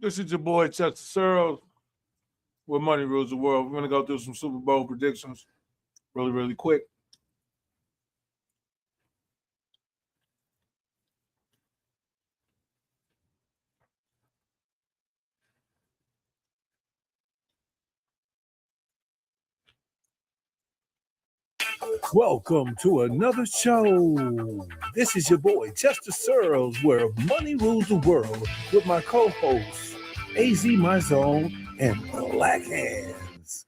This is your boy Chester Searles with Money Rules the World. We're going to go through some Super Bowl predictions really quick. Welcome to another show. This is your boy Chester Searles, where money rules the world, with my co-hosts AZ My Zone and Black Hands.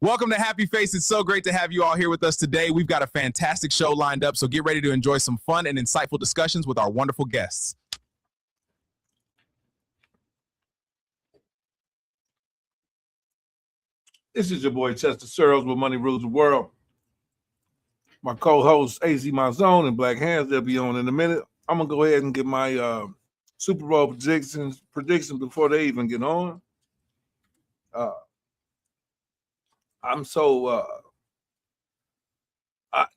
Welcome to Happy Face. It's so great to have you all here with us today. We've got a fantastic show lined up, so get ready to enjoy some fun and insightful discussions with our wonderful guests. This is your boy Chester Searles with Money Rules the World. My co-host AZ My Zone and Black Hands, they'll be on in a minute. I'm going to go ahead and get my Super Bowl predictions before they even get on. I'm so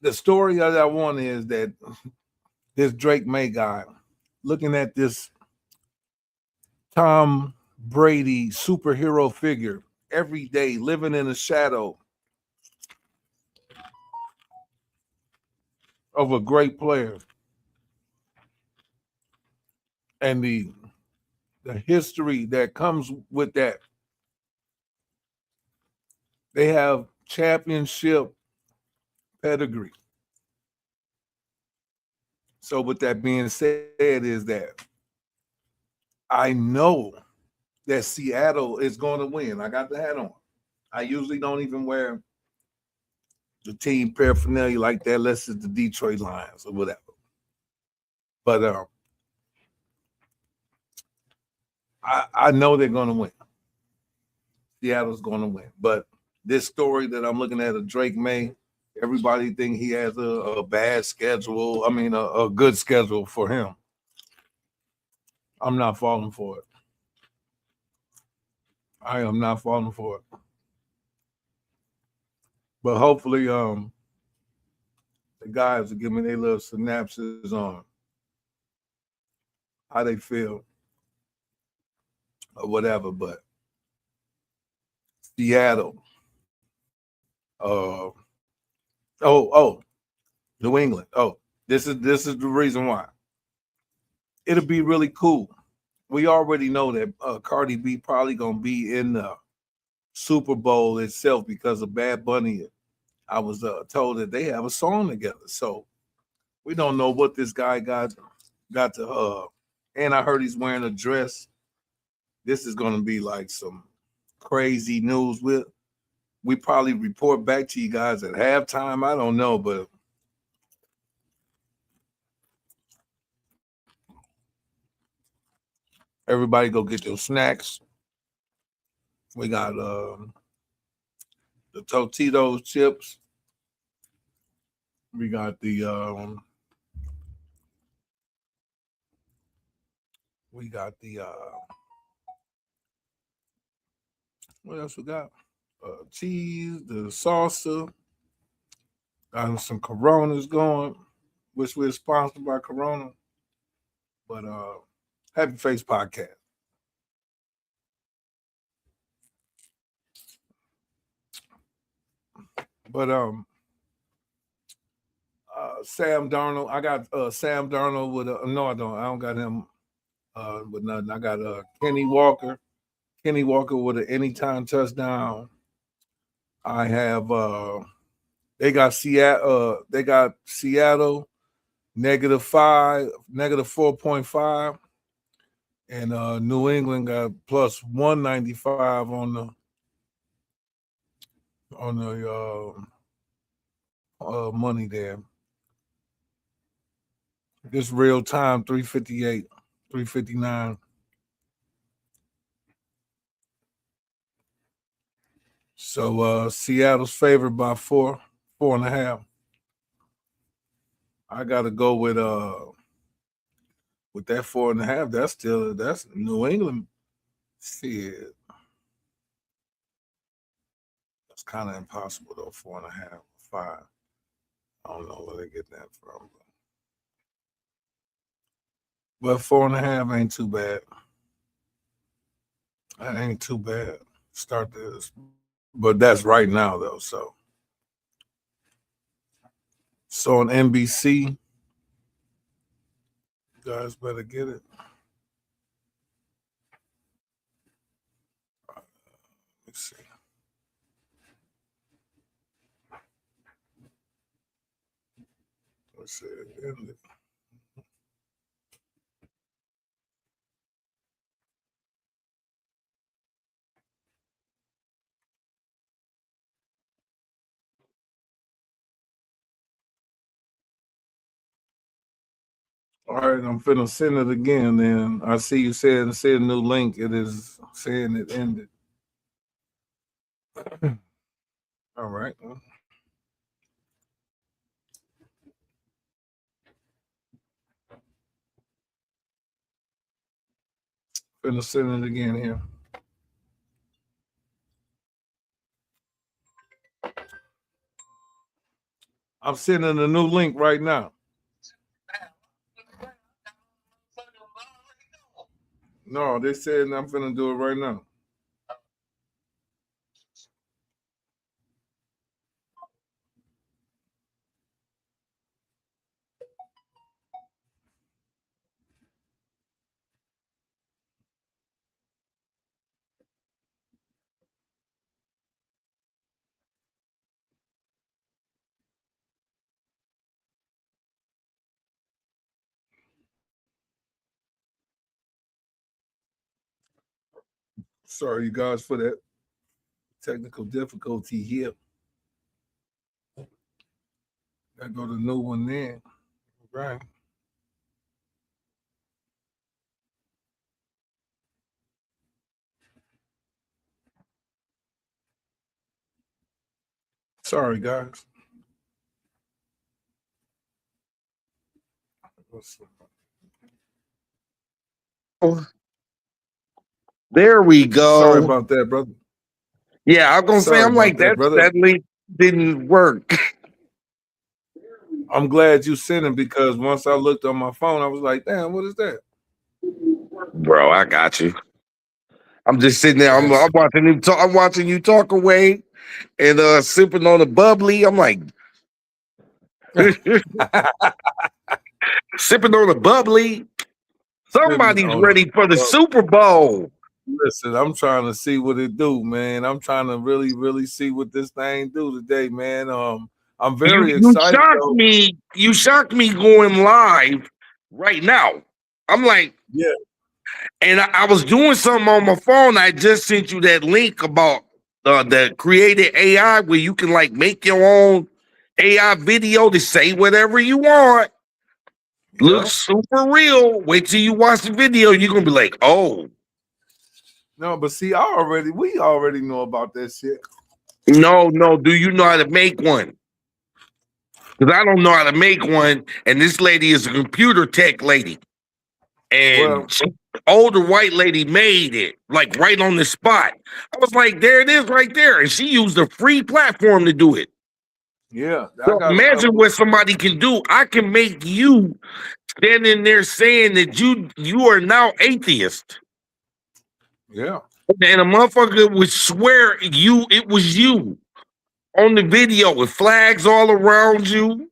the story of that one is that this Drake May guy, looking at this Tom Brady superhero figure every day, living in the shadow of a great player, and the history that comes with that. They have championship pedigree. So with that being said, is that I know that Seattle is going to win. I got the hat on. I usually don't even wear the team paraphernalia like that unless it's the Detroit Lions or whatever. But I know they're going to win. Seattle's going to win. But this story that I'm looking at of Drake May, everybody think he has a bad schedule. I mean, a good schedule for him. I'm not falling for it. I am not falling for it. But hopefully, the guys will give me their little synapses on how they feel or whatever. But Seattle, New England. Oh, this is the reason why. It'll be really cool. We already know that Cardi B probably gonna be in the Super Bowl itself because of Bad Bunny. I was told that they have a song together, so we don't know what this guy got to. And I heard he's wearing a dress. This is gonna be like some crazy news. We probably report back to you guys at halftime. I don't know, but everybody go get your snacks. We got the Totitos chips. We got the what else we got? Cheese, the salsa, got some Coronas going, which we're sponsored by Corona. But Happy Face Podcast. But Sam Darnold, I got Sam Darnold with no, I don't. I don't got him with nothing. I got Kenny Walker. Kenny Walker with an anytime touchdown. I have they got Seattle -5, -4.5, and New England got plus 195 on the money there. This real time 358, 359. So Seattle's favored by 4.5. I gotta go with that 4.5. That's New England. Shit. That's kind of impossible though. 4.5, 5. I don't know where they get that from. But 4.5 ain't too bad. That ain't too bad. Start this. But that's right now though. So on NBC, you guys better get it. Let's see. Let's see. All right, I'm finna send it again. Then I see you said send a new link. It is saying it ended. All right. Finna send it again here. I'm sending a new link right now. No, they said I'm finna do it right now. Sorry, you guys, for that technical difficulty here. I go to new one then. Right. Sorry, guys. There we go. Sorry about that, brother. Yeah, I was gonna say, Sorry I'm like, about that, brother. that link didn't work. I'm glad you sent it because once I looked on my phone, I was like, damn, what is that? Bro, I got you. I'm just sitting there. I'm Yes. watching you talk. I'm watching you talk away and sipping on the bubbly. I'm like, sipping on the bubbly. Somebody's on ready for the Super Bowl. Listen, I'm trying to see what it do, man. I'm trying to really, really see what this thing do today, man. I'm very excited. You shocked me going live right now. I'm like, yeah. And I was doing something on my phone. I just sent you that link about the created AI where you can like make your own AI video to say whatever you want. Looks super real. Wait till you watch the video. You're gonna be like, oh. No, but see, we already know about that shit. No. Do you know how to make one? Because I don't know how to make one. And this lady is a computer tech lady. And older white lady made it like right on the spot. I was like, there it is right there. And she used a free platform to do it. Yeah. So imagine what somebody can do. I can make you standing there saying that you are now atheist. Yeah. And a motherfucker would swear it was you on the video with flags all around you.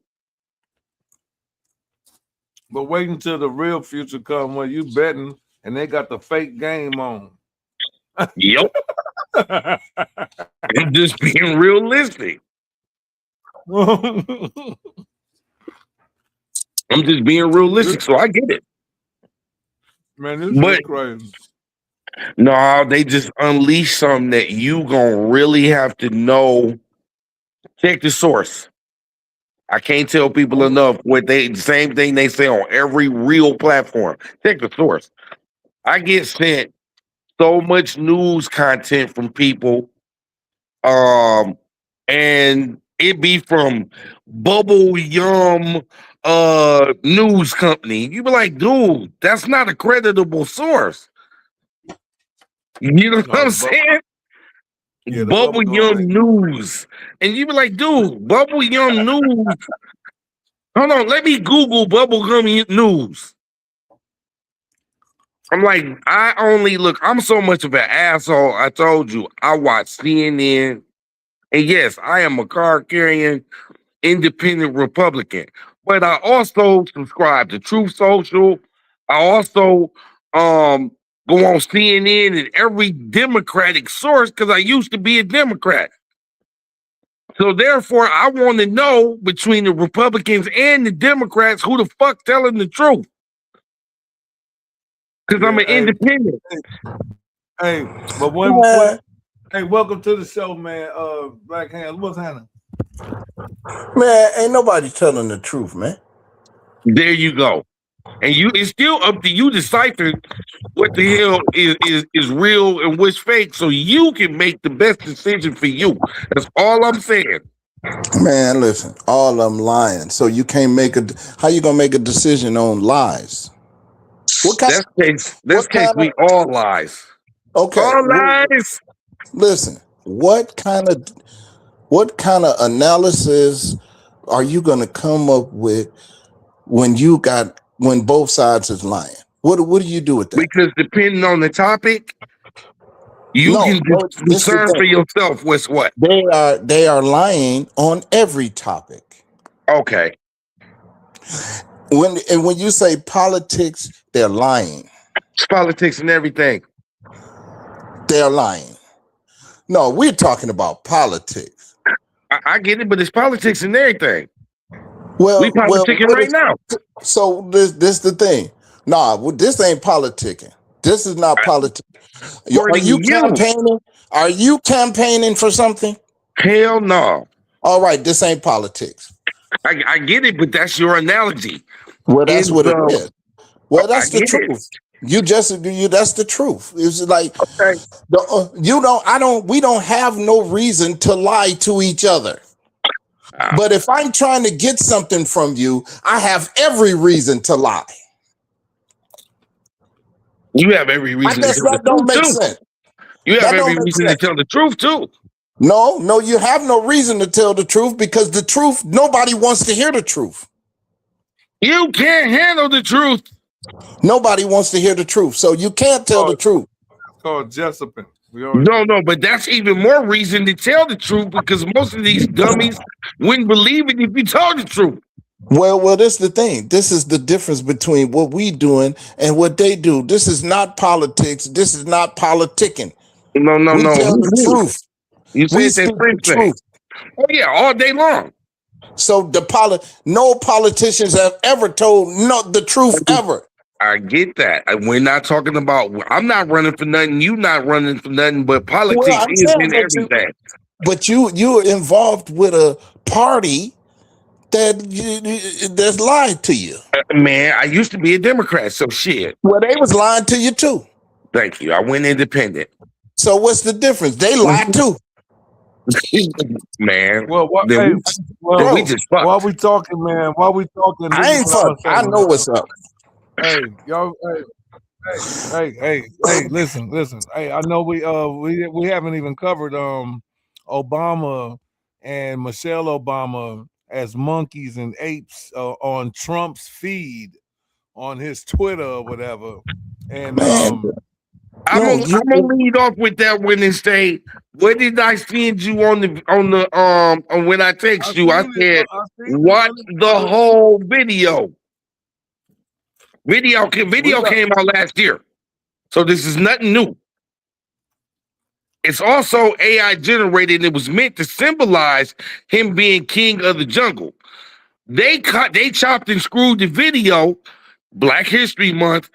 But wait until the real future come when you betting and they got the fake game on. Yep. I'm just being realistic. I'm just being realistic, so I get it. Man, this is crazy. No, they just unleash something that you gonna really have to know. Check the source. I can't tell people enough the same thing they say on every real platform. Check the source. I get sent so much news content from people, and it be from Bubble Yum news company. You be like, dude, that's not a creditable source. You know what I'm saying? Yeah, Bubble Yum News. And you be like, dude, Bubble Yum News. Hold on, let me Google Bubble Gum News. I'm like, I only look. I'm so much of an asshole. I told you, I watch CNN, and yes, I am a card carrying independent Republican, but I also subscribe to Truth Social. I also go on CNN and every Democratic source because I used to be a Democrat. So therefore, I want to know between the Republicans and the Democrats who the fuck telling the truth. Because I'm an independent. Hey, but hey, welcome to the show, man. Black Hands, what's happening? Man, ain't nobody telling the truth, man. There you go. And it's still up to you to decipher what the hell is real and what's fake, so you can make the best decision for you. That's all I'm saying. Man, listen, all of them lying. So you can't how you gonna make a decision on lies? That's case we all lies. Okay. All lies. Listen, what kind of analysis are you gonna come up with when both sides is lying? What do you do with that? Because depending on the topic, you can discern for yourself what's what. They are lying on every topic. Okay. When you say politics, they're lying. It's politics and everything. They're lying. No, we're talking about politics. I get it, but it's politics and everything. Well, we politicking right now. So this the thing. Nah, this ain't politicking. This is not politics. Are you campaigning? Are you campaigning for something? Hell no. All right, this ain't politics. I get it, but that's your analogy. Well, that's what it is. Well, that's the truth. That's the truth. It's like we don't have no reason to lie to each other. But if I'm trying to get something from you, I have every reason to lie. You have every reason to tell that don't make sense. You have every reason to tell the truth too. No, you have no reason to tell the truth because the truth, nobody wants to hear the truth. You can't handle the truth. Nobody wants to hear the truth, so you can't tell the truth. It's called Jessup. No, but that's even more reason to tell the truth because most of these dummies wouldn't believe it if you told the truth. Well, this is the thing. This is the difference between what we doing and what they do. This is not politics. This is not politicking. No. We tell the truth. You say the truth. Oh yeah, all day long. So no politicians have ever told the truth ever. I get that. We're not talking about. I'm not running for nothing. You not running for nothing. But politics is in everything. But you're involved with a party that's lied to you. Man, I used to be a Democrat, so shit. Well, they was lying to you too. Thank you. I went independent. So what's the difference? They lied too. Man. We just fucked. While we talking, man. I ain't fucked. I know what's up. Hey, y'all. Hey, listen. Hey, I know we haven't even covered Obama and Michelle Obama as monkeys and apes on Trump's feed on his Twitter or whatever. And I'm gonna lead off with that one and say, what did I send you on when I text you? I said, watch the whole video. Video came out last year, so this is nothing new. It's also AI generated. It was meant to symbolize him being king of the jungle. They chopped and screwed the video, Black History Month,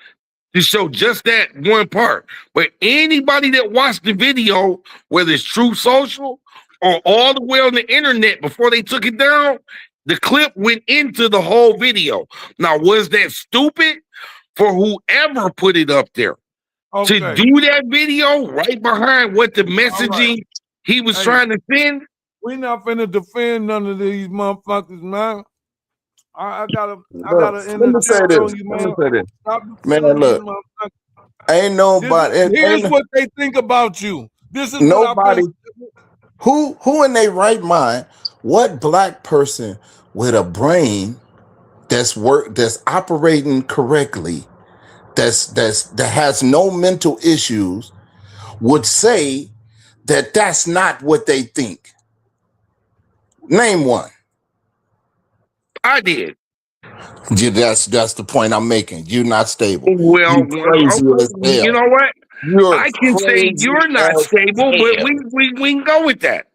to show just that one part. But anybody that watched the video, whether it's Truth Social or all the way on the internet before they took it down, the clip went into the whole video. Now, was that stupid for whoever put it up there? Okay. To do that video right behind what the messaging he was trying to send? We're not finna defend none of these motherfuckers, man. I gotta interject on you, man. Man, look, ain't nobody. Here's what they think about you. This is nobody. Who in their right mind? What black person with a brain that's operating correctly that has no mental issues would say that that's not what they think? Name one. I did. That's the point I'm making. You're not stable. Well, You crazy as you hell. know what? You're I can say crazy you're not as stable, but hell. we can go with that.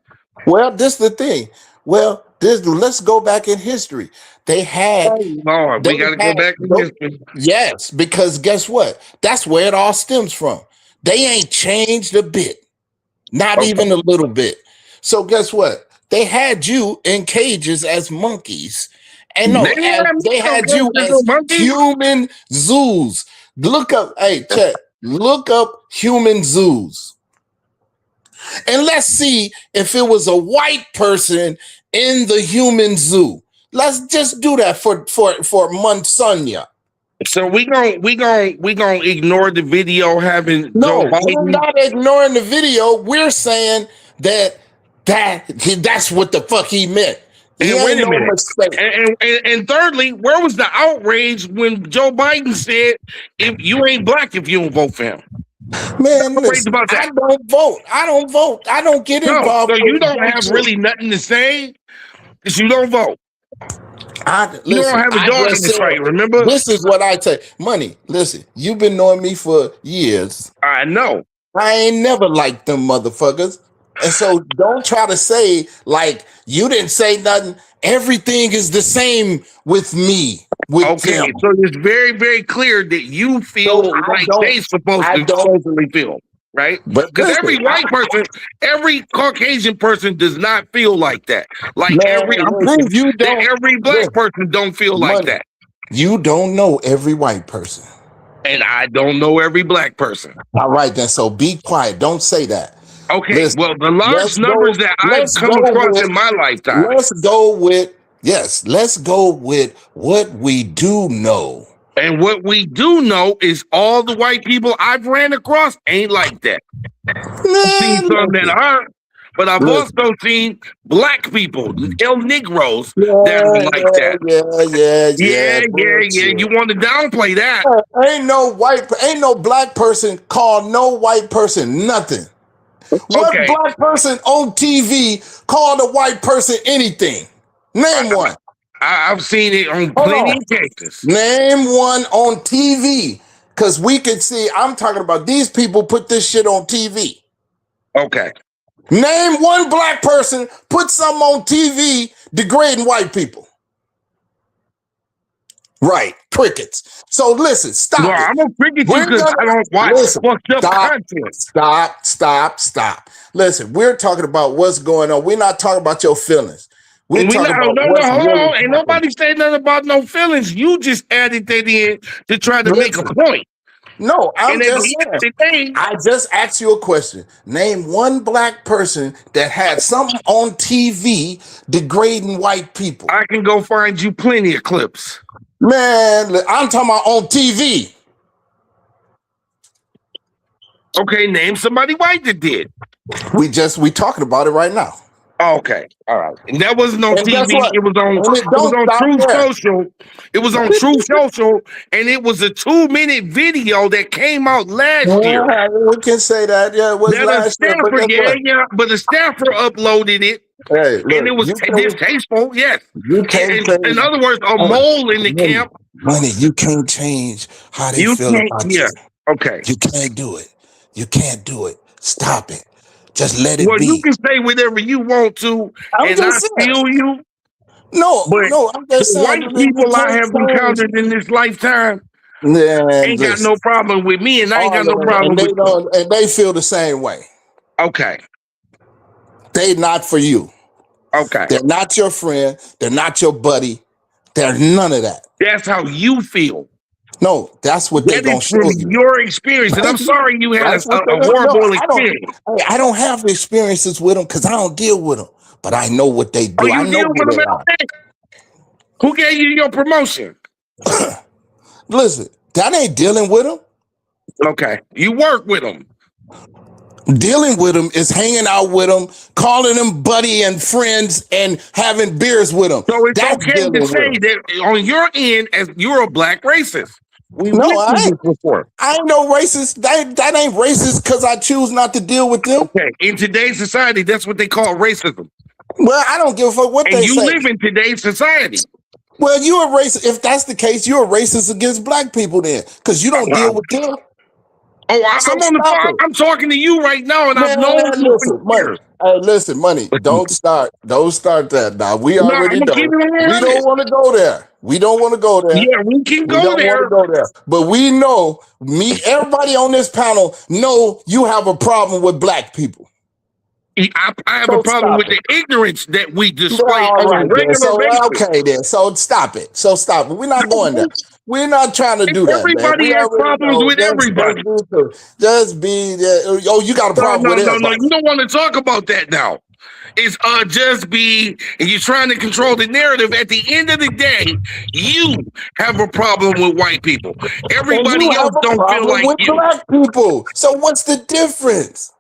Well, this is the thing. Well, let's go back in history. They had. Lord, we got to go back to history. Yes, because guess what? That's where it all stems from. They ain't changed a bit, not even a little bit. So guess what? They had you in cages as monkeys, and they had you as human zoos. Look up, hey, check. Look up human zoos, and let's see if it was a white person in the human zoo. Let's just do that for Monsignor. So we gonna ignore the video having No, Joe Biden? we're not ignoring the video. We're saying that's what the fuck he meant. He And wait ain't a no minute. mistake. And thirdly, where was the outrage when Joe Biden said, "If you ain't black, if you don't vote for him"? Man, listen, about that. I don't vote. I don't get involved. So you don't have really nothing to say because you don't vote. You don't have a dog in this fight, remember? This is what I tell you. Money, listen, you've been knowing me for years. I know. I ain't never liked them motherfuckers. And so don't try to say like you didn't say nothing. Everything is the same with me. With them. So it's very, very clear that you feel like they supposedly feel, right? Because every white person, every Caucasian person does not feel like that. Like every black person don't feel like that. You don't know every white person. And I don't know every black person. All right, then. So be quiet. Don't say that. Okay. Well, the large numbers that I've come across in my lifetime. Let's go with what we do know. And what we do know is all the white people I've ran across ain't like that. I've seen some that are, but I've also seen black people, El Negros, that are like that. Yeah. You want to downplay that? Ain't no black person call no white person nothing. What black person on TV called a white person anything? Name one. I've seen it on plenty of cases. Name one on TV. Because we can see, I'm talking about these people put this shit on TV. Okay. Name one black person, put something on TV degrading white people. Right, crickets. So listen, stop it. I'm gonna cricket you because I don't watch fucked up content. Stop. Listen, we're talking about what's going on. We're not talking about your feelings. Hold on. Ain't nobody saying nothing about no feelings. You just added that in to try to make a point. No, I'm just saying. I just asked you a question. Name one black person that had something on TV degrading white people. I can go find you plenty of clips. Man, I'm talking about on TV. Okay, name somebody white that did. We talking about it right now. Okay, all right. And that wasn't on TV. It was on Truth Social. It was on Truth Social, and it was a 2-minute video that came out last year. We can say that. Yeah, it was last year. But the staffer uploaded it. Hey, look, and it was distasteful, yes. You can't in other words, a mole in the camp. Money, you can't change how they feel about you. Okay. You can't do it. You can't do it. Stop it. Just let it be. Well, you can say whatever you want to, and I feel you. No, I'm just saying. White people I have encountered in this lifetime ain't got no problem with me, and I ain't got no problem with you. And they feel the same way. Okay. They not for you. Okay. They're not your friend. They're not your buddy. They're none of that. That's how you feel. No, that's what they're going to show you. Your experience. And I'm sorry you had a horrible experience. I don't have experiences with them because I don't deal with them. But I know what they do. I know what they are. Who gave you your promotion? Listen, that ain't dealing with them. Okay. You work with them. Dealing with them is hanging out with them, calling them buddy and friends, and having beers with them. So it's okay to say that on your end, as you're a black racist. We No, went I through ain't. this before. I ain't no racist. That ain't racist because I choose not to deal with them. Okay, in today's society, that's what they call racism. Well, I don't give a fuck what And they you say. live in today's society. Well, you're a racist. If that's the case, you're a racist against black people then, because you don't deal with them. Oh, So I'm on the stop phone. it. I'm talking to you right now, and I've Man, known you listen, for money. years. Hey, listen, money. Don't start that now. We No, I'm already gonna know. keep it We 100. don't want to go there. We don't want to go there. Yeah, we can We go don't want to there. go there. But we know, everybody on this panel know you have a problem with black people. I have a So problem stop with it. the ignorance that we display Well, all on a right then. regular So basis. okay then. So stop it. So stop it. We're not going there. We're not trying to do that, man. Everybody We has already problems know. with everybody. Just be there. Oh, you got a problem with No. everybody. You don't want to talk about that now. It's just be, and you're trying to control the narrative. At the end of the day, you have a problem with white people. And Everybody you else have a don't feel problem like with you. black people. So what's the difference?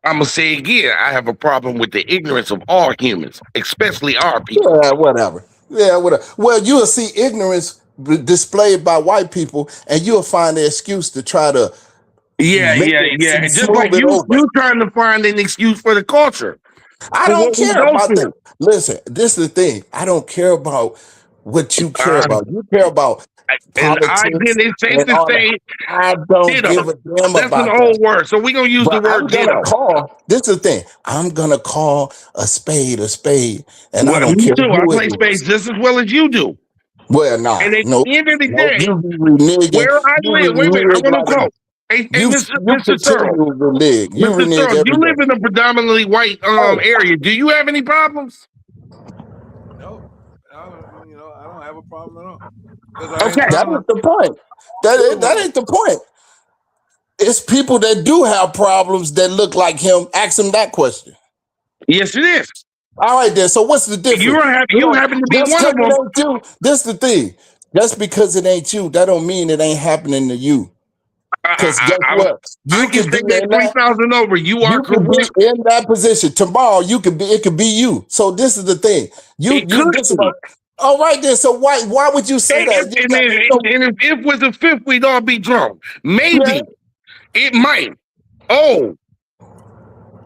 I'm gonna say again, I have a problem with the ignorance of all humans, especially our people. Yeah, whatever. Yeah, whatever. Well, you'll see ignorance displayed by white people, and you'll find the excuse to try to Yeah. make it And just like smooth it over. you trying to find an excuse for the culture I for don't what we care go about that. through. Listen, this is the thing. I don't care about what you care about. You care about And I politics then it's safe and to all that. say I don't ditto. give a damn That's an about that. old word. So we're gonna use the But I'm word gonna ditto. call. This is the thing. I'm gonna call a spade, and I Well, don't me care too. I who play it spades is. just as well as you do. Well, nah, And at no, the end of the no. day, You be reneging. where I You live, wait a minute, I renege want to like quote. Hey, you. You Mr. continue Searle. to renege. You Mr. renege Searle, you every day. live in a predominantly white Oh, area. Do you have any problems? No, I don't have a problem at all. 'Cause I ain't Okay. that around. ain't the point. That ain't the point. It's people that do have problems that look like him. Ask him that question. Yes, it is. All right, then. So what's the difference? You happen to be Just one because of it them. ain't you. This the thing. Just because it ain't you, that don't mean it ain't happening to you. Because guess what? I You can could be say that in that. 3,000 over. You are You could be correct. in that position tomorrow. You could be. It could be you. So this is the thing. It could This is be. all right then. So why would you say that? If was a fifth, we'd all be drunk. Maybe Yeah. it might. Oh,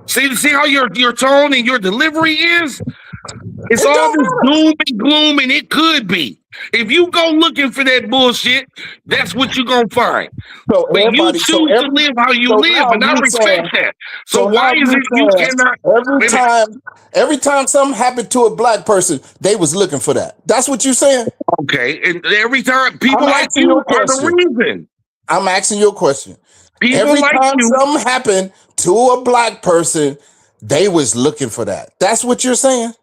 see how your tone and your delivery is? It's It all don't this matter. doom and gloom, and it could be. If you go looking for that bullshit, that's what you're gonna find. So But you everybody. choose to live how you live, now and I you respect saying. that. So So why now is you it you saying cannot? every time something happened to a black person, they was looking for that. That's what you saying? Okay, and every time people I'm like asking you you a are the question. reason. I'm asking you a question. People Every like time you. something happened to a black person, they was looking for that. That's what you're saying?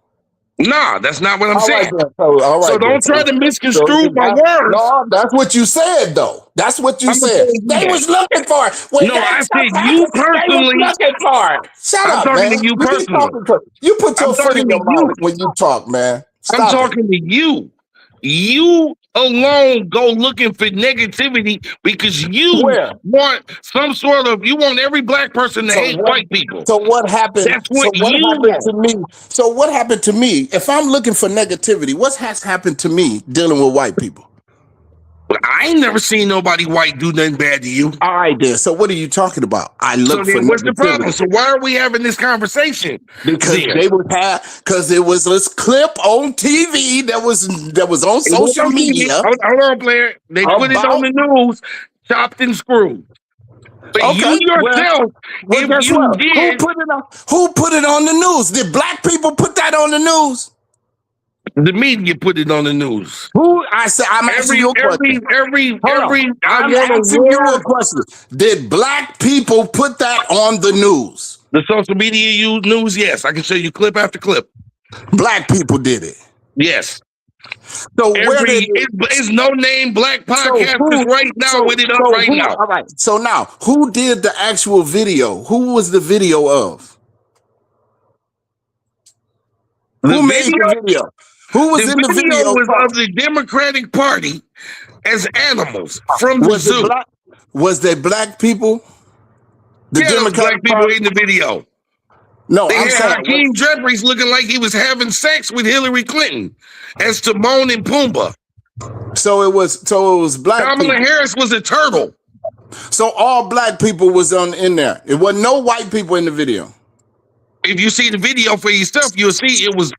Nah, that's not what I'm All right saying. then. So don't try to misconstrue my words. No, that's what you said though. That's what you I'm gonna said. say it They again. was looking for it. When No, I that stuff said you happened, they was personally. looking for it. Shut I'm up, talking man. to you You be personally. you put your I'm foot in talking to your you. mouth when you talk, man. I'm Stop it. talking to you. You alone go looking for negativity because you Where? want you want every black person to hate white people. So what happened? That's what you happened to want. me? So what happened to me? If I'm looking for negativity, what has happened to me dealing with white people? But I ain't never seen nobody white do nothing bad to you. All right, then. So what are you talking about? I look So for then what's the problem? negativity So why are we having this conversation? because because it was this clip on TV that was on social media. Hold on, player. They put it on the news, chopped and screwed. But you yourself, if guess you what? did, Who put it on the news? Did black people put that on the news? the media put it on the news. Who? I'm asking you a question. I'm asking you a question. Did black people put that on the news? The social media news, yes. I can show you clip after clip. Black people did it. Yes. So where did it's no name black podcasters right now with it up right now. All right. So now, who did the actual video? Who was the video of? Who made the video? Who was in the video? Was of the Democratic Party as animals from the zoo. Was there black people? The Democratic black people in the video. No, they had Hakeem Jeffries looking like he was having sex with Hillary Clinton as Timon and Pumbaa. So it was black Kamala people. Harris was a turtle. So all black people was in there. It wasn't no white people in the video. If you see the video for yourself, you'll see it was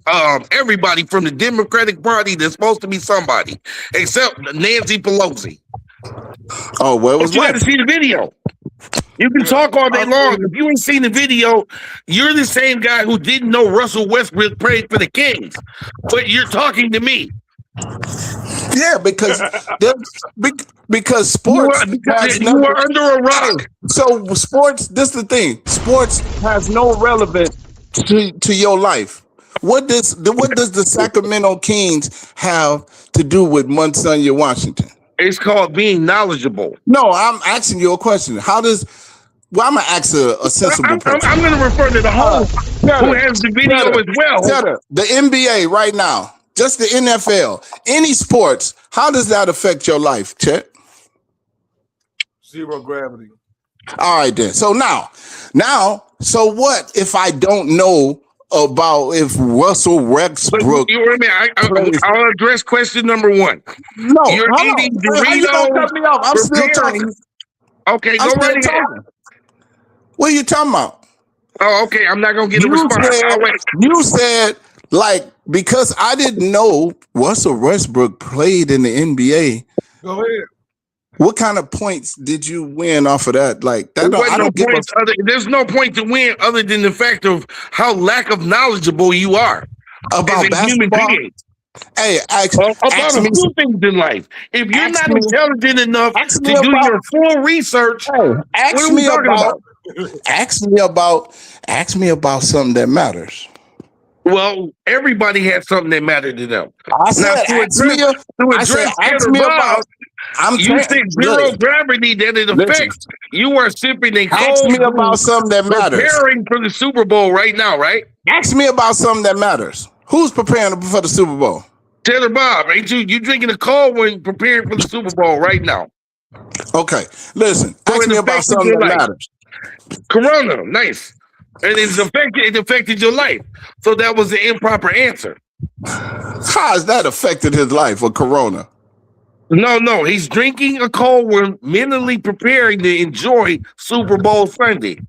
everybody from the Democratic Party that's supposed to be somebody, except Nancy Pelosi. Oh, well, it was You got white. to see the video. You can talk all day long. If you ain't seen the video, you're the same guy who didn't know Russell Westbrook played for the Kings, but you're talking to me. Yeah, because sports you were under a rock. So sports, this is the thing. Sports has no relevance to your life. What does the Sacramento Kings have to do with Monsignor Washington? It's called being knowledgeable. No, I'm asking you a question. How does? Well, I'm gonna ask a sensible person. I'm going to refer to the host who has the video as well. The NBA right now, just the NFL, any sports. How does that affect your life, Chet? Zero gravity. All right, then. So now, so what if I don't know about if Russell Westbrook? I'll address question number one. No, you're eating Doritos. How you gonna cut me off? I'm still talking. Okay, go right ahead. What are you talking about? Oh, okay. I'm not gonna get a response. You said because I didn't know Russell Westbrook played in the NBA. Go ahead. What kind of points did you win off of that? Like that, there's no point to win other than the fact of how lack of knowledgeable you are about as a human being. Hey, about a few things in life. If you're not intelligent enough to do your full research, ask me about something that matters. Well, everybody had something that mattered to them. I said, ask me about. You think zero gravity that it affects. You are sipping a cold. Ask me about something that matters. Preparing for the Super Bowl right now, right? Ask me about something that matters. Who's preparing for the Super Bowl? Taylor Bob, ain't you drinking a cold one preparing for the Super Bowl right now? Okay, listen. Ask me about something that matters. Corona, nice. And it affected your life. So that was the improper answer. How has that affected his life or Corona? No. He's drinking a cold one, mentally preparing to enjoy Super Bowl Sunday.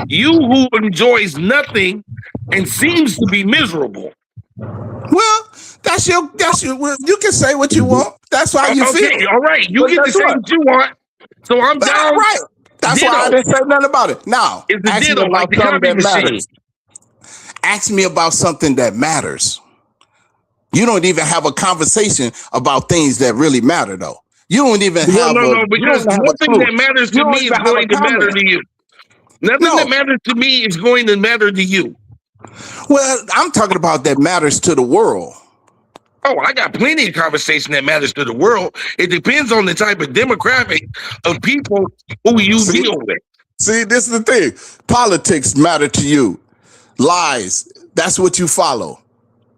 You who enjoys nothing and seems to be miserable. Well, that's your. You can say what you want. That's how you feel. All right, you get to say what you want. So I'm down. Right. That's why I didn't say nothing about it. Now, ask me about something that matters. Ask me about something that matters. You don't even have a conversation about things that really matter, though. You don't even have because nothing that matters to me is going to matter to you. Nothing that matters to me is going to matter to you. Well, I'm talking about that matters to the world. Oh, I got plenty of conversation that matters to the world. It depends on the type of demographic of people who you deal with. See, this is the thing. Politics matter to you. Lies, that's what you follow.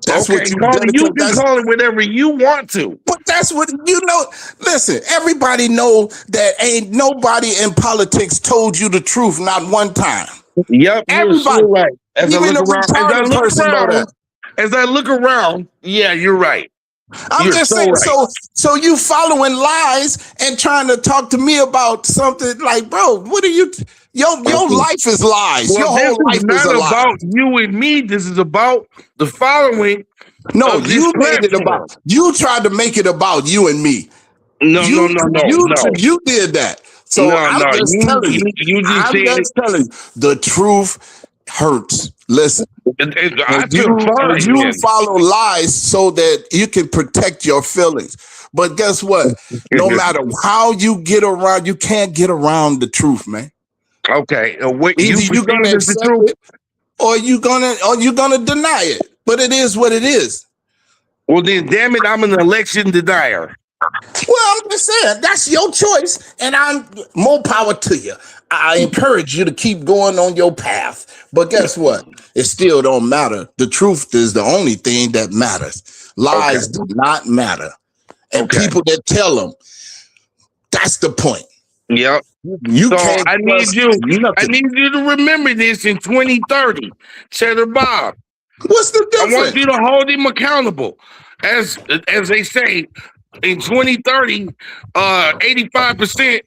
That's what you can call it whatever you want to. But that's what you know. Listen, everybody know that ain't nobody in politics told you the truth not one time. Yep, everybody. You're right. As I look around, yeah, you're right. I'm just saying, so you following lies and trying to talk to me about something like, bro, what are you? Your life is lies. Well, your whole life is a lie. About you and me. This is about the following. No, you made it about. You tried to make it about you and me. No. You did that. So I'm just telling you. The truth hurts. Listen, you follow lies so that you can protect your feelings. But guess what? No matter how you get around, you can't get around the truth, man. Okay, either you're gonna accept it, or you're gonna deny it. But it is what it is. Well, then, damn it, I'm an election denier. Well, I'm just saying that's your choice, and I'm more power to you. I encourage you to keep going on your path. But guess what? It still don't matter. The truth is the only thing that matters. Lies do not matter. And people that tell them, that's the point. Yep. I need you to remember this in 2030. Cheddar Bob. What's the difference? I want you to hold him accountable. As they say, in 2030, 85%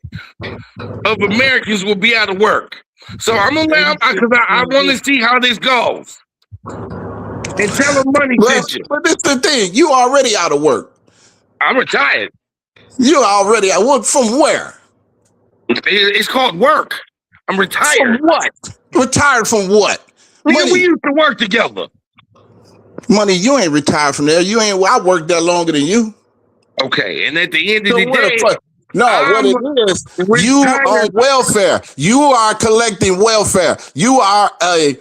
of Americans will be out of work. So I'm gonna allow because I want to see how this goes. And tell them money picture. But this the thing. You already out of work. I'm retired. You already out of work. From where? It's called work. I'm retired. From what? Retired from what? Nigga, we used to work together. Money, you ain't retired from there. You ain't. I worked there longer than you. Okay, and at the end of the What day, it is, you on welfare. You are collecting welfare. You are a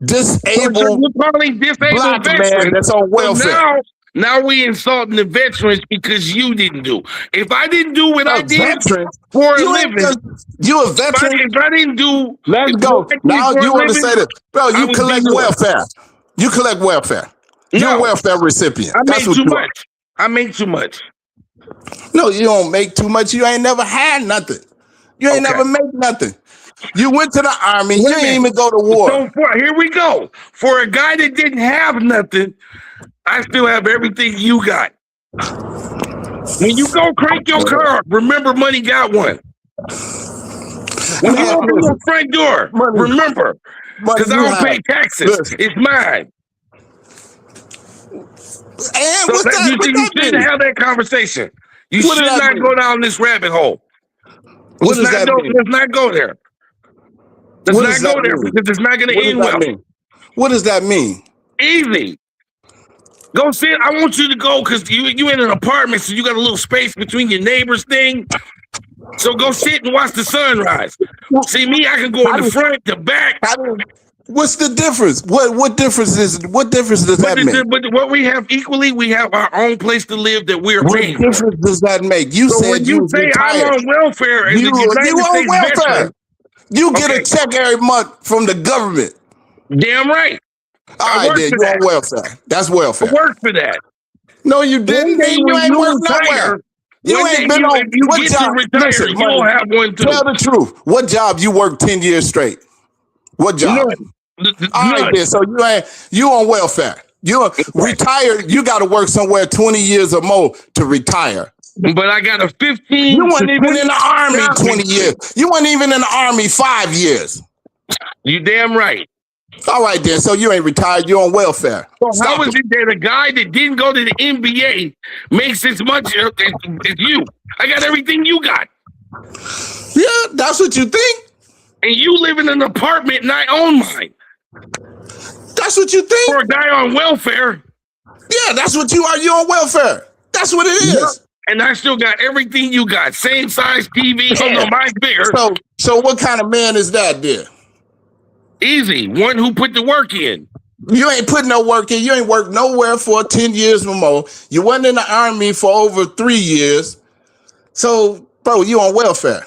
disabled black man that's on welfare. So now we insulting the veterans because you didn't do. If I didn't do what I did for a living, you a veteran. If I didn't do, let's go. Now you want to say that, bro? You collect welfare. You collect welfare. You're a welfare recipient. I make too much. I make too much. No, you don't make too much. You ain't never had nothing. You ain't never made nothing. You went to the army. You didn't even go to war. So here we go. For a guy that didn't have nothing, I still have everything you got. When you go crank your car up, remember money got one. When you open your front door, remember, because I don't pay taxes. It's mine. And what's that? You shouldn't have that conversation. You should not go down this rabbit hole. Let's not go there. Let's not go there because it's not going to end well. What does that mean? Easy. Go sit. I want you to go because you in an apartment, so you got a little space between your neighbors thing. So go sit and watch the sunrise. See me, I can go in the front, the back. What's the difference? What difference does that make? But what we have equally, we have our own place to live that we're paying. What difference does that make? You said when you say I'm on welfare, as you on welfare. You get a check every month from the government. Damn right. All right, then you're on welfare. That's welfare. I worked for that. No, you didn't. You ain't worked nowhere. You ain't been on. What job? Listen, you don't have one too. Tell the truth. What job you worked 10 years straight? What job? All right, then. So you on welfare. You retired. You got to work somewhere 20 years or more to retire. But I got a 15. You weren't even in the army 20 years. You weren't even in the army 5 years. You damn right. All right, then. So you ain't retired. You're on welfare. So how is it that a guy that didn't go to the NBA makes as much as you? I got everything you got. Yeah, that's what you think. And you live in an apartment and I own mine. That's what you think? For a guy on welfare. Yeah, that's what you are. You're on welfare. That's what it is. Yeah. And I still got everything you got. Same size TV. Oh no, mine's bigger. So what kind of man is that then? Easy. One who put the work in. You ain't putting no work in. You ain't worked nowhere for 10 years or more. You wasn't in the army for over 3 years. So, bro, you on welfare.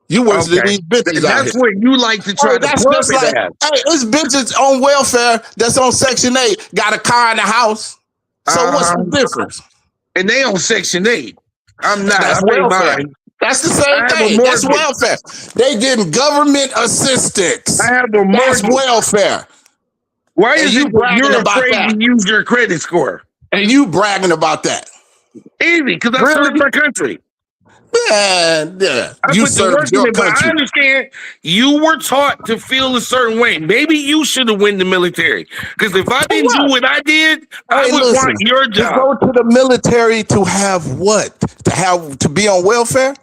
You worse than these bitches. That's what you like to try to just like, hey, it's bitches on welfare that's on Section 8, got a car in the house. So what's the difference? And they on Section 8. I'm not. That's welfare. That's the same thing. That's welfare. They getting government assistance. I have a That's welfare. Why is you're afraid to use your credit score? And you bragging about that? Easy, because I served my country. Man, yeah. You served your country. But I understand you were taught to feel a certain way. Maybe you should have went in the military. Because if I didn't do what I did, I would want your job. To go to the military to have what? To be on welfare?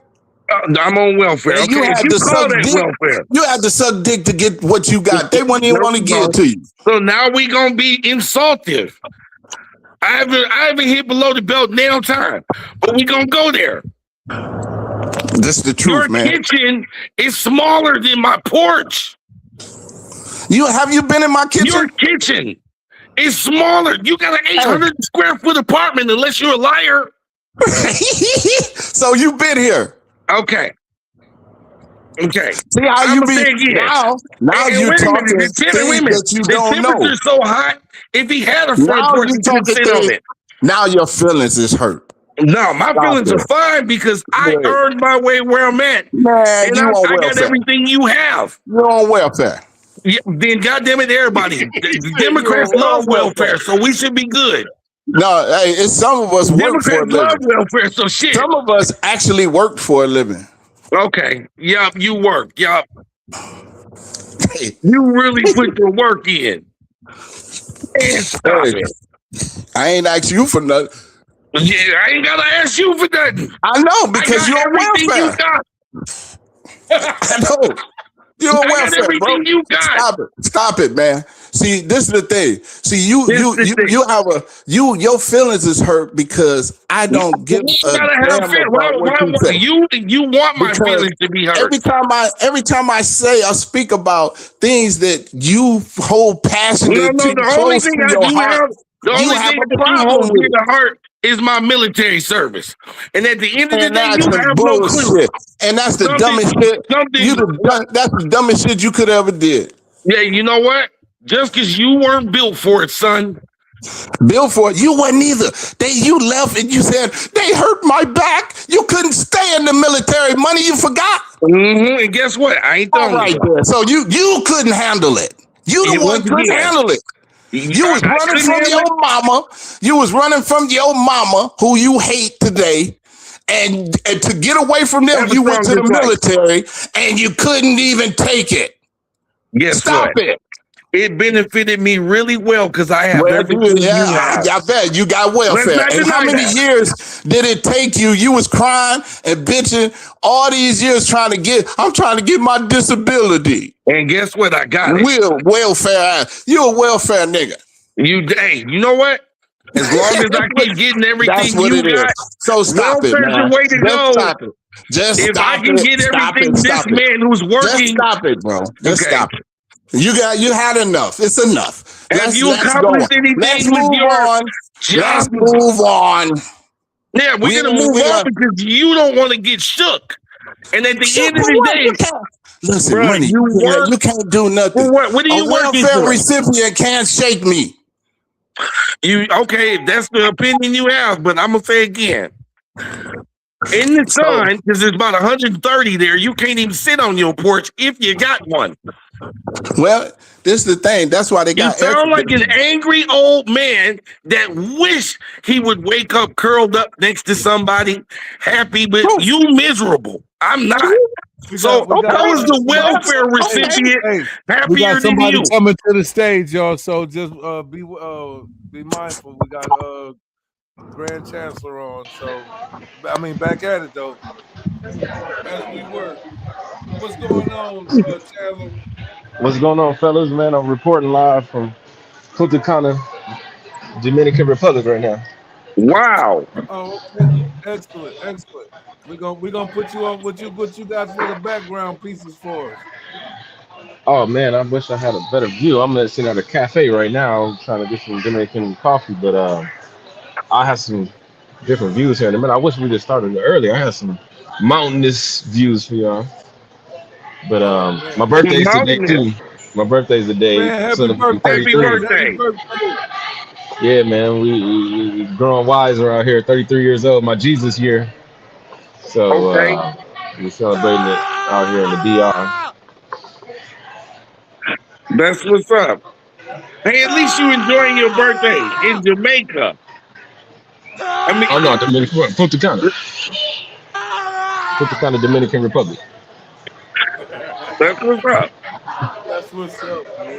I'm on welfare. Okay. You had to suck dick. Welfare. You had to suck dick to get what you got. They wouldn't even want to give it to you. So now we gonna be insultive. I haven't hit below the belt nail time, but we gonna go there. This is the truth, man. Your kitchen is smaller than my porch. Have you been in my kitchen? Your kitchen is smaller. You got an 800 square foot apartment, unless you're a liar. So you've been here. Okay. See how you be now you talking things that you don't know. The temperature's so hot. If he had a front porch, he could sit on it. Now your feelings is hurt. No, my feelings are fine because I earned my way where I'm at. Man, and I got everything you have. You're on welfare. Yeah, then goddamn it, everybody. The Democrats love welfare, so we should be good. No, hey, it's some of us work for a Democrats love living. welfare, so shit. Some of us actually worked for a living. Okay. Yup, you work. Yup. Hey, You really put your work in. And stop hey, it. I ain't asked you for nothing. Yeah, I ain't gotta ask you for nothing. I know I because got you're on everything you welfare. got. I know. You're on I got welfare, bro. everything you got. Stop it, man. See, this is the thing. See, This is the thing. you have your feelings is hurt because I don't give You a gotta have damn feelings. about what you say. You want my Because feelings to be hurt. every time I say or speak about things that you hold passionate, No, the only close thing to I your do heart, have, the you only have thing a that you problem hold with dear it. to heart is my military service. And at the end of the And day, that's you some have no clue. bullshit. And that's the dumbest shit. That's the dumbest shit you could ever did. Yeah, you know what? Just because you weren't built for it, son. Built for it. You wasn't either. You left and you said, they hurt my back. You couldn't stay in the military. Money, you forgot. Mm-hmm. And guess what? I ain't All done right, it. there. So you couldn't handle it. You the one couldn't handle it. You was running from your mama. You was running from your mama, who you hate today. And to get away from them, you went to the military and you couldn't even take it. Stop it. It benefited me really well because I have everything you have. I bet you got welfare. And how many years did it take you? You was crying and bitching all these years I'm trying to get my disability. And guess what? I got it. Welfare. You a welfare nigga. Hey, you know what? As long as I keep getting everything That's what you it got, is. So stop it, man. the way to go. Stop it. If I can get everything this man who's working. Just stop it, bro. Just stop it. You had enough. It's enough. Have you accomplished anything with your job? Let's move on. Yeah, we're gonna move on because you don't want to get shook. And at the end of the day, listen, bro, money. You can't do nothing. What are you working for? A welfare recipient can't shake me. Okay? If that's the opinion you have, but I'm gonna say again. In the sun, because there's about 130 there, you can't even sit on your porch if you got one. Well, this is the thing. That's why they got. You sound like an angry old man that wish he would wake up curled up next to somebody happy, but you miserable. I'm not. So I was the welfare recipient happier we got somebody than you. coming to the stage, y'all. So just be mindful. We got Grand Chancellor on. So I mean, back at it though. As we were. What's going on, Chandler? What's going on, fellas? Man, I'm reporting live from Punta Cana, Dominican Republic right now. Wow. Oh, okay. Excellent. We're gonna put you on what you got for the background pieces for us. Oh man, I wish I had a better view. I'm sitting at a cafe right now trying to get some Dominican coffee, but I have some different views here in a minute. I wish we just started earlier. I have some mountainous views for y'all. But my birthday's today too. My birthday's the day. Man, happy birthday. Yeah, man, we growing wise around here. 33 years old, my Jesus year. So we're celebrating it out here in the DR. That's what's up. Hey, at least you enjoying your birthday in Jamaica. I mean, oh no, Dominican, Punta Cana, Dominican Republic. That's what's up. That's what's up, man.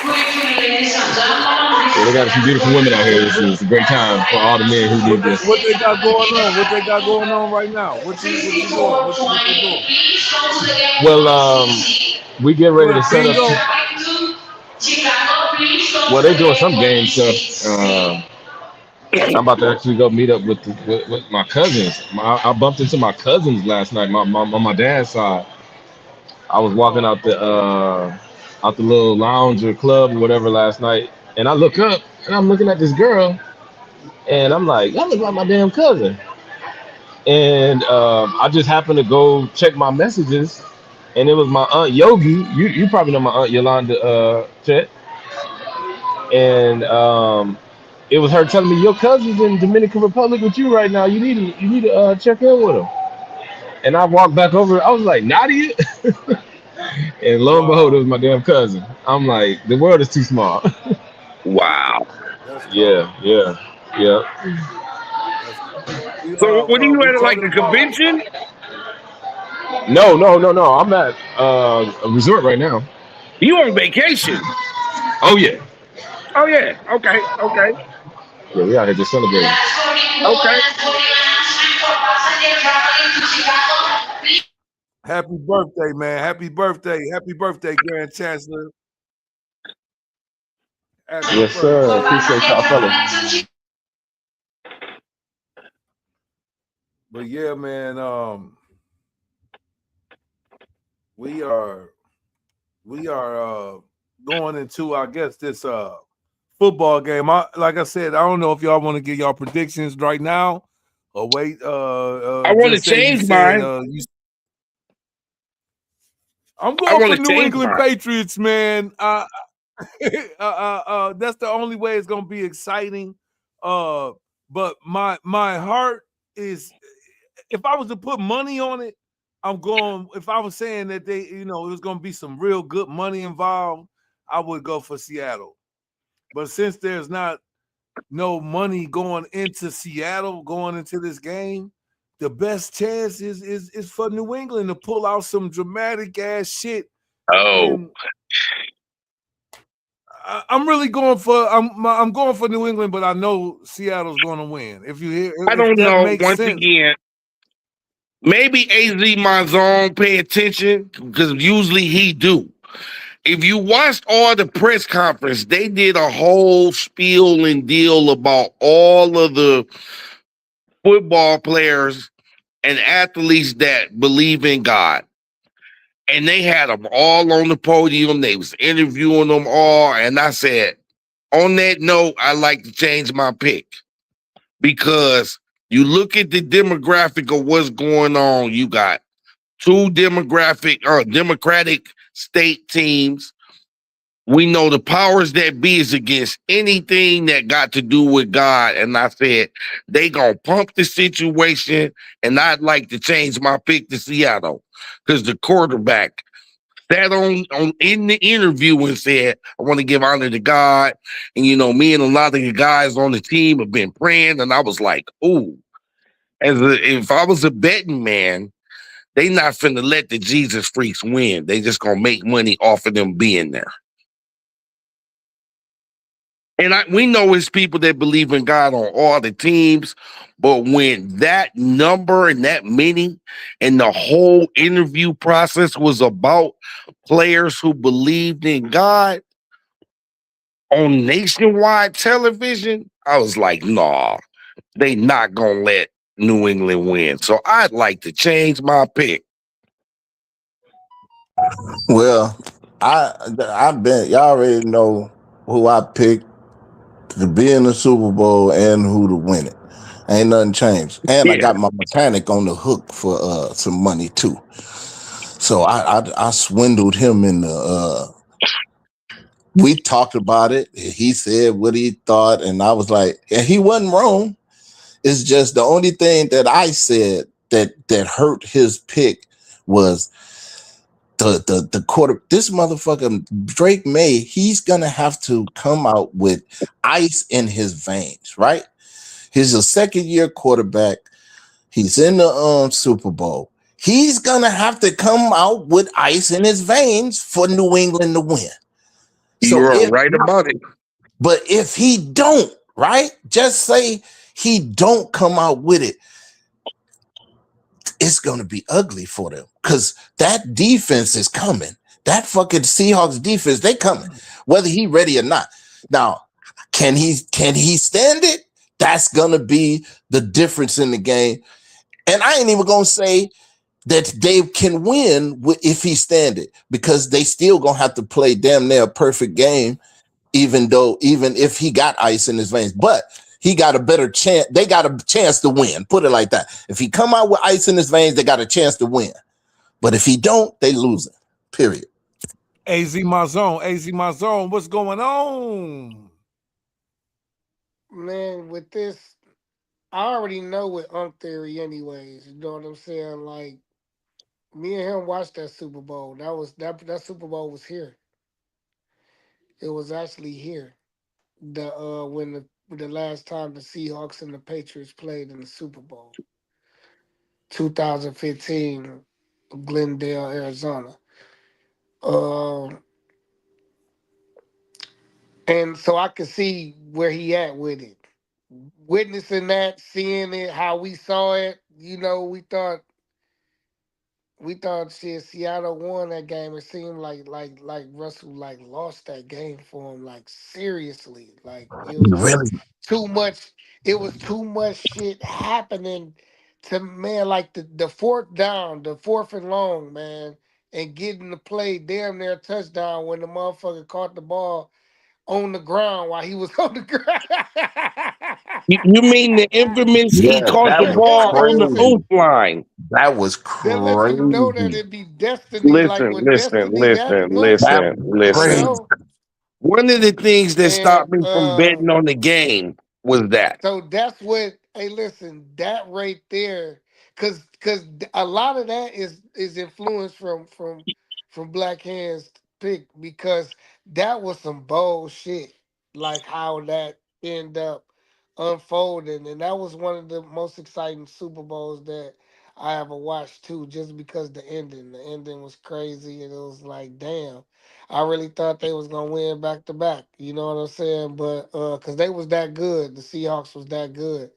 Yeah, they got some beautiful women out here. This is a great time for all the men who need this. What they got going on right now? What you doing? What they doing? Well, we get ready to set up. Well, they're doing some game stuff. I'm about to actually go meet up with my cousins. I bumped into my cousins last night. On my dad's side. I was walking out the little lounge or club or whatever last night, and I look up and I'm looking at this girl, and I'm like, that looks like my damn cousin. And I just happened to go check my messages, and it was my aunt Yogi. You probably know my aunt Yolanda Chet. And it was her telling me your cousin's in Dominican Republic with you right now. You need to check in with him. And I walked back over. I was like, Nadia. And lo and behold, it was my damn cousin. I'm like, the world is too small. Wow. That's cold. Yeah, yeah, yeah. That's cold. We So what are you we at, like talking a about. convention? No, no, no, no. I'm at a resort right now. You on vacation? Oh yeah, Oh yeah. Okay. Okay. yeah. We out here just celebrating. Okay. Happy birthday, man. Happy birthday. Happy birthday, Grand Chancellor. Happy Yes, sir. birthday. Appreciate y'all, fellas. But yeah, man, we are we are going into, I guess, this football game. Like I said, I don't know if y'all want to get y'all predictions right now or wait I want to just say you change said mine. I'm I going want for to New change England mine. Patriots, man. That's the only way it's gonna be exciting. Uh, but my heart is, if I was to put money on it, I'm going. If I was saying that it was gonna be some real good money involved, I would go for Seattle. But since there's not no money going into Seattle going into this game, the best chance is for New England to pull out some dramatic ass shit. Oh, And I'm really going for I'm going for New England, but I know Seattle's going to win. If you hear, I if don't that know. makes Once sense. again, maybe AZ my zone pay attention because usually he do. If you watched all the press conference, they did a whole spiel and deal about all of the football players and athletes that believe in God. And they had them all on the podium. They was interviewing them all. And I said, on that note, I like to change my pick because you look at the demographic of what's going on. You got two Democratic state teams. We know the powers that be is against anything that got to do with God. And I said, they gonna pump the situation, and I'd like to change my pick to Seattle because the quarterback sat on in the interview and said, I want to give honor to God. And me and a lot of the guys on the team have been praying. And I was like, ooh, if I was a betting man, they not finna let the Jesus freaks win. They just gonna make money off of them being there. And we know it's people that believe in God on all the teams, but when that number and that many and the whole interview process was about players who believed in God on nationwide television, I was like, nah, they not gonna let New England win. So I'd like to change my pick. Well, I bet y'all already know who I picked to be in the Super Bowl and who to win it. Ain't nothing changed. And I Yeah, got my mechanic on the hook for some money too. So I swindled him in the we talked about it. He said what he thought, and I was like, yeah, he wasn't wrong. It's just the only thing that I said that hurt his pick was the quarter. This motherfucker Drake May, he's gonna have to come out with ice in his veins, right? He's a second year quarterback. He's in the Super Bowl. He's gonna have to come out with ice in his veins for New England to win. you So were if right about it. but if he don't, right? Just say he don't come out with it, it's gonna be ugly for them because that defense is coming. That fucking Seahawks defense, they coming, whether he ready or not. Now, can he stand it? That's gonna be the difference in the game. And I ain't even gonna say that they can win if he stand it, because they still gonna have to play damn near a perfect game, even if he got ice in his veins. But he got a better chance. They got a chance to win. Put it like that. If he come out with ice in his veins, they got a chance to win. But if he don't, they lose it. Period. AZ my zone. What's going on? Man, with this, I already know with Ump Theory anyways. You know what I'm saying? Like, me and him watched that Super Bowl. That Super Bowl was here. It was actually here. when the last time the Seahawks and the Patriots played in the Super Bowl, 2015, Glendale, Arizona. Um, and so I could see where he at with it. Witnessing that, seeing it, how we saw it, we thought shit Seattle won that game. It seemed like Russell like lost that game for him, like seriously. Like it was just Really? too much. It was too much shit happening to man. Like the fourth down, the fourth and long, man, and getting the play damn near a touchdown when the motherfucker caught the ball on the ground while he was on the ground. You mean the infamous he Yeah, caught the that was And ball on the listen, crazy. oof line? That was that lets you know that crazy. it be destiny. Like Listen, when listen, destiny that listen, much, That listen, was you listen. crazy. know. One of the things that And stopped me from betting on the game was that. so that's what. Hey, listen, that right there, because a lot of that is influenced from Black Hands pick because that was some bullshit. Like how that ended up unfolding, and that was one of the most exciting Super Bowls that I ever watched too. Just because the ending was crazy, and it was like, damn. I really thought they was gonna win back to back. You know what I'm saying? But cause they was that good. The Seahawks was that good.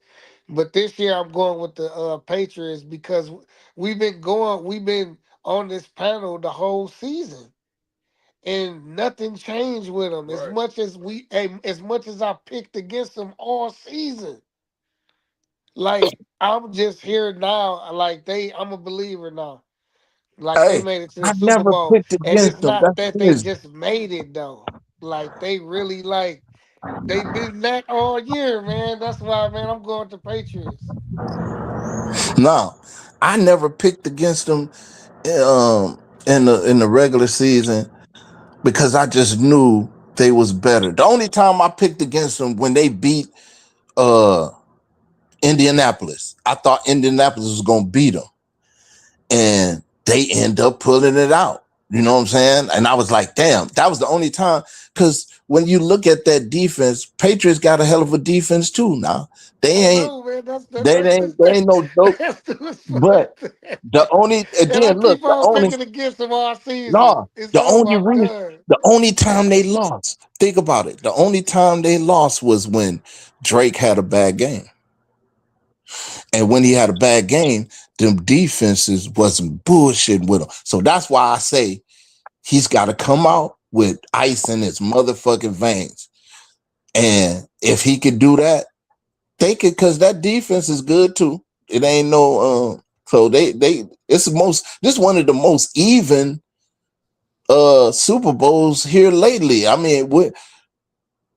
But this year I'm going with the Patriots because we've been on this panel the whole season. And nothing changed with them. As Right. much as as much as I picked against them all season. Like I'm just here now. I'm a believer now. Like they Hey, made it to the I Super never Bowl, picked and against it's them. not That's that they crazy. just made it though. Like they really like they've been that all year, man. That's why, man, I'm going to Patriots. No, I never picked against them in the regular season because I just knew they was better. The only time I picked against them when they beat uh Indianapolis. I thought Indianapolis was gonna beat them, and they end up pulling it out. You know what I'm saying? And I was like, damn, that was the only time. Because when you look at that defense, Patriots got a hell of a defense too. Now they I ain't know, man. That's that, they that's ain't just they ain't no joke. that's too But fun. the only and And I then look, keep on picking against them all season. no, It's the over. only I'm reason done. the only time they lost. Think about it. The only time they lost was when Drake had a bad game. And when he had a bad game, them defenses wasn't bullshitting with him. So that's why I say he's got to come out with ice in his motherfucking veins. And if he could do that, they could, because that defense is good too. It ain't no so they it's the most this is one of the most even Super Bowls here lately. I mean,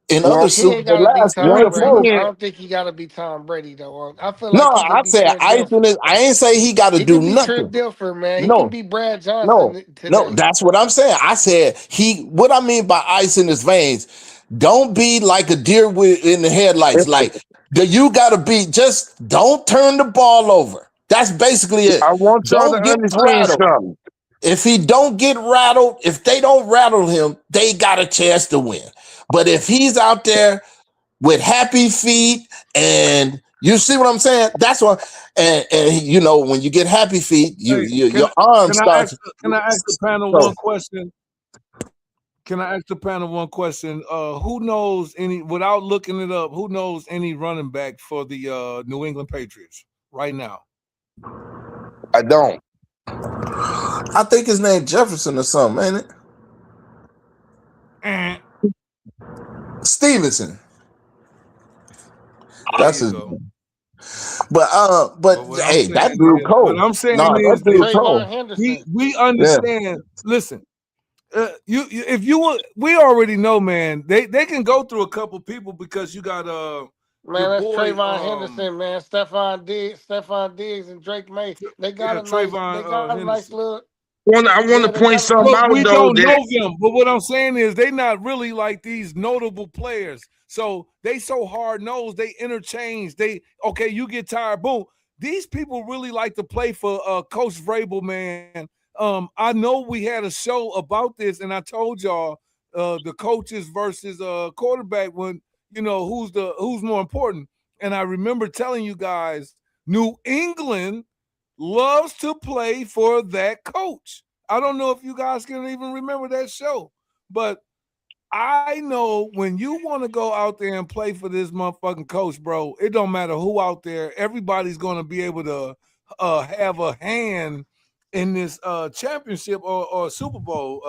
in other Well, He ain't the gotta be last three Tom or Brady. four. I European, don't think he gotta be Tom Brady though. I feel No, like he I can be said Trent ice in Dilfer. it. I ain't say he got to He do can be Trent nothing. Dilfer, man. He can No, be Brad no, Johnson no. today. That's what I'm saying. I said he. What I mean by ice in his veins, don't be like a deer in the headlights. Like you got to be. Just don't turn the ball over. That's basically it. I want y'all to Don't get understand rattled. something. If he don't get rattled, if they don't rattle him, they got a chance to win. But if he's out there with happy feet, and you see what I'm saying, that's what. And you know, when you get happy feet, Hey, your arm can I starts. ask the panel So one question? Can I ask the panel one question? Who knows any without looking it up? Who knows any running back for the New England Patriots right now? I don't. I think his name Jefferson or something, ain't it? Eh, Stevenson. there That's you his go. name. But But what I'm hey, that saying dude is, what cold. I'm saying No, that is dude that Trayvon cold. Henderson. we Yeah. understand. Listen, you if you want, we already know, man. They can go through a couple people because you got your Man, that's boy Trayvon Henderson, man. Stephon Diggs, and Drake May. They got yeah, a nice. They Trayvon got a nice Henderson. little. I want Yeah, to they point got a something nice But out we little. though. don't That know them. But what I'm saying is they not really like these notable players. So they so hard nosed, they interchange. They okay, you get tired, boom. These people really like to play for Coach Vrabel, man. I know we had a show about this, and I told y'all the coaches versus quarterback when who's more important. And I remember telling you guys, New England loves to play for that coach. I don't know if you guys can even remember that show, but I know when you want to go out there and play for this motherfucking coach, bro, it don't matter who out there. Everybody's going to be able to have a hand in this championship or Super Bowl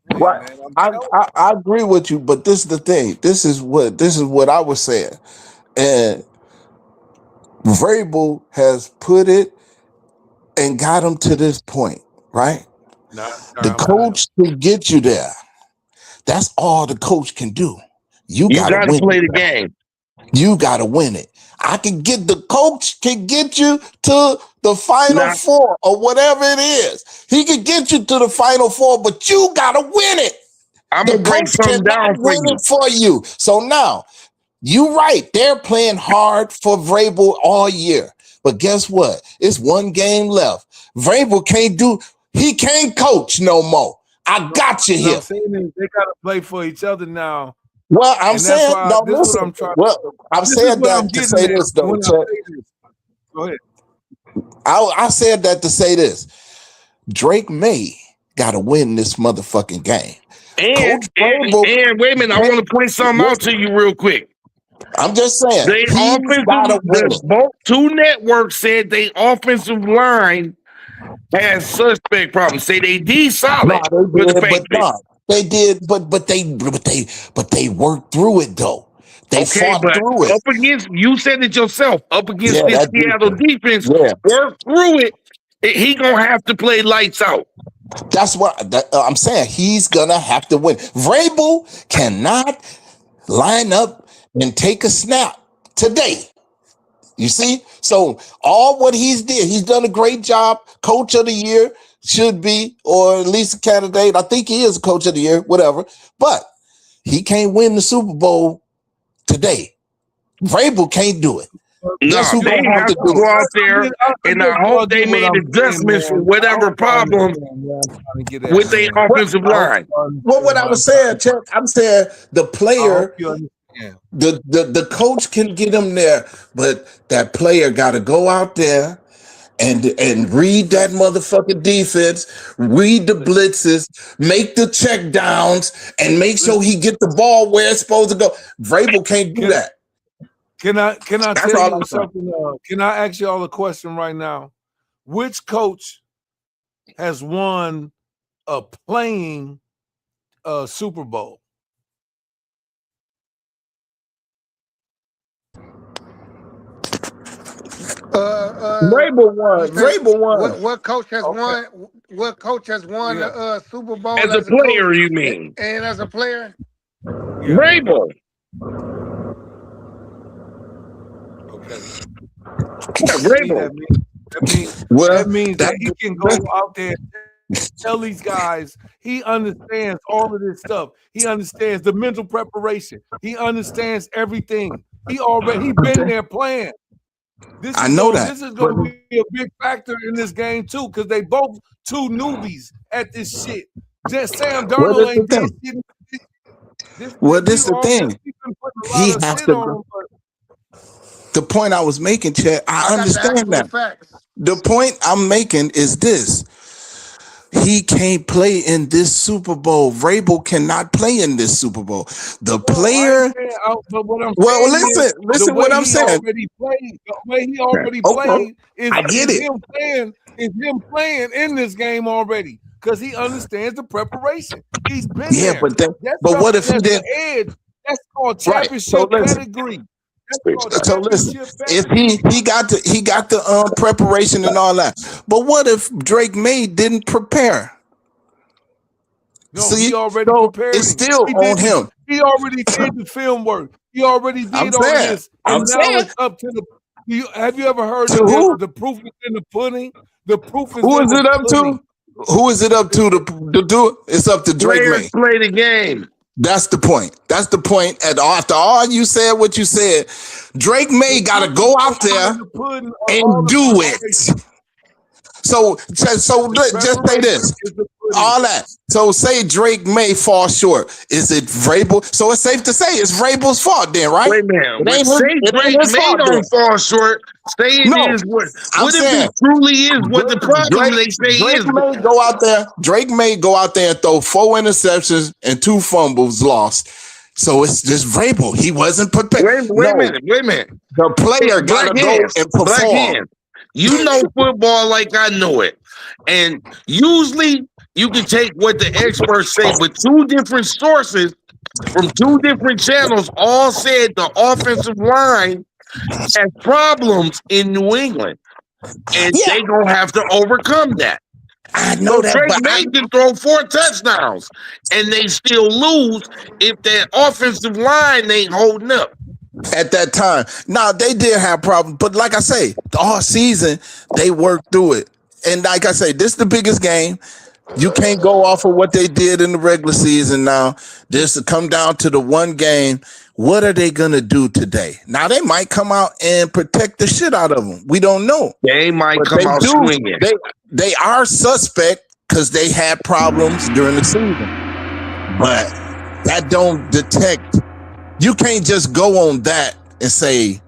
win, Right. man. I agree with you, but this is the thing. This is what I was saying. And Vrabel has put it and got him to this point, right? The coach can get you there. That's all the coach can do. You You gotta got to win play it. the game. You gotta win it. The coach can get you to the final Nah. four or whatever it is. He can get you to the final four, but you gotta win it. I'm The gonna break coach something cannot down for win you. it for you. So now, you're right. They're playing hard for Vrabel all year. But guess what? It's one game left. Vrabel he can't coach no more. I got you What here. I'm saying is they got to play for each other now. Well, I'm And that's saying, why no, this is listen. what I'm trying. Well, I'm This is saying what I'm that to getting say at this, though, when I Chet. say this. Go ahead. I said that to say this. Drake May got to win this motherfucking game. And Coach Vrabel, wait a minute, I want to point something out to you real quick. I'm just saying, They he's got to win it. both two networks said they offensive line has suspect problems. Say they D solid No, with the they did, but Patriots. no, they did, but they worked through it though. They Okay, fought but through it. up against, you said it yourself, up against Yeah, this that Seattle defense, Yeah, work through it. He gonna have to play lights out. that's what I'm saying. He's gonna have to win. Vrabel cannot line up and take a snap today. You see? So all what he's done a great job. Coach of the year should be, or at least a candidate. I think he is a coach of the year, whatever. But he can't win the Super Bowl today. Vrabel can't do it. Guess who They gonna have have to to do go it? out there, and I hope they made adjustments for whatever problem with their offensive line. Well, what I was saying, Chuck, I'm saying the player, the coach can get him there, but that player got to go out there and read that motherfucking defense, read the blitzes, make the check downs, and make sure he get the ball where it's supposed to go. Vrabel can't do that. Can I That's tell all you I'm saying. something? Can I ask you all a question right now? Which coach has won a playing Super Bowl? Vrabel won. Vrabel won. What coach has won? What coach has won the Super Bowl As a coach player, you mean? and as a player? Vrabel. Okay. Vrabel. That means that he can go out there and tell these guys he understands all of this stuff. He understands the mental preparation. He understands everything. He been there playing. This is going to be a big factor in this game too, because they both two newbies at this shit. Just Sam Darnold ain't did shit. This the thing. He has to go. The point I was making, Chad, I understand that. The point I'm making is this. He can't play in this Super Bowl. Vrabel cannot play in this Super Bowl. The player. Listen what I'm saying. The way he already played is him playing in this game already because he understands the preparation. He's been there. But what if he did? Edge. That's called championship pedigree. So listen, if he got the preparation and all that, but what if Drake May didn't prepare? No, he already prepared. It's still on him. He already did the film work. He already did all this, and now it's up to the. Have you ever heard of the proof is in the pudding? The proof is. Who is it up to? Who is it up to do it? It's up to Drake May. Play the game. That's the point. That's the point. And after all you said, what you said, Drake May got to go out there and do it. So just say this. all that. So say Drake May fall short. Is it Vrabel? So it's safe to say it's Vrabel's fault then, right? Wait a minute. It ain't Say Drake his May fault then. don't fall short. Say it No, is what. I'm What if saying it truly is what the problem they say Drake is? may go out there. Drake may go out there and throw 4 interceptions and 2 fumbles lost. So it's just Vrabel. He wasn't prepared. Wait a minute. The player gotta go and Black perform. hands. You know football like I know it. And usually you can take what the experts say, but 2 different sources from 2 different channels all said the offensive line has problems in New England. And they gonna have to overcome that. I know that, Drake but May can throw 4 touchdowns and they still lose if that offensive line ain't holding up. At that time, now they did have problems, but like I say, all season they worked through it. And like I say, this is the biggest game. You can't go off of what they did in the regular season now. Just to come down to the one game. What are they gonna do today? Now they might come out and protect the shit out of them. We don't know. They might come out swinging. They are suspect because they had problems during the season, but that don't detect. You can't just go on that and say,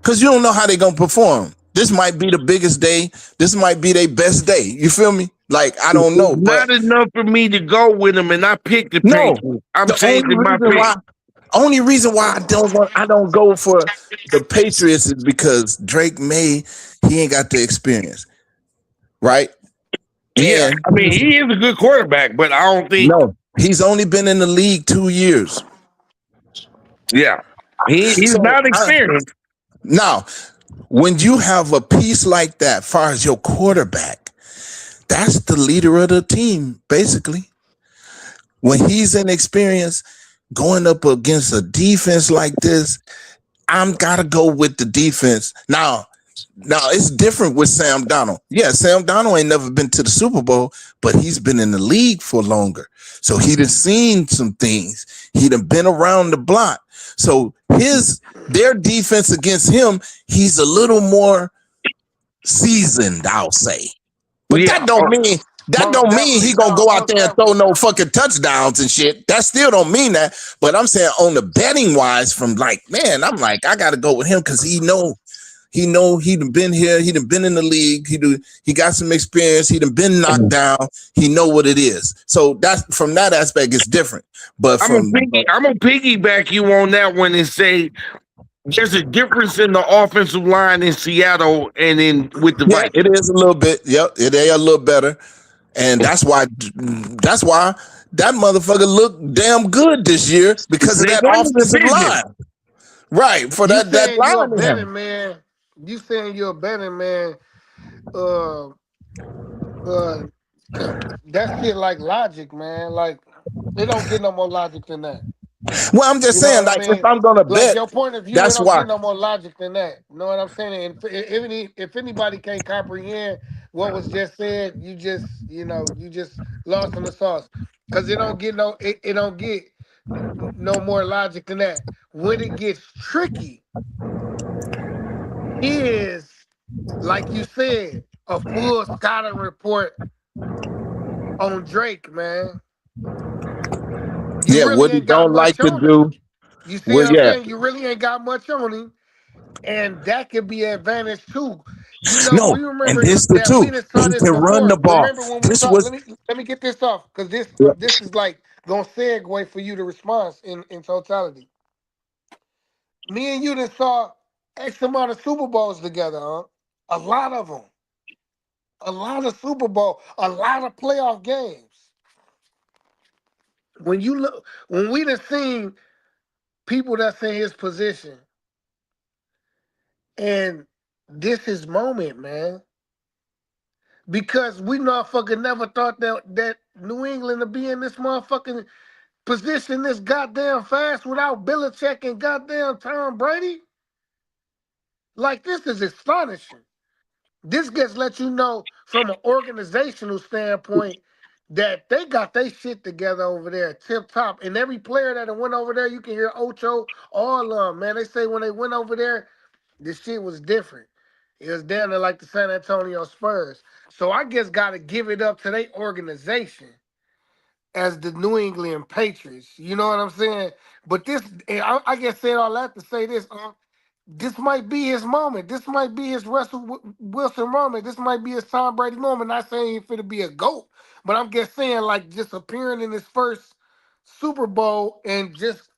because you don't know how they're gonna perform. This might be the biggest day. This might be their best day. You feel me? Like, I don't know. Not enough for me to go with them, and I picked the Patriots. I'm changing my pick. Only reason why I don't go for the Patriots is because Drake May, he ain't got the experience, right? Yeah, And I mean he is a good quarterback, but I don't think. No, he's only been in the league 2 years. Yeah, he's not experienced. Now, when you have a piece like that, far as your quarterback, that's the leader of the team, basically. When he's inexperienced, going up against a defense like this, I'm gotta go with the defense. Now it's different with Sam Darnold. Yeah, Sam Darnold ain't never been to the Super Bowl, but he's been in the league for longer. So he done seen some things. He done been around the block. So their defense against him, he's a little more seasoned, I'll say. But that don't mean he gonna go out there and throw no fucking touchdowns and shit. That still don't mean that. But I'm saying on the betting wise, from like, man, I'm like, I gotta go with him because he done been here, he done been in the league, he got some experience, he done been knocked down, he know what it is. So that's from that aspect, it's different. But I'm gonna piggyback you on that one and say there's a difference in the offensive line in Seattle and in with the Vikings. It is a little bit. Yep, they are a little better, and that's why that motherfucker looked damn good this year because of that offensive line. Right, for that line. Betting man, you saying you're a betting man? That shit like logic, man. Like they don't get no more logic than that. Well, I'm just saying, like, if I'm gonna bet, your point of view, that's don't why. get no more logic than that. You know what I'm saying? And if anybody can't comprehend what was just said, you just lost in the sauce. Because it don't get no more logic than that. When it gets tricky, is like you said, a full scouting report on Drake, man. What he don't like to do. You see what I'm saying? You really ain't got much on him. And that could be an advantage too. We remember and this the two. He can run the ball. Let me get this off because this is like gonna segue for you to respond in totality. Me and you that saw X amount of Super Bowls together, huh? A lot of them. A lot of Super Bowl, a lot of playoff games. When we done seen people that's in his position, and this is moment, man. Because we motherfucking never thought that New England would be in this motherfucking position this goddamn fast without Belichick and goddamn Tom Brady. Like, this is astonishing. This gets let you know from an organizational standpoint that they got their shit together over there, tip top. And every player that went over there, you can hear Ocho, all of them, man. They say when they went over there, this shit was different. It was down there like the San Antonio Spurs. So I guess got to give it up to their organization as the New England Patriots. You know what I'm saying? But this, and I guess said all that to say this. This might be his moment. This might be his Russell Wilson moment. This might be his Tom Brady moment. Not saying if it'll be a GOAT, but I'm just saying like just appearing in his first Super Bowl and just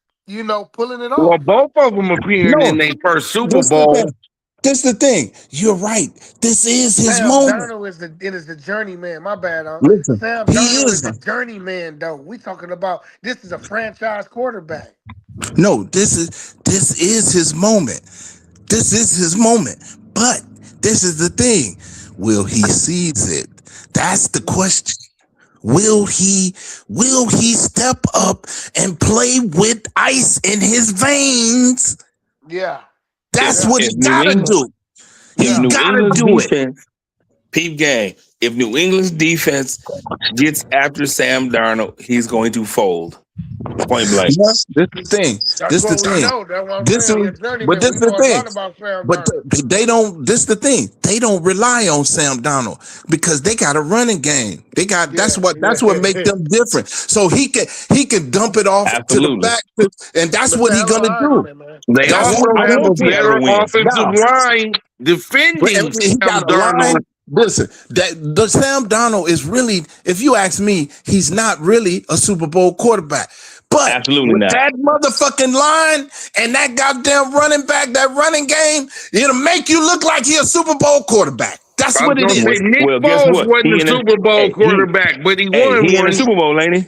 pulling it Well, off. both of them appearing in No, their first Super this the Bowl. thing. This the thing. You're right. This is his Sam moment. Darnold is the journeyman. My bad, Listen, Sam he Darnold is is. the journeyman, though. We talking about this is a franchise quarterback. No, this is his moment. This is his moment. But this is the thing. Will he seize it? That's the question. Will he step up and play with ice in his veins? Yeah. That's Yeah. what he If New gotta England, do. He if New gotta England's do it. defense, peep game. If New England's defense gets after Sam Darnold, he's going to fold. Point blank. This the thing. That's This the what we thing. know. That's what I'm This saying. is, He a journeyman. but this We the know a thing. lot about Sam But Darnold. they don't. This the thing. They don't rely on Sam Donald because they got a running game. They got that's what makes them different. So he can dump it off to the Absolutely. back, and that's But what he hell of gonna eyes do. on it, man. They That's also what have a Seattle better win. offensive line defending He Sam got a line. Darnold. Listen, that the Sam Donald is really, if you ask me, he's not really a Super Bowl quarterback. But Absolutely with not. that motherfucking line and that goddamn running back, that running game, it'll make you look like he a Super Bowl quarterback. That's I what was it gonna is. say Nick Well, guess Foles what? wasn't He a in the- Super Bowl hey, he- quarterback, but he Hey, won he in one. the Super Bowl, ain't he?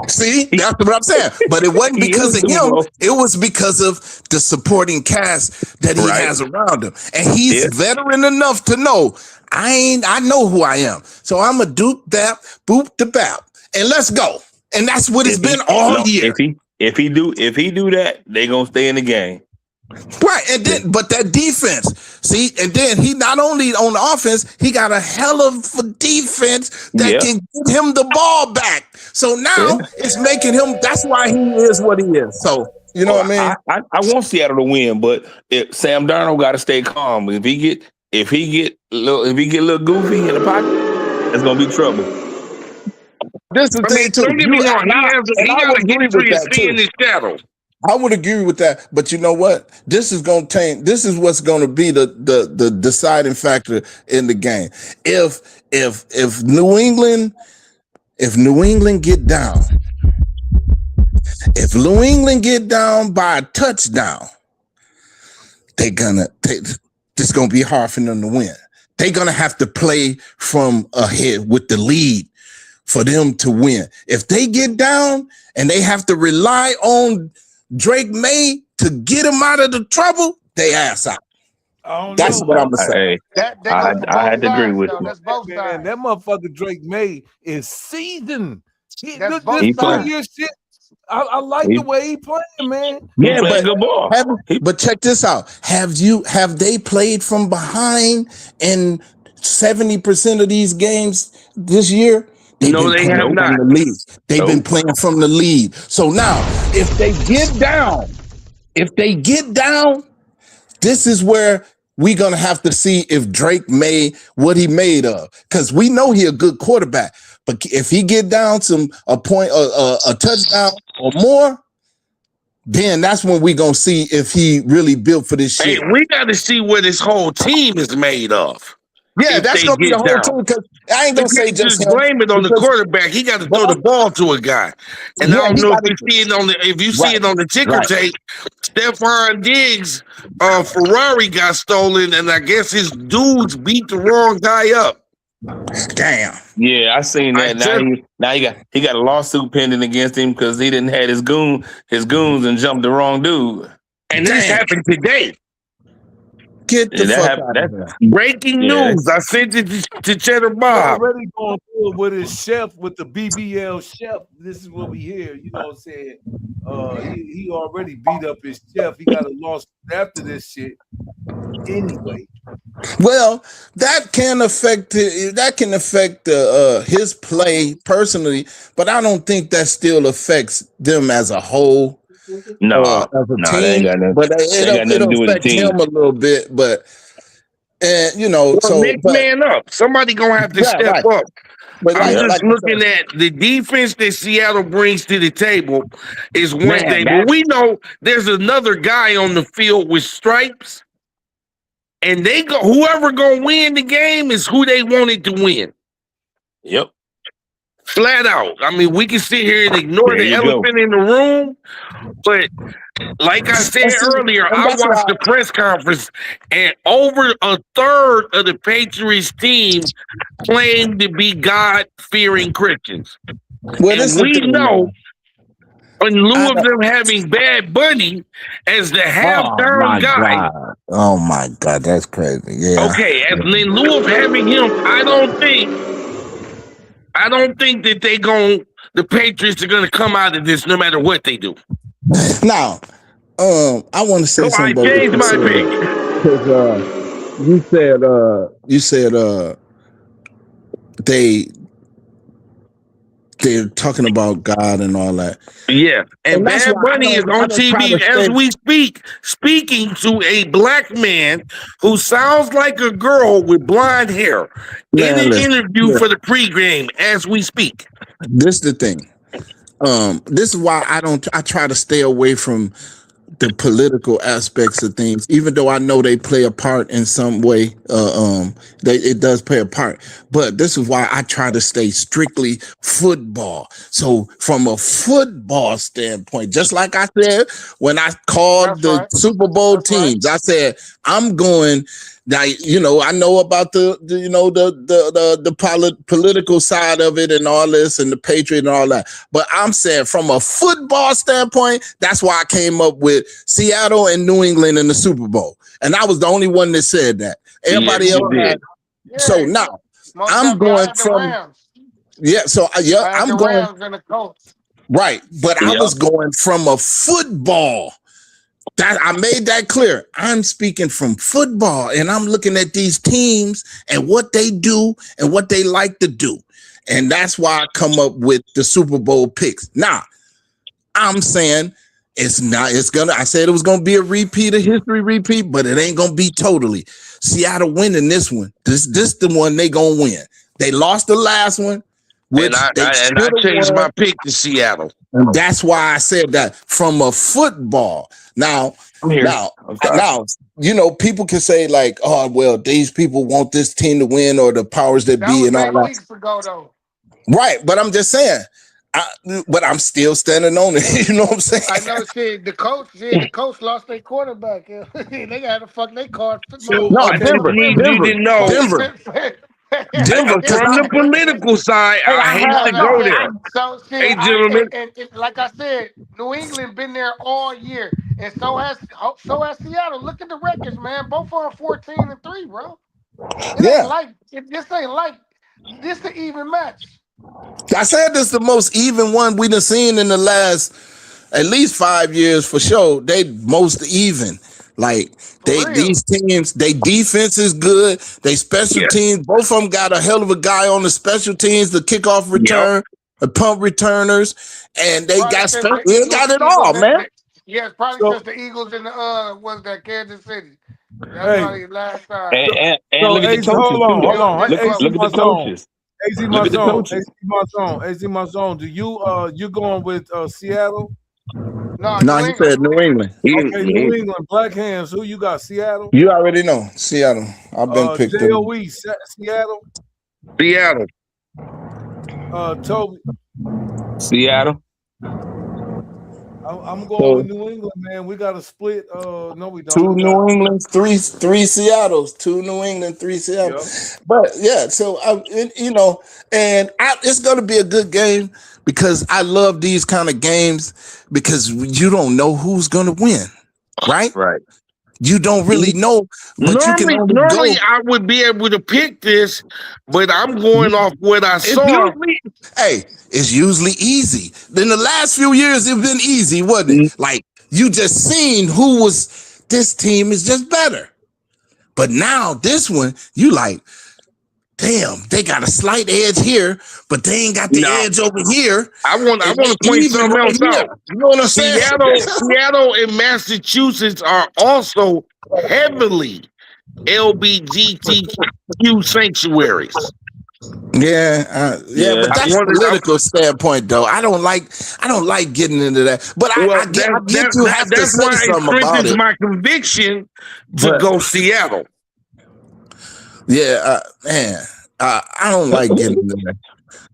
See, that's what I'm saying. But it wasn't He in because the of Super him. Bowl. It was because of the supporting cast that he Right. has around him. And he's Yeah. veteran enough to know, I know who I am. So I'm a duke that, boop the bap. And let's go. And that's what it's been all year. If he do that, they gonna stay in the game. Right. And then, but that defense, see, and then he not only on the offense, he got a hell of a defense that Yeah. can get him the ball back. So now it's making him, that's why he is what he is. So, you know what I mean? I want Seattle to win, but Sam Darnold got to stay calm. If he get a little goofy in the pocket, it's gonna be trouble. This is the thing too. Don't get me wrong. He got a history of seeing his shadow. I would agree with that, but you know what? This is going to change. This is what's going to be the deciding factor in the game. If New England get down, if New England get down by a touchdown, it's gonna be hard for them to win. They're gonna have to play from ahead with the lead for them to win. If they get down and they have to rely on Drake May to get them out of the trouble, they ass out. That's what I'm saying. I had to agree with you. That's both Man, sides. that motherfucker Drake May is seasoned. That's This both He 2 year shit. I like the way he playing, man. Yeah, playing but good ball. but check this out. Have they played from behind in 70% of these games this year? No, they have not. From the lead. They've been playing from the lead. So now, if they get down, this is where we're gonna have to see if Drake made what he made of. Because we know he a good quarterback. But if he get down to a point, a touchdown or more, then that's when we gonna see if he really built for this shit. Hey, we got to see what his whole team is made of. Yeah, if that's they gonna be get the whole down. team. Because I ain't gonna say just him, blame it on the because- quarterback. He got to throw the ball to a guy. And Yeah, I don't he know if gotta- you see it on Right, it on the ticker right. tape. Stephon Diggs, Ferrari got stolen, and I guess his dudes beat the wrong guy up. Damn. Yeah, I seen that. Now he got a lawsuit pending against him because he didn't have his goons and jumped the wrong dude. And this Damn. happened today. Get the Yeah, that fuck happened- out of here. Breaking Yeah. news. I sent it to Cheddar He Bob. already going through it with his chef, with the BBL chef. This is what we hear. You know what I'm saying? He already beat up his chef. He got a lawsuit after this shit. Anyway, Well, that can affect his play personally, but I don't think that still affects them as a whole. No, as a no, team. they ain't got nothing. But they ain't got nothing to it'll do with the affect team. him a little bit. But And you know, Well, so next but man up. Somebody gonna have to yeah, step right. up. But I'm Yeah. just like I looking said, at the defense that Seattle brings to the table is one Man, thing, but that's we know there's another guy on the field with stripes, and they go whoever gonna win the game is who they wanted to win. yep. Flat out. I mean, we can sit here and ignore There the you go. elephant in the room, but like I said and see, earlier, and I that's why watched the press conference, and over a third of the Patriots team claim to be God-fearing Christians. well this And is the we thing, know, man. in I lieu of don't, them having Bad Bunny as the Oh halftime my guy, God. oh my God, that's crazy. Yeah. okay, as in lieu of having him, I don't think that the Patriots are gonna come out of this no matter what they do. Now, I want to say So I something about what changed you my said. pick. Because you said they're talking about God and all that. Yeah, and And that's Bad why Bunny is I on don't try to TV as stay, we speak, speaking to a black man who sounds like a girl with blonde hair in man, an listen, interview for the pregame as we speak. this is the thing. This is why I try to stay away from the political aspects of things, even though I know they play a part in some way. It does play a part, but this is why I try to stay strictly football. So from a football standpoint, just like I said when I called That's the right. Super Bowl That's right. teams, I said I'm going. Now I know about the political side of it and all this and the Patriot and all that. But I'm saying from a football standpoint, that's why I came up with Seattle and New England in the Super Bowl. And I was the only one that said that. Everybody Yes, else you did. Yeah, so now most I'm definitely. I going had the from Rams. I had I'm the going Rams and the Colts. right, but I Yep. was going from a football. That I made that clear. I'm speaking from football, and I'm looking at these teams and what they do and what they like to do. And that's why I come up with the Super Bowl picks. Now, I'm saying I said it was gonna be a history repeat, but it ain't gonna be totally. Seattle winning this one. This the one they gonna win. They lost the last one, which And they I should have changed won. my pick to Seattle. And that's why I said that from a football. Now, I'm here. I'm sorry. people can say like, oh, well, these people want this team to win or the powers that That be was and all 8 that. weeks ago, though. Right. But I'm just saying, but I'm still standing on it. You know what I'm saying? I know. The coach lost their quarterback. They got to fuck they card. So No, okay, Denver, Need you to know Denver, because from the political side, I hate to go there. So Hey, gentlemen. and like I said, New England been there all year, and so has Seattle. Look at the records, man. Both of them 14-3, bro. It ain't yeah, like this the even match. I said this is the most even one we done seen in the last at least 5 years for sure. They most even. Like these teams, they defense is good. They special teams, both of them got a hell of a guy on the special teams, the kickoff return, the punt returners, and they got it all, man. Yes, probably since the Eagles and the was that Kansas City. That's probably last time. And look at the AZ, coaches hold on, too. hold on. Look AZ at the coaches. AZ Look my at the zone. coaches. AZ my zone. Do you going with Seattle? No, He said New England. Okay, New England, Black Hands. Who you got? Seattle? You already know. Seattle. I've been picked up. JOE, Seattle. Seattle. Toby. Seattle. I'm going with New England, man. We got to split. No, we don't. 2 New England, three Seattles. 2 New England, 3 Seattle. Yep. But yeah, so it's going to be a good game because I love these kind of games because you don't know who's going to win, right? Right. You don't really know, but normally I would be able to pick this, but I'm going off what I saw. It's usually easy. In the last few years, it's been easy, wasn't it? Like you just seen this team is just better. But now this one, you like, damn, they got a slight edge here, but they ain't got the edge over here. I want to point something else out. You know what I'm saying? Seattle and Massachusetts are also heavily LBGTQ sanctuaries. Yeah, but that's I wanted- political standpoint, though. I don't like getting into that. But I get you have to that's say why it something about strengthens it. my conviction to But- go Seattle. Yeah, man, I don't like getting into that.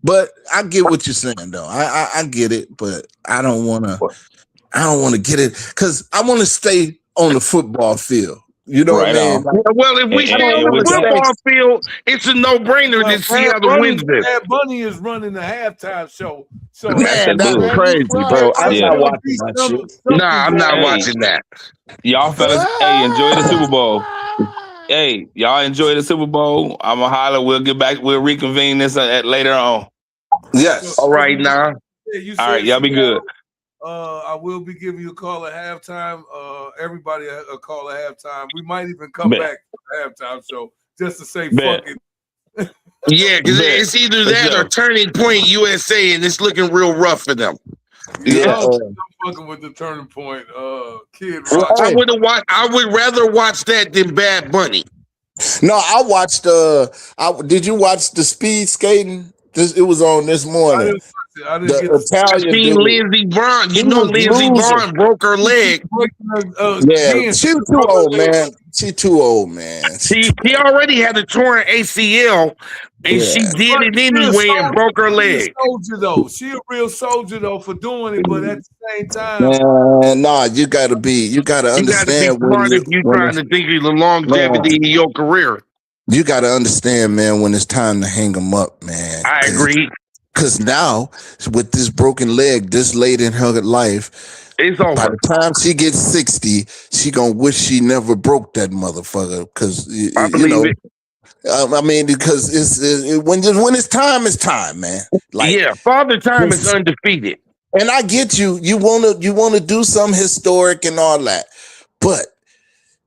But I get what you're saying, though. I get it, but I don't want to get it because I want to stay on the football field. You know what I mean? on. Well, if we And- stay and on the with that- football field, it's a no-brainer that Seattle wins this. Bad Bunny is running the halftime show. So Man, that's bull. crazy, bro. I'm Yeah. not watching that shit. Nah, I'm not Hey. watching that. Y'all fellas, hey, enjoy the Super Bowl. Hey, y'all enjoy the Super Bowl. I'm gonna holler. We'll get back. We'll reconvene this at later on. Yes. All right, now. All right, y'all be good. I will be giving you a call at halftime. Everybody a call at halftime. We might even come Bet. back for the halftime show just to say Bet. fuck it. Yeah, because Bet. it's either For that sure. or Turning Point USA, and it's looking real rough for them. Yeah. I'm fucking with the Turning Point. Kid Rock. I would rather watch that than Bad Bunny. No, I watched. Did you watch the speed skating? It was on this I morning. didn't The get Italian Seen dude. Lindsey Vaughn. You He know was Lindsey losing. Vaughn broke her leg. Yeah, she too old, man. She too old, man. She already had a torn ACL, and Yeah. she did it anyway and broke her leg. She a real soldier though for doing it, but at the same time, Man, nah, you gotta You gotta be understand smart if you're trying to think of the longevity in your career. you gotta understand, man, when it's time to hang them up, man. I agree. Because now, with this broken leg this late in her life, It's by over. the time she gets 60, she gonna wish she never broke that motherfucker. Because I believe it. I mean, because when it's time, it's time, man. Like, Yeah, Father Time this- is undefeated. and I get you. You wanna do something historic and all that, but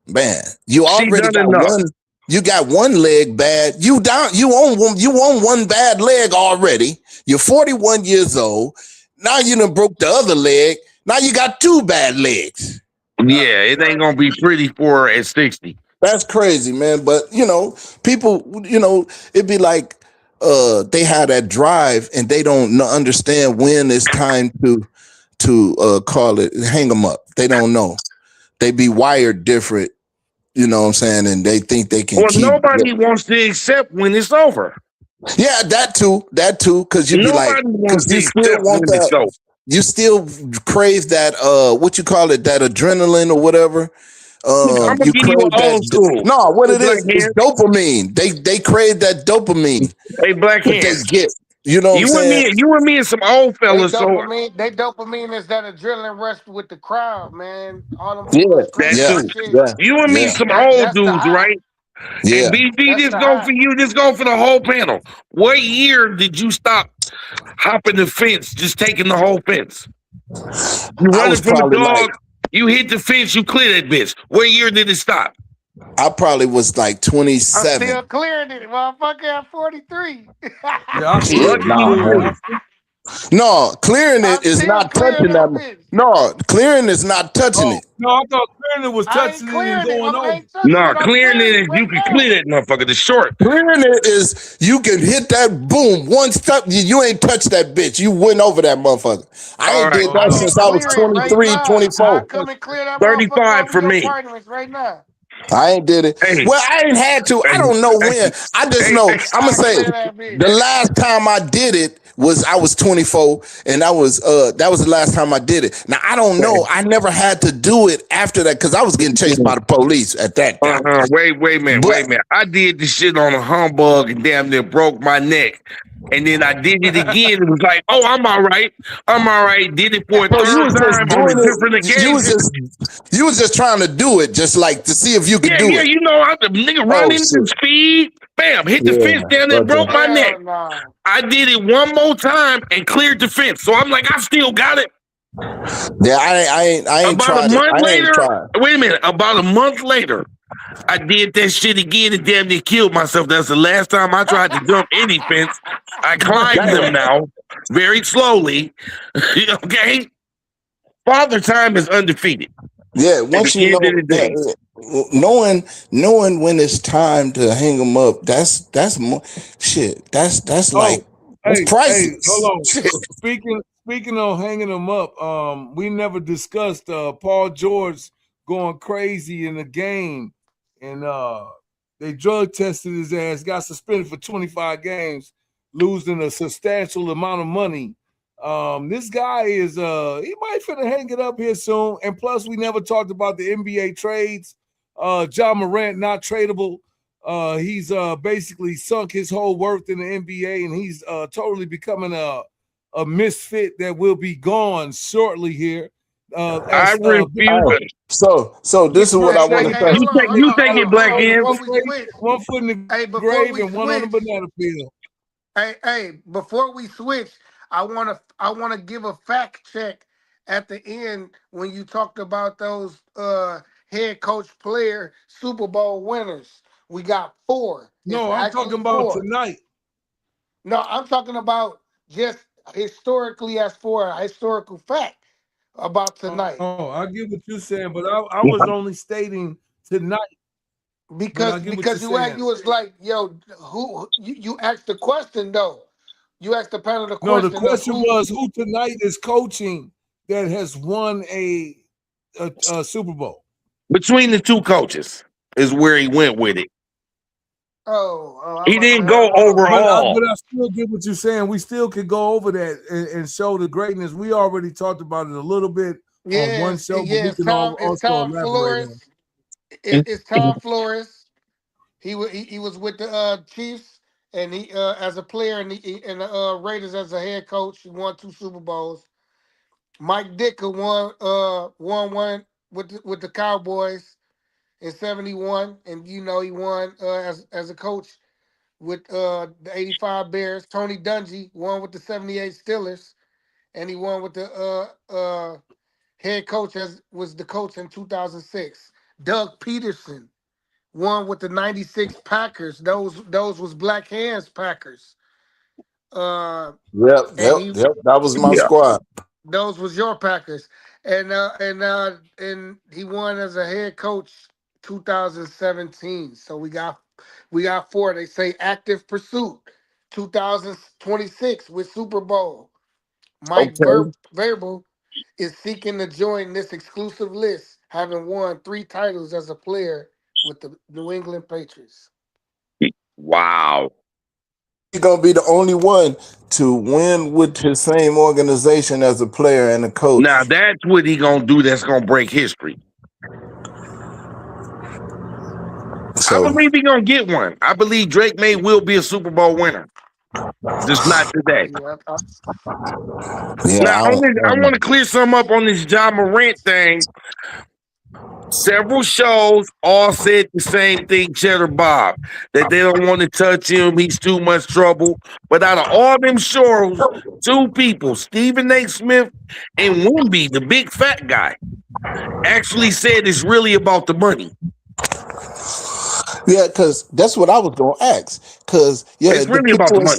man, you already done got enough. one. You got one leg bad. You own one bad leg already. You're 41 years old. Now you done broke the other leg. Now you got two bad legs. Yeah, it ain't gonna be pretty for her at 60. That's crazy, man. But people, it'd be like they have that drive and they don't understand when it's time to call it, hang them up. They don't know. They be wired different, you know what I'm saying? And they think they can Well, keep. nobody wants to accept when it's over. Yeah, that too. Because you be like, Nobody wants because to you still accept want when it's that. over. You still crave that. What you call it? That adrenaline or whatever. I'm gonna You give you crave an old school. No, what it Black is dopamine. They crave that dopamine Hey, Black that they Hands. get. You know what I'm saying? You and me and some old They fellas. So dopamine is that adrenaline rush with the crowd, man. All them Yeah, boys screaming yeah, and shit. yeah, you and me yeah. some That's old the dudes, high. right? yeah. And BG, That's this the go high. for you. This go for the whole panel. What year did you stop hopping the fence, just taking the whole fence? You I running was from a probably dog. like, You hit the fence. You clear that bitch. What year did it stop? I probably was like I'm 27. still clearing it, motherfucker. At 43. No, clearing I'm it is still not clearing touching that that. bitch. No, clearing is not touching it. No, I thought Clearing was I ain't touching it and clearing it. going I over. ain't touching No, it. I'm clearing it is right you can now. clear that motherfucker. The short. Clearing it is you can hit that boom one step. You ain't touched that bitch. You went over that motherfucker. I All ain't right. did I that can since I was clear it right 23, now. I 24. come and clear that 35 motherfucker over for your me. apartments right now. I ain't did it. Hey. Well, I ain't had to. I don't know when. I just Hey, know. hey. I'm gonna say Clear that bitch. the last time I did it was I was 24, and that was the last time I did it. Now I don't know. I never had to do it after that because I was getting chased by the police at that time. Wait a minute. I did this shit on a humbug and damn near broke my neck. And then I did it again. It was like, oh, I'm all right. Did it for a So you was third just time on a doing different it. occasion. You was just trying to do it, just like to see if you could do Yeah, it. you know, the nigga running shit. speed, bam, hit the Yeah, fence down there, okay. broke my neck. Hell no. I did it one more time and cleared the fence. So I'm like, I still got it. Yeah, I ain't About tried a month it. I ain't later, tried. wait a minute. About a month later, I did that shit again and damn near killed myself. That's the last time I tried to jump any fence. I climb them now, very slowly. Okay, Father Time is undefeated. Yeah, At once the you end know, of the yeah, day, knowing when it's time to hang them up, that's more shit. That's Oh, like that's hold priceless. on. Shit. Speaking of hanging them up, we never discussed Paul George going crazy in the game, and they drug tested his ass, got suspended for 25 games, losing a substantial amount of money. This guy is he might finna hang it up here soon. And plus, we never talked about the NBA trades. John Morant not tradable. He's basically sunk his whole worth in the NBA, and he's totally becoming a misfit that will be gone shortly here. I As refuse. All right. So this is what I Hey, want hey, to hey, say. hold on, hold You on, take hold it, on, hold Black on. Ends. Before we switch, one foot in the before grave we and one on the switch, banana peel. before we switch, I wanna give a fact check at the end when you talked about those head coach player Super Bowl winners. We got 4. It's No, I'm talking actually about 4. tonight. No, I'm talking about just historically as for a historical fact about tonight. Oh, I get what you're saying, but I was only stating tonight. But I get what you're Because saying. you was like, yo, who you asked the question though. You asked the panel the No, the question of question who. was who tonight is coaching that has won a Super Bowl. Between the two coaches is where he went with it. I'm He about to didn't say, go hold on. overall. But I still get what you're saying. We still could go over that and show the greatness. We already talked about it a little bit on one Yes, show, but we yes, can Tom. It's also Tom elaborate Flores. on it. It's Tom Flores. He was with the Chiefs, and he as a player, and the Raiders as a head coach. He won 2 Super Bowls. Mike Ditka won one with the Cowboys in '71, and you know he won as a coach with the '85 Bears. Tony Dungy won with the '78 Steelers, and he won with the head coach as was the coach in 2006. Doug Peterson won with the '96 Packers. Those was Black Hands Packers. Uh, and he That was my Yeah. squad. those was your Packers, and he won as a head coach 2017. So we got 4. They say active pursuit 2026 with Super Bowl. Mike Okay. Verbal is seeking to join this exclusive list, having won 3 titles as a player with the New England Patriots. Wow. He's gonna be the only one to win with his same organization as a player and a Now coach. that's what he gonna do. That's gonna break history. I So believe he gonna get one. I believe Drake May will be a Super Bowl winner. Just not today. Yeah, yeah, Now I want to clear some up on this John Morant thing. Several shows all said the same thing, Cheddar Bob, that they don't want to touch him. He's too much trouble. But out of all them shows, 2 people, Stephen A. Smith and Wimby, the big fat guy, actually said it's really about the money. yeah, because that's what I was gonna ask. Because It's the really about the money.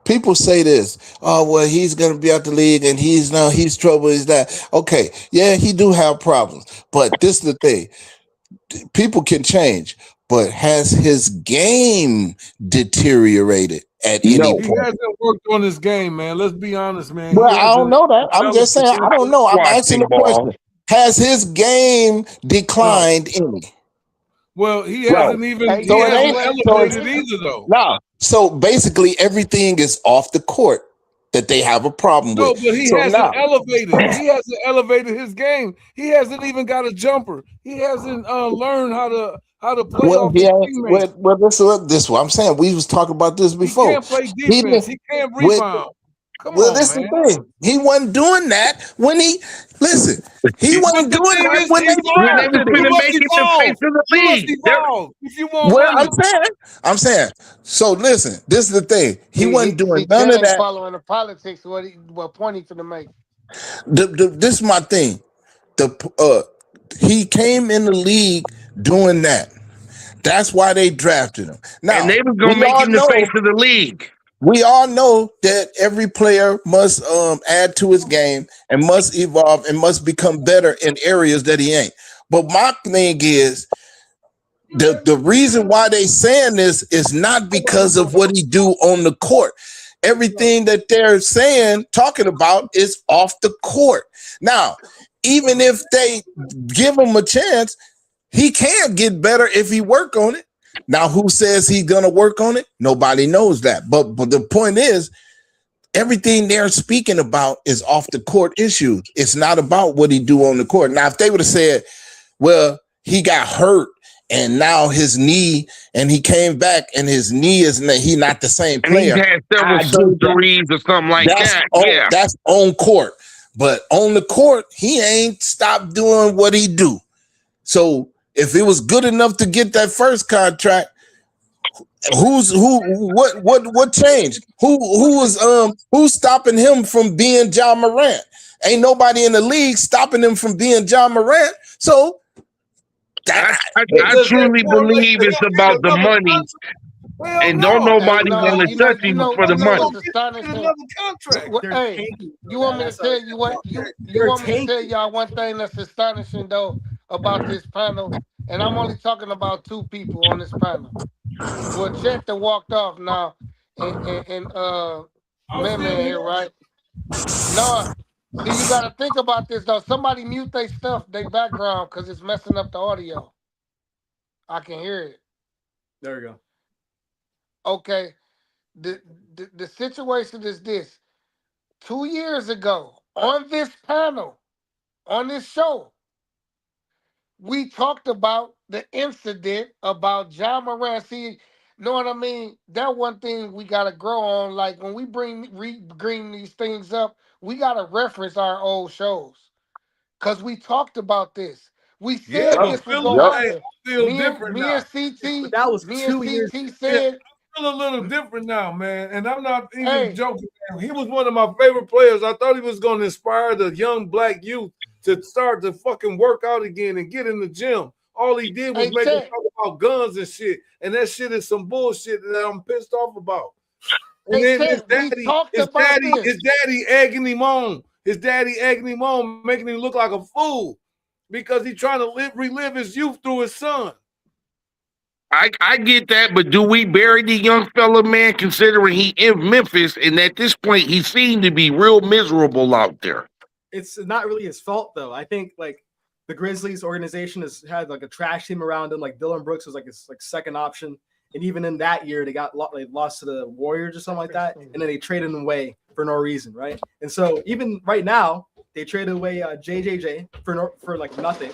people say this. Oh well, he's gonna be out the league, and he's trouble. Is that okay? Yeah, he do have problems, but this is the thing. People can change, but has his game deteriorated at any No. He point? hasn't worked on his game, man. Let's be honest, man. Well, He I don't hasn't know that. I'm just developed saying, his I don't know. I'm asking Watching the question. ball. Has his game no. declined any? Well, he No. hey, he So it yeah, hasn't ain't. wait, So it's elevated either though. no. So basically, everything is off the court that they have a problem No, with. but he So hasn't now, elevated. He hasn't elevated his game. He hasn't even got a jumper. He hasn't learned how to play well, off he his ain't. teammates. Well, this what I'm saying. We was talking about this He before. can't play He defense. didn't. He can't With rebound. Come well, on, this is man. the thing. He wasn't doing that when he listen. He But wasn't the doing thing that is, when they When they was drafted you him. finna must make it the face evolve. of the You must league. evolve if you want Well, money. I'm saying. So listen, this is the thing. He wasn't he doing none of changed that. following the politics. What point he finna make? This is my thing. He came in the league doing that. That's why they drafted him. And Now they was gonna we make all him the face know. of the league. We all know that every player must add to his game and must evolve and must become better in areas that he ain't. But my thing is the reason why they saying this is not because of what he do on the court. Everything that they're saying, talking about, is off the court. Now, even if they give him a chance, he can get better if he work on it. Now, who says he's gonna work on it? Nobody knows that. But the point is, everything they're speaking about is off the court issues. It's not about what he do on the court. Now, if they would have said, well, he got hurt and now his knee, and he came back and his knee is not the same And he's player. had several I get that. surgeries or something like that. Yeah. That's on court. But on the court, he ain't stopped doing what he do. So if it was good enough to get that first contract, what changed? Who's stopping him from being John Morant? Ain't nobody in the league stopping him from being John Morant. So I truly believe it's about the money. And don't nobody want to touch him for the money. Hey, you want me to tell you what? You want me to tell y'all one thing that's astonishing though about this panel, and I'm only talking about two people on this panel. Well, Chet that walked off now, and man here, right? No, see, you got to think about this though. Somebody mute their stuff, their background, because it's messing up the audio. I can hear it. There we go. Okay, the situation is this. 2 years ago, on this panel, on this show, we talked about the incident about John Morant. See, know what I mean? That one thing we gotta grow on. Like when we bring these things up, we gotta reference our old shows. Cause we talked about this. We said this was gonna happen. Me and CT, that was me 2 and years. CT said A little different now, man. And I'm not even joking. He was one of my favorite players. I thought he was going to inspire the young black youth to start to fucking work out again and get in the gym. All he did was make us talk about guns and shit. And that shit is some bullshit that I'm pissed off about. And then his daddy egging him on. His daddy egging him on, making him look like a fool because he's trying to relive his youth through his son. I get that, but do we bury the young fella, man, considering he in Memphis, and at this point he seemed to be real miserable out there? It's not really his fault, though. I think like the Grizzlies organization has had like a trash team around him. Like Dillon Brooks was like his second option, and even in that year they lost to the Warriors or something like that, and then they traded him away for no reason, right? And so even right now they traded away JJJ for like nothing.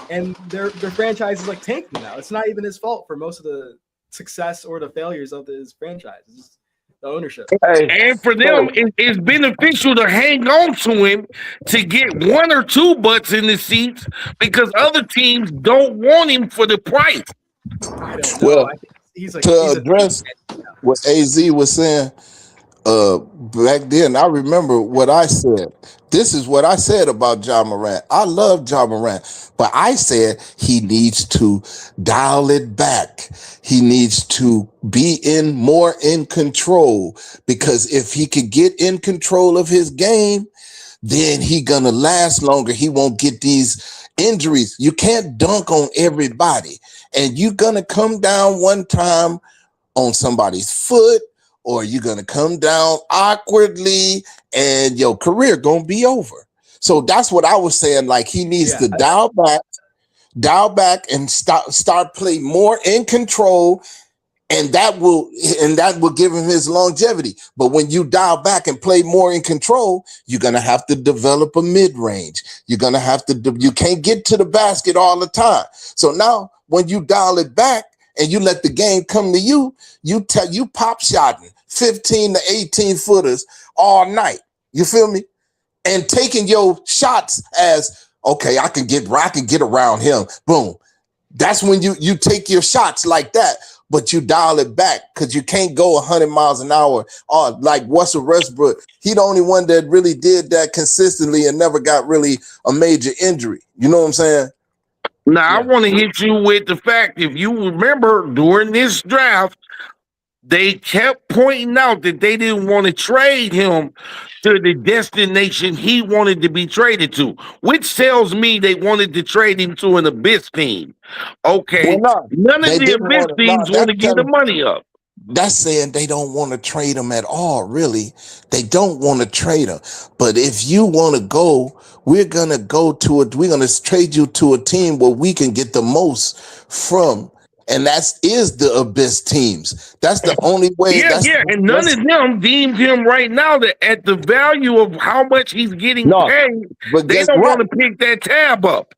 And their franchise is like tanking now. It's not even his fault for most of the success or the failures of his franchise. It's just the ownership. And for them, it's beneficial to hang on to him to get one or two butts in the seats because other teams don't want him for the price. I don't know. Well, I think he's to address what AZ was saying, back then, I remember what I said. This is what I said about John Morant. I love John Morant, but I said he needs to dial it back. He needs to be more in control, because if he could get in control of his game, then he gonna last longer. He won't get these injuries. You can't dunk on everybody, and you're gonna come down one time on somebody's foot, or you're going to come down awkwardly and your career going to be over. So that's what I was saying. Like he needs to dial back and start playing more in control. And that will give him his longevity. But when you dial back and play more in control, you're going to have to develop a mid-range. You're going to have to, you can't get to the basket all the time. So now when you dial it back and you let the game come to you, you pop shotting 15 to 18 footers all night. You feel me? And taking your shots as, okay, I can get around him. Boom. That's when you take your shots like that, but you dial it back, because you can't go 100 miles an hour on like Russell Westbrook. He the only one that really did that consistently and never got really a major injury. You know what I'm saying? Now, I want to hit you with the fact, if you remember during this draft, they kept pointing out that they didn't want to trade him to the destination he wanted to be traded to, which tells me they wanted to trade him to an Abyss team. Okay, Well, no, none of they the didn't Abyss want to. No, teams want to give the money up. that's saying they don't want to trade him at all. Really, they don't want to trade him. But if you want to go, we're gonna trade you to a team where we can get the most from, and is the Abyss teams. That's the only way. Yeah, and none of them deemed him right now that at the value of how much he's getting paid, but they don't want to pick that tab up.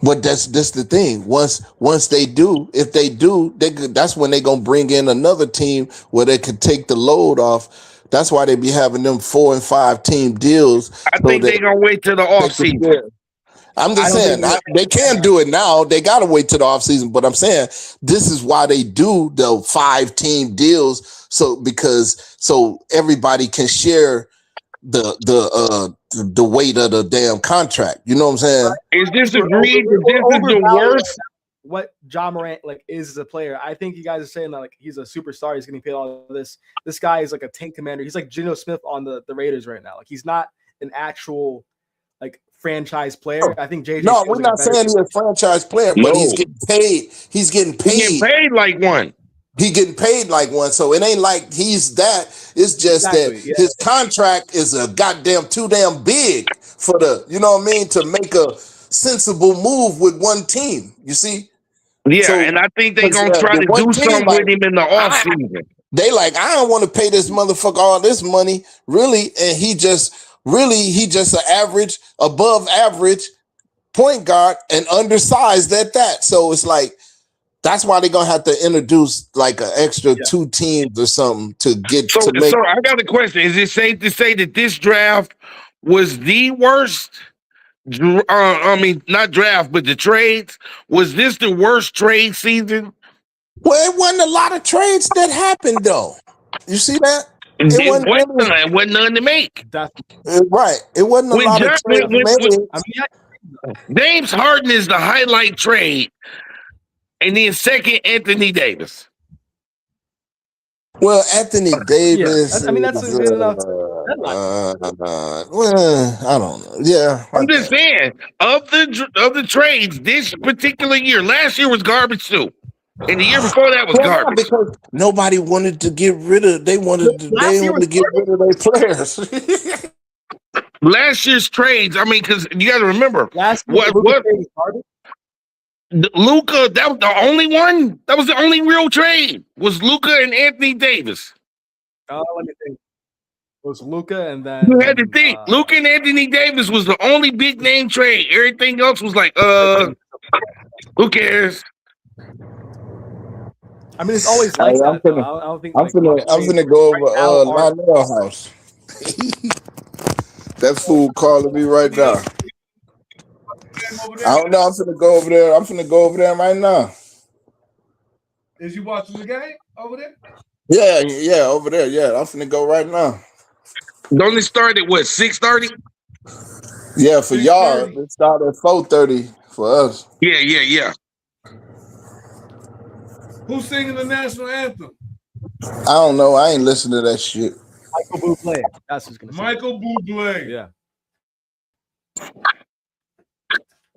But that's the thing. Once they do, if they do, that's when they're gonna bring in another team where they can take the load off. That's why they be having them 4 and 5 team deals. I think they're gonna wait till the off season. I'm just saying they can't do it now. They gotta wait till the off season. But I'm saying this is why they do the 5 team deals. So everybody can share the weight of the damn contract. You know what I'm saying? Is this agreed that this is the worst? What Ja Morant is as a player. I think you guys are saying that he's a superstar. He's getting paid all of this. This guy is like a tank commander. He's like Geno Smith on the Raiders right now. He's not an actual franchise player. I think JJ. No, we're not saying he's a franchise player, but he's getting paid. He's getting paid like one. He getting paid like one, so it ain't like he's that. It's just that his contract is a goddamn too damn big for you know what I mean, to make a sensible move with one team. You see? Yeah, so, and I think they're gonna try to do something with him in the offseason. They I don't want to pay this motherfucker all this money, really, and he just an average, above average point guard and undersized at that. So it's like. That's why they're gonna have to introduce like an extra 2 teams or something to get to make. So I got a question. Is it safe to say that this draft was the worst? I mean, not draft, but the trades. Was this the worst trade season? Well, it wasn't a lot of trades that happened though. You see that? It wasn't none to make. Right. It wasn't a lot of trades. James Harden is the highlight trade. And then second, Anthony Davis. Well, Anthony Davis. Yeah. I mean, that's good enough. Well, I don't know. Yeah, I'm just saying of the trades this particular year. Last year was garbage too, and the year before that was garbage. Because nobody wanted to get rid of. They wanted to get rid of their players. Last year's trades. I mean, because you got to remember what. Luka, that was the only one. That was the only real trade. Was Luka and Anthony Davis. Let me think. It was Luka and then you had to think. Luka and Anthony Davis was the only big name trade. Everything else was like, who cares? I mean, it's always like that. I don't think. I'm gonna go over Lionel house. That fool calling me right now. I don't know. I'm finna go over there. Right now. Is you watching the game over there? Yeah, over there. Yeah, I'm finna go right now. Don't it start at what, 6:30? Yeah, for y'all, it started at 4:30 for us. Yeah. Who's singing the national anthem? I don't know. I ain't listening to that shit. Michael Bublé. That's who's gonna sing. Michael Bublé. Yeah.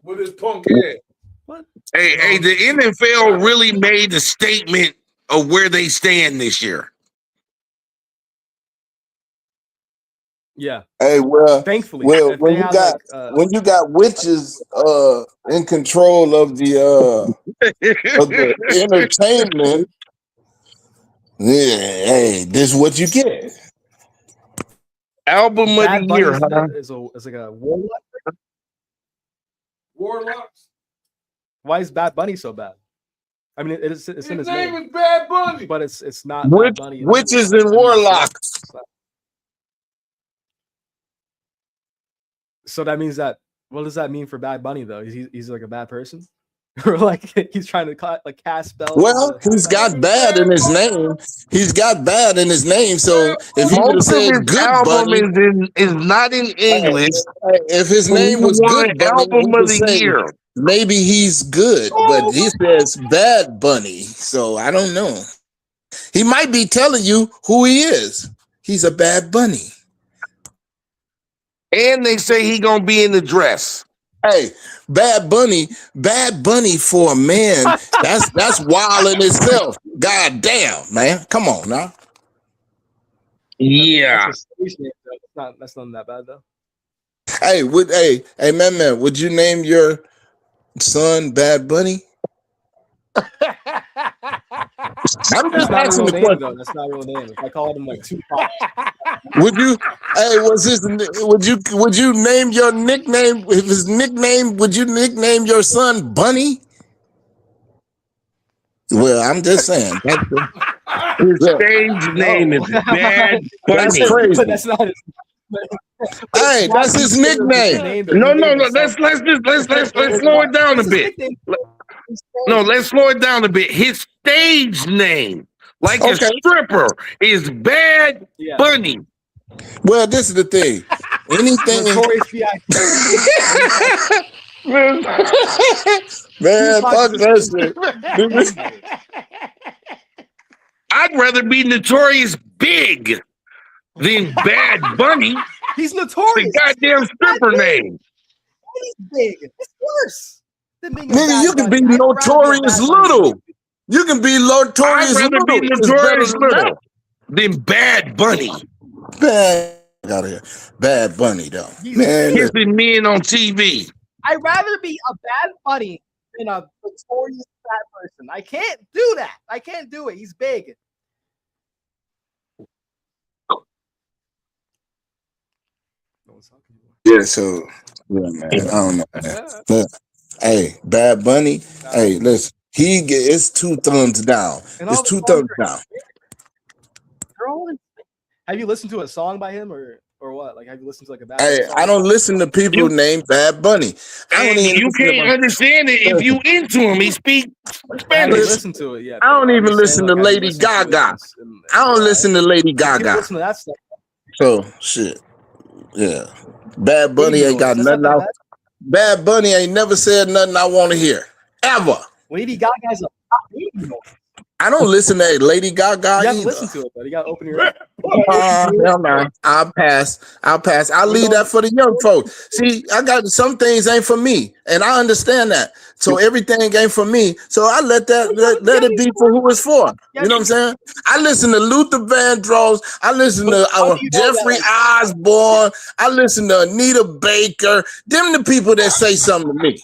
With his punk head. What? Hey, the NFL really made a statement of where they stand this year. Yeah. Hey, well, thankfully, when you got witches in control of the entertainment, yeah, hey, this is what you get. Album of the year, huh? Is like a warlock. Warlocks. Why is Bad Bunny so bad? I mean, it's in his name. His name is Bad Bunny, but it's not Bad Bunny. Witches and warlocks. So that means that. What does that mean for Bad Bunny though? He's like a bad person, or like he's trying to cast spells. Well, he's got bad in his name. He's got bad in his name. So if he would have said Good Bunny, is not in English. If his name was Good Bunny, album of the year. Maybe he's good, but he says Bad Bunny. So I don't know. He might be telling you who he is. He's a bad bunny. And they say he gonna be in the dress. Hey, bad bunny for a man. That's wild in itself. God damn, man. Come on now. Yeah. That's not that bad though. Hey, man, would you name your son Bad Bunny? I'm just asking the question. Though. That's not a real name. If I called him like Tupac, would you? Hey, would you name your nickname? If his nickname, would you nickname your son Bunny? Well, I'm just saying. His stage name is Bad Bunny. That's crazy. But that's not his. Hey, that's his nickname. No. Let's slow it down a bit. No, let's slow it down a bit. His stage name, like a stripper, is Bad Bunny. Well, this is the thing. Anything. Man, fuck that shit. I'd rather be Notorious Big than Bad Bunny. He's notorious. The goddamn stripper name. He's big. It's worse. Nigga, you can be Notorious Little. You can be Notorious I'd rather Little. be Notorious Little than Bad Bunny. Man, out of here. Bad Bunny, though. Man, kissing men on TV. I'd rather be a Bad Bunny than a notorious fat person. I can't do that. I can't do it. He's big. Yeah, so yeah, man. I don't know, man. Look, hey, Bad Bunny. Hey, listen, it's 2 thumbs down. It's 2 thumbs down. Have you listened to a song by him or what? Like, have you listened to like a Bad Hey, song? I don't listen to people named Bad Bunny. You can't understand it if you into him. He speaks I Spanish. haven't listened to it yet. I don't even listen to Like, Lady Gaga. I don't listen to Lady Gaga. Listen to that stuff. So shit. Yeah. Bad Bunny ain't got nothing out. Bad Bunny ain't never said nothing I want to hear. Ever. Lady Gaga's a pop baby. I don't listen to Lady Gaga. You have to either. listen to it, but you got to open your. Hell no. I'll pass. I'll leave that for the young folks. See, I got some things ain't for me, and I understand that. So everything ain't for me. So I let it be for who it's for. You know what I'm saying? I listen to Luther Vandross. I listen to Jeffrey Osborne. I listen to Anita Baker. Them the people that say something to me.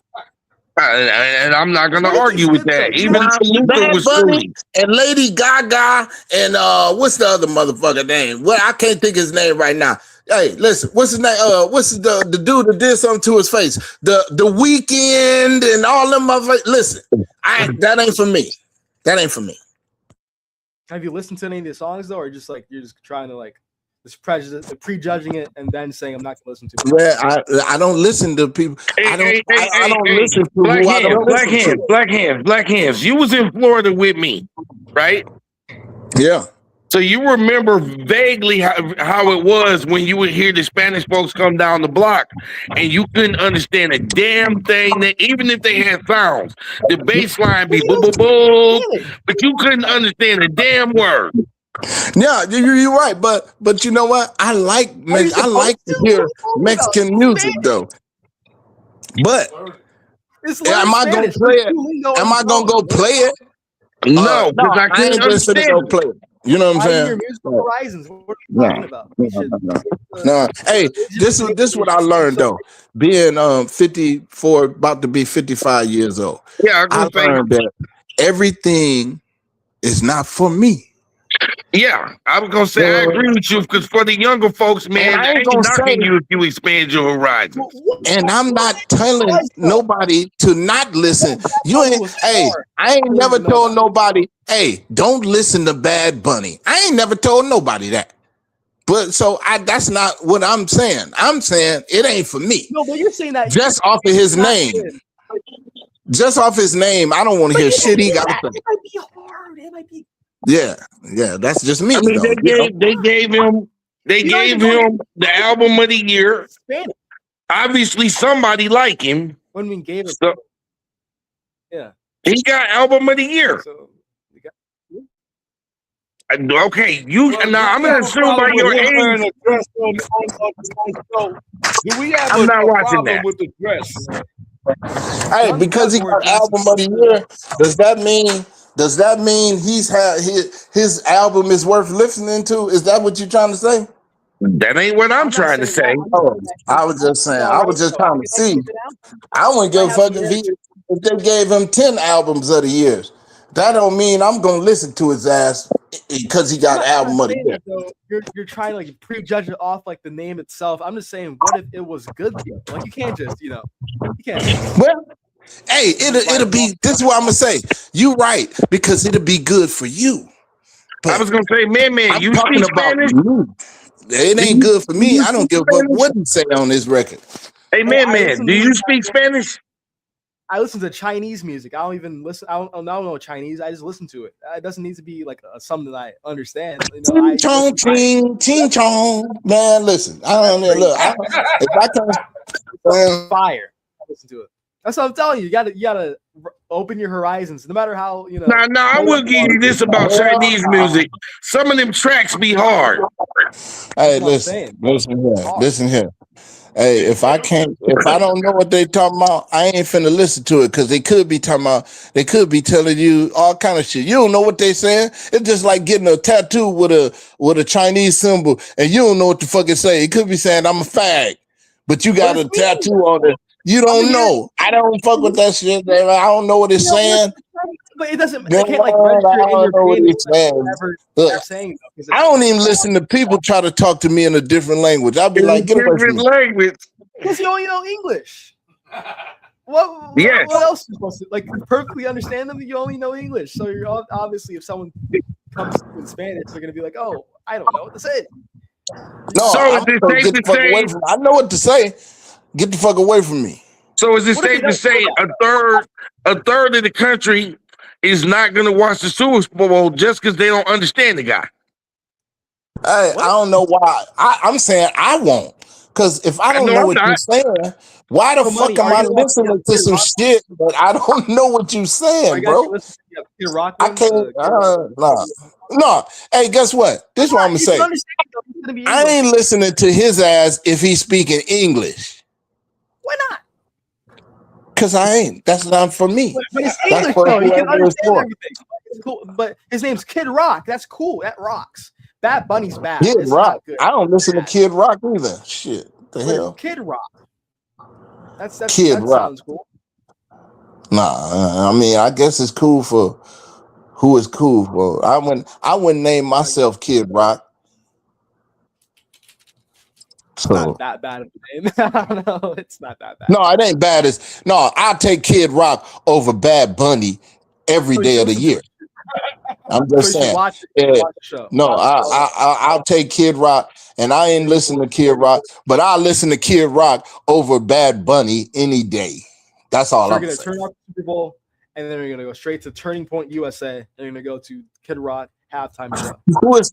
And I'm not gonna argue with that. Even Luther Bad was Bunny silly. and Lady Gaga and what's the other motherfucker name? Well, I can't think his name right now. Hey, listen, what's his name? What's the dude that did something to his face? The Weekend and all them motherfuckers. Listen, that ain't for me. That ain't for me. Have you listened to any of the songs though, or just like you're just trying to like just prejudging it and then saying I'm not gonna listen to it? Well, I don't listen to people. I don't listen to who I don't listen to. Black Hands. You was in Florida with me, right? Yeah. So you remember vaguely how it was when you would hear the Spanish folks come down the block and you couldn't understand a damn thing, that even if they had sounds, the bass line be boo boo boo, but you couldn't understand a damn word. Yeah, you're right, but you know what? I like to hear Mexican music though. But am I gonna play it? Am I gonna go play it? No, because I ain't can't just gonna understand. go play it. You know what I'm saying? Your musical horizons. What are you talking about? No. Hey, this is what I learned though. Being 54, about to be 55 years old. Yeah, I learned that everything is not for me. Yeah, I was gonna say I agree with you, because for the younger folks, man, I ain't knocking you if you expand your horizons. And I'm not telling nobody to not listen. I ain't never told nobody, hey, don't listen to Bad Bunny. I ain't never told nobody that. But so that's not what I'm saying. I'm saying it ain't for me. No, but you're saying that just off of his name. Just off his name, I don't want to hear shit he got to say. It might be hard. It might be. Yeah, that's just me. I mean, they gave him the album of the year. Obviously, somebody like him. When we gave it, so, yeah, he got album of the year. So Okay, you Well, now. I'm do we gonna have a assume by problem your with him wearing age. a dress on tonight's show? Do we have I'm not a watching problem that. with the dress? Hey, Young because Thug he wore got dresses. album of the year, does that mean he's had his album is worth listening to? Is that what you're trying to say? That ain't what I'm I'm not trying to saying that. say. I'm just Oh, saying that I was just saying. he's all I right was just though. I trying think to it's actually see. a good album. I wouldn't He give might a have fuck some if they gave him 10 albums of the years. That don't mean I'm gonna listen to his ass because he got I'm not album of the saying year. that though. You're trying to like prejudge it off like the name itself. I'm just saying, what if it was good though? Like you can't just, you can't just Well, hey, it'll be. This is what I'm gonna say. You right because it'll be good for you. I But was gonna say, man, I'm you talking speak about Spanish? me. It Do ain't you, good for do me. you I don't speak give a fuck Spanish? what he say on this record. Hey, Hey, I man, listen do to you speak Spanish? I listen to Chinese music. I don't even listen. I don't know Chinese. I just listen to it. It doesn't need to be like something that I understand. Ching I chong listen to ching ching chong. Man, listen. I don't know. crazy. Look, if I can, Fire. I listen to it. That's what I'm telling you. You gotta open your horizons. No matter how Nah, I will give you this about Chinese music. Some of them tracks be hard. hey, That's what I'm saying. listen here. Hey, if I don't know what they talking about, I ain't finna listen to it because they could be telling you all kind of shit. You don't know what they saying. It's just like getting a tattoo with a Chinese symbol and you don't know what the fuck it say. It could be saying I'm a fag, but you got a tattoo on it. You don't know. I don't fuck with that shit. Man. I don't know what it's saying. But it doesn't. Man, It can't like I register in your don't know what brain he's saying. whatever Look, they're saying. I don't even listen to people try to talk to me in a different language. I'll be In like, get away from different me. language. Because you only know English. What Yes. what else are you supposed to like perfectly understand them? You only know English, so you're obviously if someone comes in Spanish, they're gonna be like, "Oh, I don't know what to say." No, So I'm is it gonna safe get the to fuck away say? from me. I know what to say. Get the fuck away from me. So is it What if safe they to don't say know a third of the country is not going to watch the Super Bowl just because they don't understand the guy? Hey, What? I don't know why. I'm saying I won't. Because if I I don't know know I'm what you're not. saying, why the So, fuck money? am Are I you gonna listening to Kid some Rock? shit that I don't know what you're Are saying, you guys bro? listening to Kid Rock I one? can't. Nah. No. Hey, guess what? This is what I'm gonna You can say. understand. It's gonna be I English. ain't listening to his ass if he's speaking English. Why not? Cause I ain't. That's not for me. But it's That's English for though. He can whoever it's understand for. everything. It's cool. But his name's Kid Rock. That's cool. That rocks. Bad Bunny's bad. Kid It's Rock. not good. I don't listen to Bad. Kid Rock either. Shit. The But hell? Kid Rock. Kid That Rock. sounds cool. Nah, I mean, I guess it's cool for who is cool for. I wouldn't name myself Kid Rock. It's not So that bad of a name. I don't know. It's not that bad. no, it ain't bad as no, I'll take Kid Rock over Bad Bunny every So you day should of the listen to year. it. I'm So just you should saying. watch it. Yeah, Watch the show. no, Watch the show. I'll take Kid Rock, and I ain't listen to Kid Rock, but I'll listen to Kid Rock over Bad Bunny any day. That's all So you're I'm gonna saying. turn off the Super Bowl, and then you're gonna go straight to Turning Point USA, and you're gonna go to Kid Rock halftime show. Who is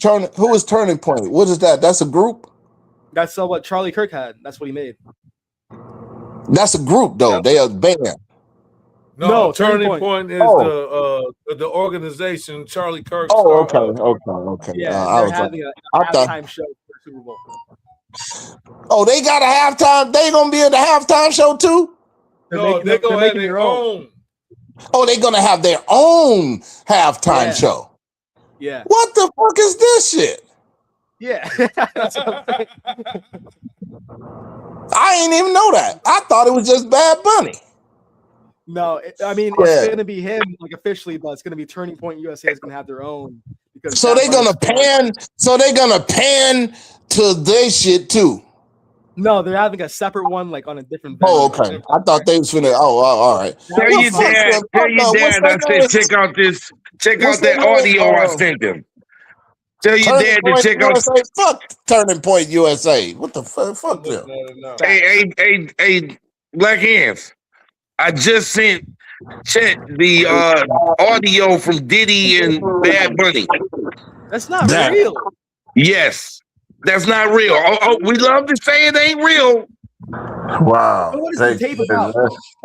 Turning Point? What is that? That's a group? That's what Charlie Kirk had. That's what he made. That's a group though. They are a band. No, Turning Point is the organization Charlie Kirk Oh, started. okay. Yeah, I they're was having a I thought. halftime show for the Super Bowl. Oh, they got a halftime. They gonna be at the halftime show too. They're gonna have their own. Oh, they gonna have their own halftime show. Yeah. What the fuck is this shit? Yeah. That's what I'm saying. I ain't even know that. I thought it was just Bad Bunny. No, I mean it's gonna be him like officially, but it's gonna be Turning Point USA is gonna have their own because so they're gonna pan. So they're gonna pan to their shit too. No, they're having a separate one like on a different venue. Oh, okay. I thought they was finna. Oh, all right. Tell your dad. Tell your dad. I said, check out this. Check out that audio I sent him. Tell your dad to check out. Fuck Turning Point USA. What the fuck? Fuck them. Hey, Black Hands. I just sent Chet the audio from Diddy and Bad Bunny. That's not real. Yes, that's not real. Oh, we love to say it ain't real. Wow. What is the tape about?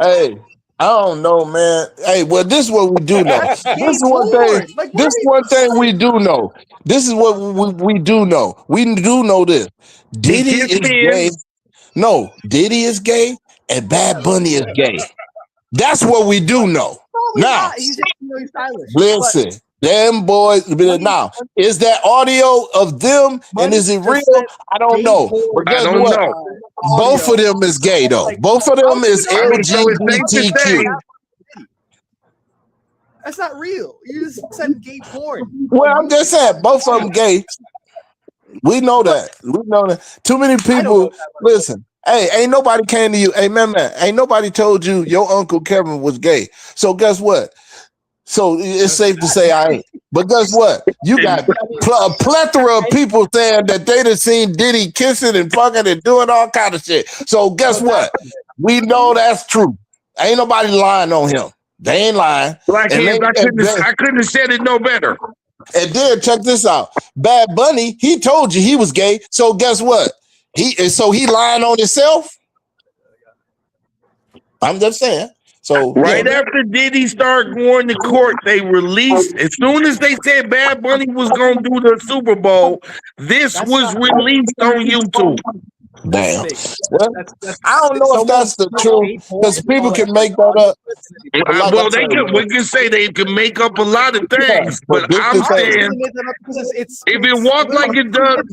Hey, I don't know, man. Hey, well, this is what we do know. That's This gay is one thing. porn. Like, what This are is you one thing we do know. This is what we do know. We do know this. He Diddy kissed is gay. men. No, Diddy is gay, and Bad Bunny is gay. That's what we do know. Probably Now, not. He's just really stylish. listen, them boys. Now, is that audio of them, and is it real? I don't know. But I guess don't what? know. Both of them is gay, though. Both of them is I mean, so it's safe to say. LGBTQ. That's not real. You just said gay porn. Well, I'm just saying, both of them gay. We know that. We know that. Too many people. Listen, hey, ain't nobody came to you. Hey, man, ain't nobody told you your Uncle Kevin was gay. So guess what? So it's safe to say I ain't. But guess what? You got a plethora of people saying that they done seen Diddy kissing and fucking and doing all kind of shit. So guess what? We know that's true. Ain't nobody lying on him. They ain't lying. Black hands, I couldn't have said it no better. And then check this out. Bad Bunny, he told you he was gay. So guess what? He lying on himself? I'm just saying. So right after Diddy started going to court, they released, as soon as they said Bad Bunny was gonna do the Super Bowl, this was released on YouTube. Damn. Well, I don't know if that's the truth, because people can make that up. Well, we can say they can make up a lot of things, but I'm saying if it walked like it does.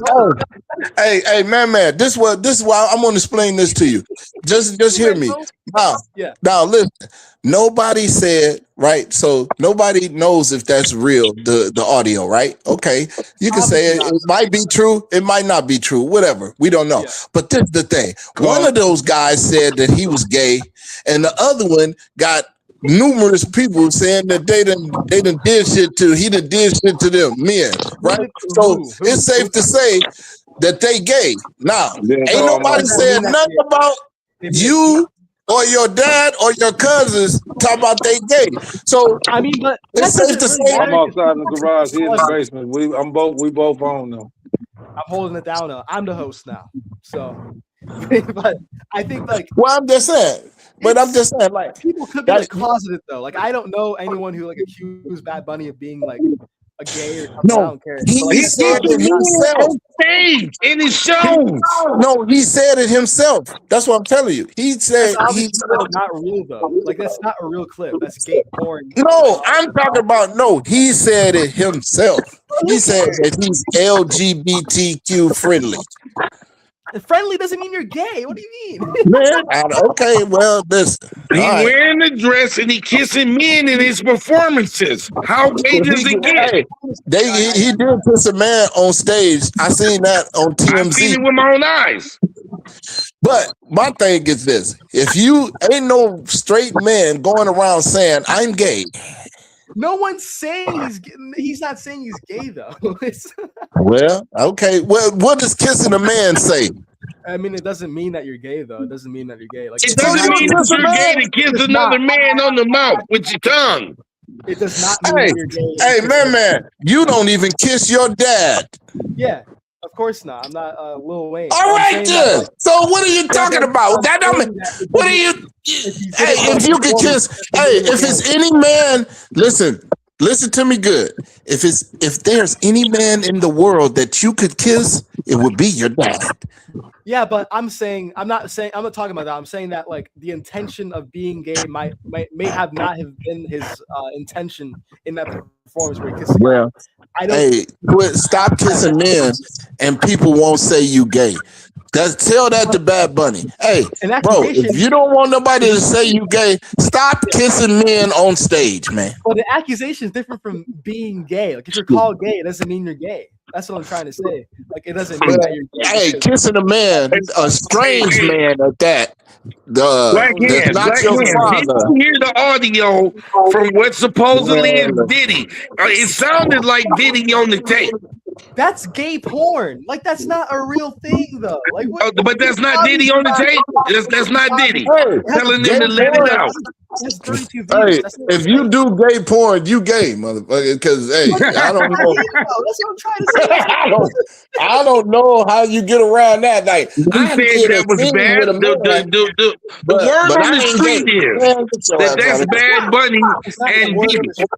Hey, man, this is why I'm gonna explain this to you. Just hear me. Now listen. Nobody said, right? So nobody knows if that's real, the audio, right? Okay. You can say it might be true, it might not be true, whatever. We don't know. Yeah. But this is the thing. One of those guys said that he was gay, and the other one got numerous people saying that he done did shit to them, men, right? So it's safe to say that they gay. Now, ain't nobody saying nothing about you or your dad or your cousins talking about they gay. So I mean, but it's safe to say I'm outside in the garage, he in the basement. We both on them. I'm holding it down now. I'm the host now. So but I think well, I'm just saying. But I'm just saying, like, people could be closeted though. Like, I don't know anyone who accused Bad Bunny of being a gay or something. No, I don't care. he said it himself. In his shows. No, he said it himself. That's what I'm telling you. He said that's not real though. Like, that's not a real clip. That's gay porn. No, I'm talking about he said it himself. He said that he's LGBTQ friendly. Friendly doesn't mean you're gay. What do you mean? Man, okay, well, listen. He wearing a dress and he kissing men in his performances. How gay does it get? He did kiss a man on stage. I seen that on TMZ. I seen it with my own eyes. But my thing is this: if you ain't no straight man going around saying I'm gay. No one's saying he's not saying he's gay though. Well, okay. Well, what does kissing a man say? I mean, it doesn't mean that you're gay though. It doesn't mean that you're gay. Like, it doesn't mean that you're gay to kiss another man on the mouth with your tongue. It does not mean that you're gay. Hey, man, you don't even kiss your dad. Yeah. Of course not. I'm not Lil Wayne. All right, then. So what are you talking about? That don't mean. What are you? Hey, if you could kiss. Hey, if it's any man, listen to me good. If there's any man in the world that you could kiss, it would be your dad. Yeah, but I'm not talking about that. I'm saying that the intention of being gay may have not have been his intention in that performance where he kissed. Well, stop kissing men, and people won't say you gay. Tell that to Bad Bunny. Hey, bro, if you don't want nobody to say you gay, stop kissing men on stage, man. Well, the accusation is different from being gay. Like, if you're called gay, it doesn't mean you're gay. That's what I'm trying to say. Like, it doesn't mean that you're gay. Hey, kissing a man, a strange man at that. Black hands. Did you hear the audio from what supposedly is Diddy? It sounded like Diddy on the tape. That's gay porn. Like, that's not a real thing, though. Like, but that's not Diddy on the tape. That's not Diddy telling them to let it out. That's 32 views. Hey, That's not if you do gay porn, you gay, motherfucker. Because hey, I don't know. That's what I'm trying to say. I don't know how you get around that. Like You I said did a that was scene bad. with a man, The but word on I the ain't street gay. is Man, get your ass that's out of here. Bad Bunny It's not the and word on Diddy. the street.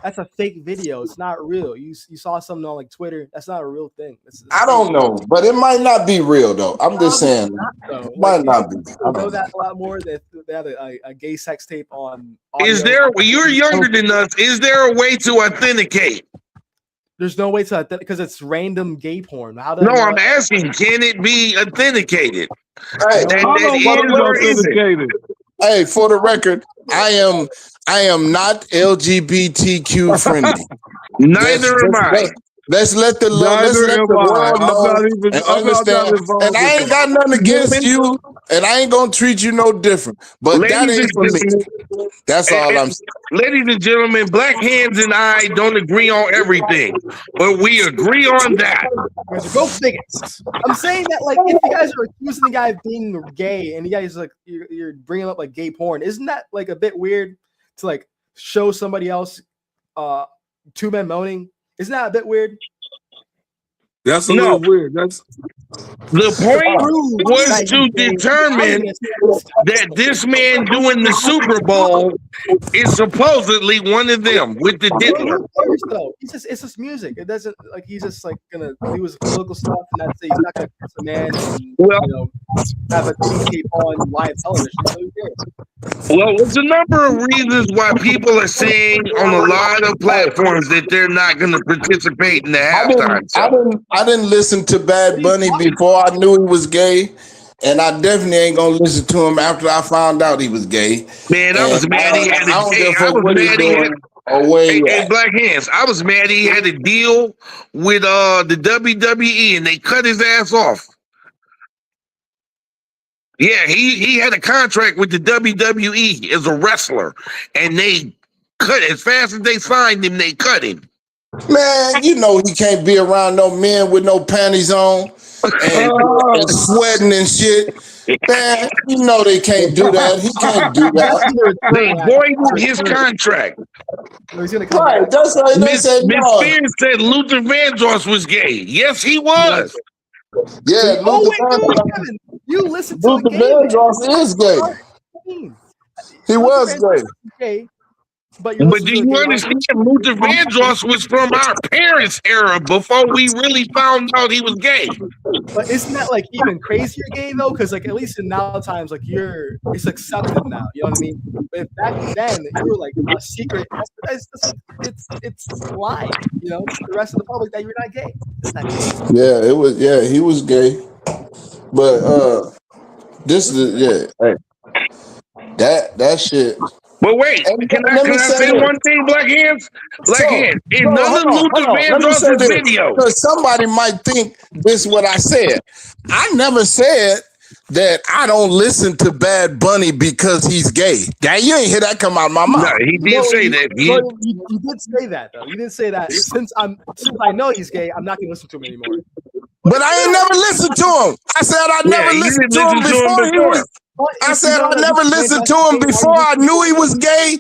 That's a fake video. It's not real. You saw something on like Twitter. That's not a real thing. It's I don't know, but it might not be real though. I'm just saying, though. it might not be. People know that a lot more. They had a gay sex tape on audio. Is there? Well, you're younger than us. Is there a way to authenticate? There's no way to because it's random gay porn. How do No, I know I'm that? asking. Can it be authenticated? Hey, That How is long or was isn't? authenticated? hey, for the record, I am not LGBTQ friendly. Neither am I. Let's let the Neither am I. world I'm know not even. and I'm not understand. involved And I with ain't that. got nothing against you, and I ain't gonna treat you no different. But that Ladies ain't and for me. gentlemen, That's all I'm ladies and gentlemen, Black Hands and I don't agree on everything, but we agree on that. You guys are both bigots. I'm saying that like if you guys are accusing the guy of being gay and you guys like you're bringing up like gay porn, isn't that like a bit weird to like show somebody else two men moaning? Isn't that a bit weird? That's a No. little weird. That's The point was That to he's gay. determine that this man doing the Super Bowl is supposedly one of them with the diddler. Who cares though? It's just music. It doesn't like he's just like gonna do his political stuff and that's it. He's not gonna kiss a man and Well, have a tape on live television. So who cares? Well, there's a number of reasons why people are saying on a lot of platforms that they're not going to participate in the halftime show. I didn't listen to Bad Bunny before I knew he was gay, and I definitely ain't gonna listen to him after I found out he was gay. Man, I was mad he had I don't give a I fuck was what he's mad he doing had or where he in at. Black Hands. I was mad he had a deal with the WWE and they cut his ass off. Yeah, he had a contract with the WWE as a wrestler, and they cut as fast as they signed him. They cut him. Man, you know he can't be around no men with no panties on and sweating and shit. Man, you know they can't do that. He can't do that. They voided his contract. He's gonna come Right, back. that's why they Miss said no. Spears said Luther Vandross was gay. Yes, he was. Yeah, Oh Luther wait, no, Vandross. Kevin, you listen to Luther the gay man. Vandross is gay. He was gay. gay. But do you understand? Luther Vandross was from our parents' era before we really found out he was gay. But isn't that like even crazier gay though? Because like at least in now times, like it's accepted now. You know what I mean? But back then, you were like a secret. It's lying. You know, to the rest of the public that you're not gay. Isn't that crazy? Yeah, it was. Yeah, he was gay. But this is Hey, that shit. But wait, can I say one thing, Black Hands? Black Hands, in none of Luther Vandross's videos. Because somebody might think this is what I said. I never said that I don't listen to Bad Bunny because he's gay. That you ain't hear that come out of my mouth. No, he did say that. You did say that though. You did say that. Since I know he's gay, I'm not gonna listen to him anymore. But I ain't never listened to him. I said I never listened to him before he was. I said I never listened to him before I knew he was gay,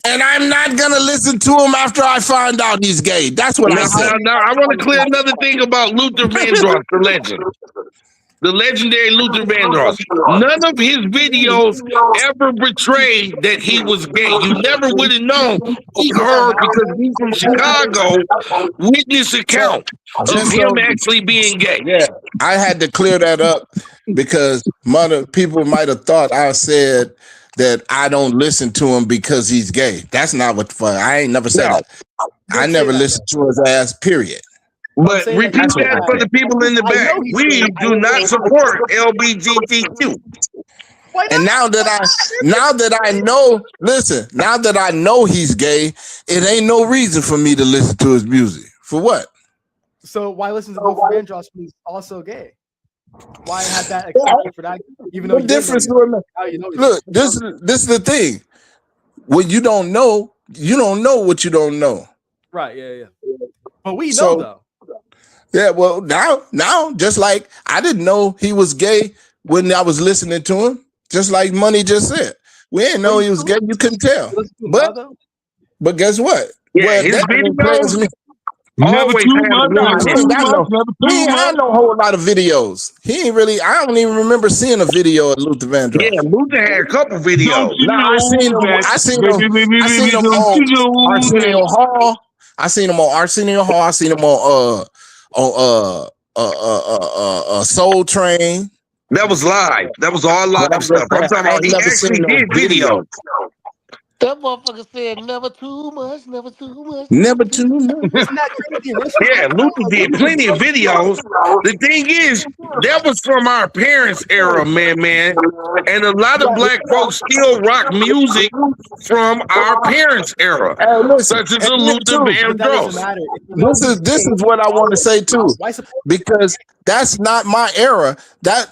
and I'm not gonna listen to him after I find out he's gay. That's what I said. Now, I want to clear another thing about Luther Vandross, the legend. The legendary Luther Vandross. None of his videos ever betrayed that he was gay. You never would have known. We heard because he's from Chicago, witness account of him actually being gay. Yeah, I had to clear that up because people might have thought I said that I don't listen to him because he's gay. That's not what the fuck. I ain't never said that. I never listened to his ass, period. But repeat that for the people in the back. We do not support LGBTQ. And now that I know he's gay, it ain't no reason for me to listen to his music. For what? So why listen to Luther Vandross when he's also gay? Why have that accepted for that? Even though what difference do it make? Look, this is the thing. When you don't know what you don't know. Right, yeah. But we know though. Yeah, well, now, just like I didn't know he was gay when I was listening to him, just like Money just said. We didn't know he was gay. You couldn't tell. But guess what? Yeah, Well, his that videos me. Never always too had a much, Nah, woman never he in too ain't it. got much, no. never He too ain't had much. no whole lot of videos. He ain't really. I don't even remember seeing a video of Luther Yeah, Vandross. Luther had a couple Don't videos. you Nah, I seen know him. that? I seen him. Baby, baby, I seen baby, him don't on you know Arsenio that? Hall. I seen him on Arsenio Hall. I seen him on Soul Train. That was live. That was all But live I'm just stuff. I'm saying, talking I about ain't he never actually seen no did video. videos. That motherfucker said never too much, never too much, Never too much. Isn't that crazy? Yeah, Luther did plenty of videos. The thing is, that was from our parents' era, man. And a lot of black folks still rock music from our parents' era, Hey, listen, such as and a then Luther too, But that doesn't Vandross. matter. If you know he's this gay, is what I want to say too, why support? because that's not my era. That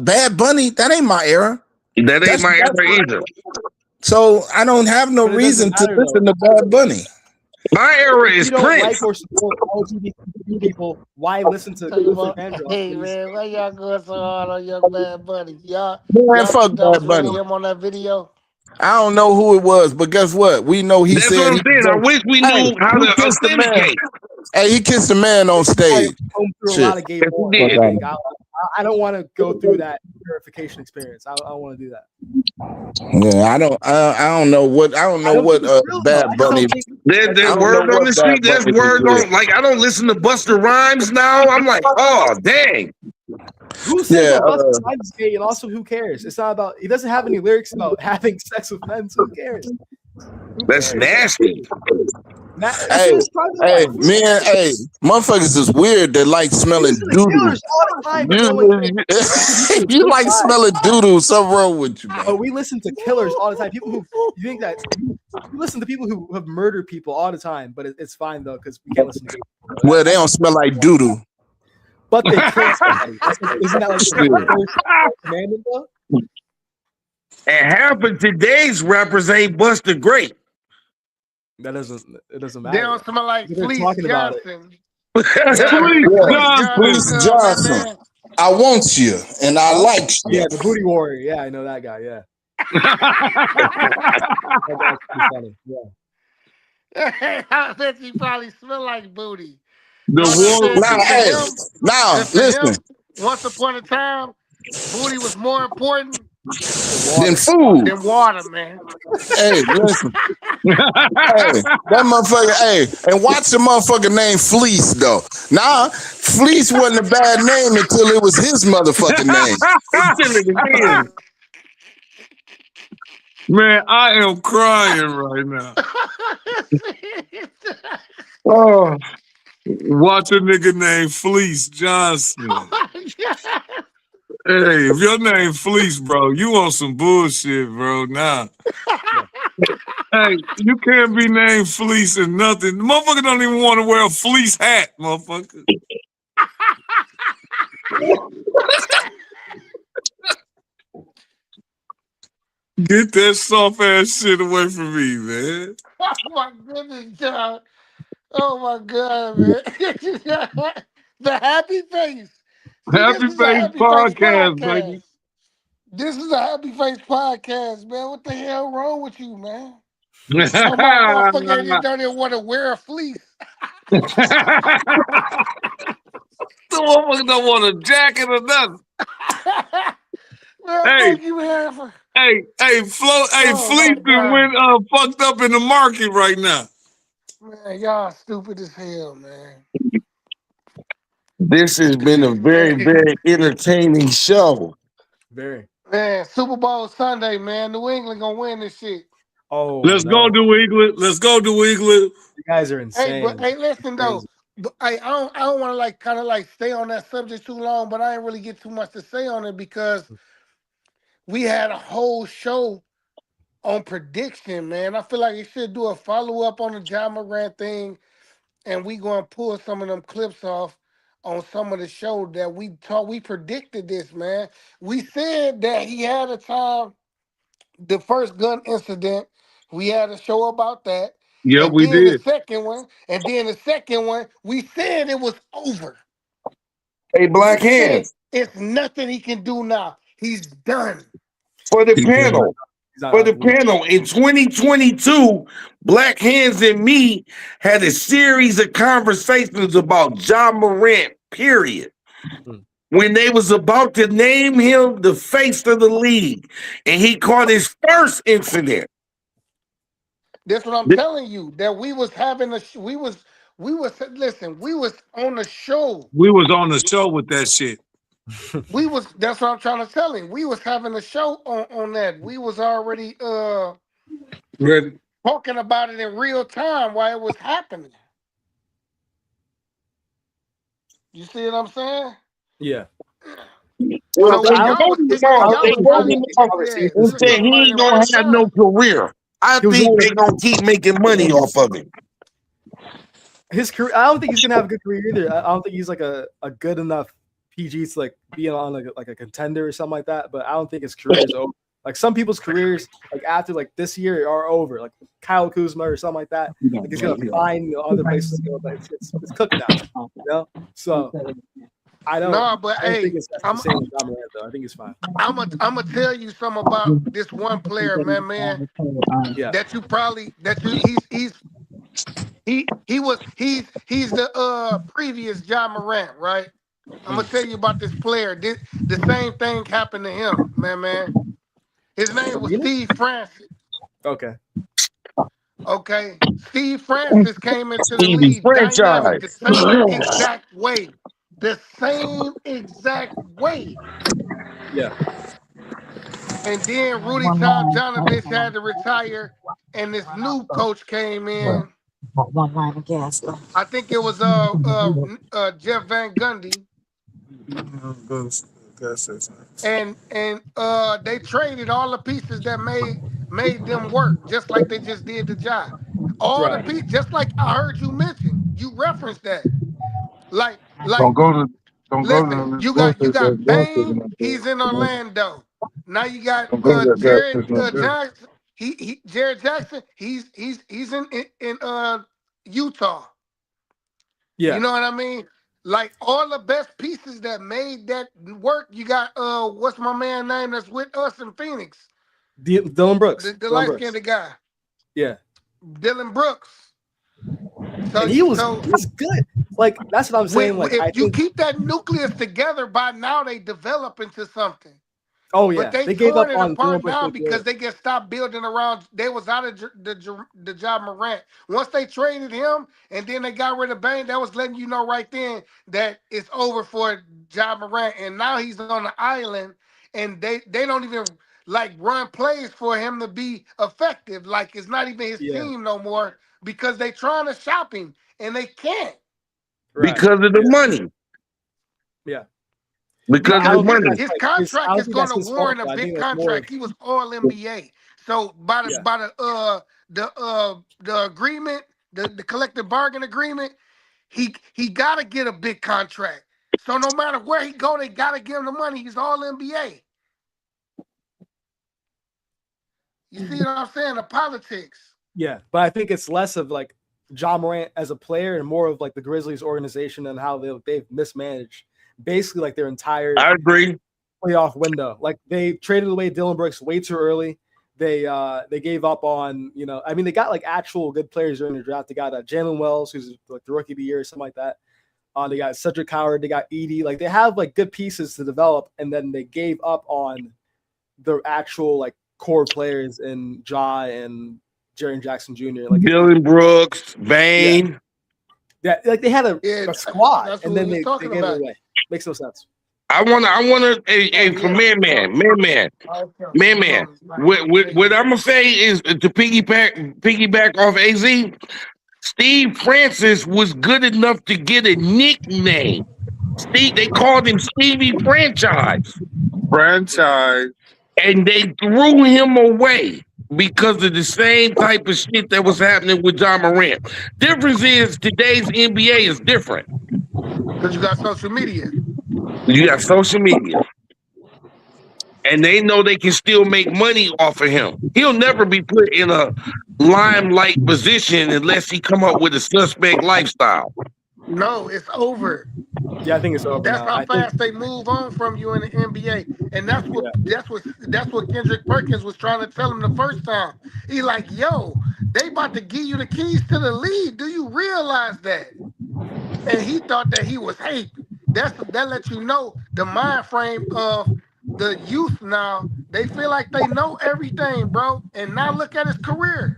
Bad Bunny, that ain't my era. That ain't That's my era either. so I don't have no But it doesn't reason to matter though. listen to Bad Bunny. My era If is you don't Prince. like or support LGBT people, why listen to Tell you Luther what, Vandross? hey man, why y'all going so hard on Young Bad Buddy? Man, Y'all fuck think that was Bad really Bunny. him on that video? I don't know who it was, but guess what? We know he That's said what I'm he saying. I wish we hey, knew how he to kissed the man. authenticate. Hey, he kissed the man on I stage. come through a Shit. lot of gay Yes, porn. he I did. think I don't want to go through that purification experience. I don't want to do that. Yeah, I don't know what I don't think it's real though. I Bad just Bunny. don't think There's I that's don't know word on what the Bad street. There's Bunny was word with. on. Like I don't listen to Busta Rhymes now. I'm like, oh dang. who says Yeah, that Busta Rhymes is gay, and also who cares? It's not about. He doesn't have any lyrics about having sex with men. So who cares? Who That's cares? nasty. It's in his private life. Who cares? hey, motherfuckers is weird that like We smelling listen to doo doo. killers all the time, but no one cares. You like smelling doo doo? Something wrong with you, man. But we listen to killers all the time. People who you think that you listen to people who have murdered people all the time, but it's fine though because we can't listen to people. Well, they don't smell like doo doo. But they killed somebody. Isn't that like the first commandment though? And half of today's rappers ain't Buster Great. That doesn't. It doesn't They matter. don't smell like They're Fleece talking about it. Johnson. Fleece Johnson. Man. I want you and I like you. Yeah, the booty warrior. Yeah, I know that guy. Yeah. That guy's pretty funny. Yeah. I bet he probably smell like booty. The Now, listen. Once upon a time, booty was more important Then food. than water, man. Hey, listen. Hey, that motherfucker, hey, and watch the motherfucker named Fleece, though. Nah, Fleece wasn't a bad name until it was his motherfucking name. Until it is. Man, I am crying right now. Oh, Watch a nigga named Fleece Johnson. Hey, if your name Fleece, bro, you on some bullshit, bro. Nah. Hey, you can't be named Fleece and nothing. The motherfucker don't even want to wear a fleece hat, motherfucker. Get that soft ass shit away from me, man. Oh my goodness, John. Oh my God, man. The happy face. Happy Face Podcast, baby. This is a happy face podcast, man. What the hell wrong with you, man? Oh my motherfucker don't even want to wear a fleece. The motherfucker don't want a jacket or nothing. Man, Hey. thank you, man. Fleece went fucked up in the market right now. Man, y'all stupid as hell, man. This has been a very, very entertaining show. Very. Man, Super Bowl Sunday, man. New England gonna win this shit. Oh, Let's go New England. Let's go New England. You guys are insane. Hey, listen though. I don't want to like kind of like stay on that subject too long, but I ain't really get too much to say on it because we had a whole show on prediction, man. I feel like you should do a follow up on the John Morant thing, and we gonna pull some of them clips off on some of the show that we predicted this, man. We said that he had a time, the first gun incident. We had a show about that. Yeah, and we then did. The second one, we said it was over. Hey, Black Hands. It's nothing he can do now. He's done. For the panel. for the panel. In 2022, Black Hands and me had a series of conversations about Ja Morant, period. When they was about to name him the face of the league, and he caught his first incident. That's what I'm telling you. That we was having we was on the show. We was on the show with that shit. That's what I'm trying to tell him. We was having a show on that. We was already Ready. talking about it in real time while it was happening. You see what I'm saying? Yeah. Well, they said he ain't gonna have no career. I think they're gonna keep making money off of it. His career, I don't think he's gonna have a good career either. I don't think he's like a good enough PG to like be on like a contender or something like that. But I don't think his career is over. Like some people's careers, like after like this year, are over. Like Kyle Kuzma or something like that. Like he's gonna find other places to go, but it's cooking now. You know, so I don't. No, but I hey, think it's the same with John Morant, though. I think it's fine. I'm gonna tell you something about this one player, man. Yeah. That you he's the previous John Morant, right? I'm gonna tell you about this player. The same thing happened to him, man. His name was Steve Francis. Okay. Steve Francis came into the league dynamic the same exact way. The same exact way. Yeah. And then Rudy Tomjanovich had to retire, and this new coach came in. One line of gas. I think it was Jeff Van Gundy. And they traded all the pieces that made them work, just like they just did the job. All the pieces, just like I heard you mention, you referenced that. Like you got Bane, he's in Orlando. Now you got Jared Jackson. Jared Jackson, he's in Utah. Yeah. You know what I mean? Like all the best pieces that made that work. You got what's my man name that's with us in Phoenix? Dylan Brooks. The light-skinned guy. Yeah. Dylan Brooks. So and he was good. Like that's what I'm saying. Like if you keep that nucleus together, by now they develop into something. Oh yeah, but they gave up on apart now because they get stopped building around. They was out of the Ja Morant. Once they traded him, and then they got rid of Bane, that was letting you know right then that it's over for Ja Morant. And now he's on the island, and they don't even like run plays for him to be effective. Like it's not even his team no more because they trying to shop him and they can't because of the money. Yeah. Because of money. His contract is going to warrant a big contract. He was all NBA. So by the agreement, the collective bargain agreement, he got to get a big contract. So no matter where he go, they got to give him the money. He's all NBA. You see what I'm saying? The politics. Yeah, but I think it's less of like Ja Morant as a player and more of like the Grizzlies organization and how they've mismanaged basically like their entire playoff window. Like they traded away Dylan Brooks way too early. They gave up on, I mean, they got like actual good players during the draft. They got Jalen Wells, who's like the rookie of the year or something like that. They got Cedric Howard, they got Edie. Like they have like good pieces to develop, and then they gave up on the actual like core players in Ja and Jaren Jackson Jr. Like Dylan Brooks, Bane. Yeah, like they had a squad, and then they gave it away. Makes no sense. I wanna, for man. What I'm gonna say is to piggyback off AZ. Steve Francis was good enough to get a nickname. They called him Stevie Franchise, and they threw him away because of the same type of shit that was happening with Ja Morant. Difference is today's NBA is different. Because you got social media. And they know they can still make money off of him. He'll never be put in a limelight position unless he come up with a suspect lifestyle. No, it's over. Yeah, I think it's over That's now. how I think fast they move on from you in the NBA. And yeah. that's what Kendrick Perkins was trying to tell him the first time. He like, yo, they about to give you the keys to the lead. Do you realize that? And he thought that he was hating. That lets you know the mind frame of the youth now. They feel like they know everything, bro. And now look at his career.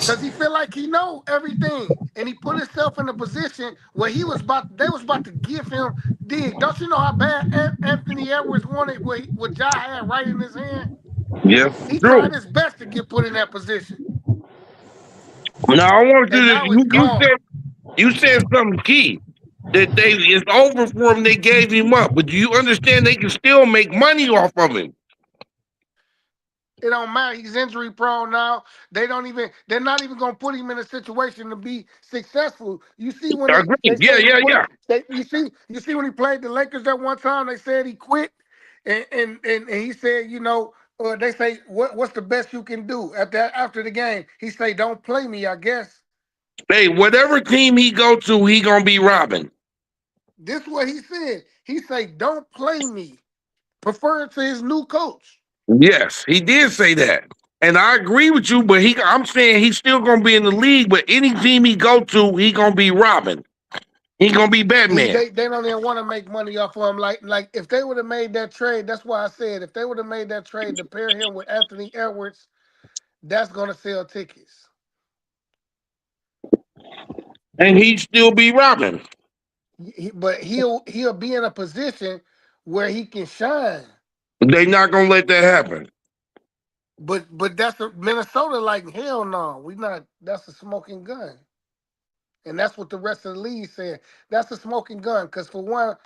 Cause he feel like he know everything, and he put himself in a position where they was about to give him dig. Don't you know how bad Anthony Edwards wanted what Ja had right in his hand? Yeah, He true. tried his best to get put in that position, Now I want and you to now it's gone. you said something key that it's over for him. They gave him up, but do you understand they can still make money off of him? It don't matter. He's injury prone now. They're not even gonna put him in a situation to be successful. You see when I they agree. Yeah, say he yeah, quit. yeah. You see when he played the Lakers that one time, they said he quit, and he said, they say what's the best you can do after the game. He say don't play me. I guess Hey, whatever team he go to, he gonna be robbing. this is what he said. He say don't play me, preferring to his new coach. Yes, he did say that. And I agree with you, but I'm saying he's still gonna be in the league, but any team he go to, he gonna be robbing. He gonna be Batman. They don't even want to make money off of him. Like if they would have made that trade, that's why I said if they would have made that trade to pair him with Anthony Edwards, that's gonna sell tickets. And he'd still be robbing. But he'll be in a position where he can shine. They not gonna let that happen. But that's Minnesota like hell no. We not. That's a smoking gun. And that's what the rest of the league said. That's a smoking gun. Because for one,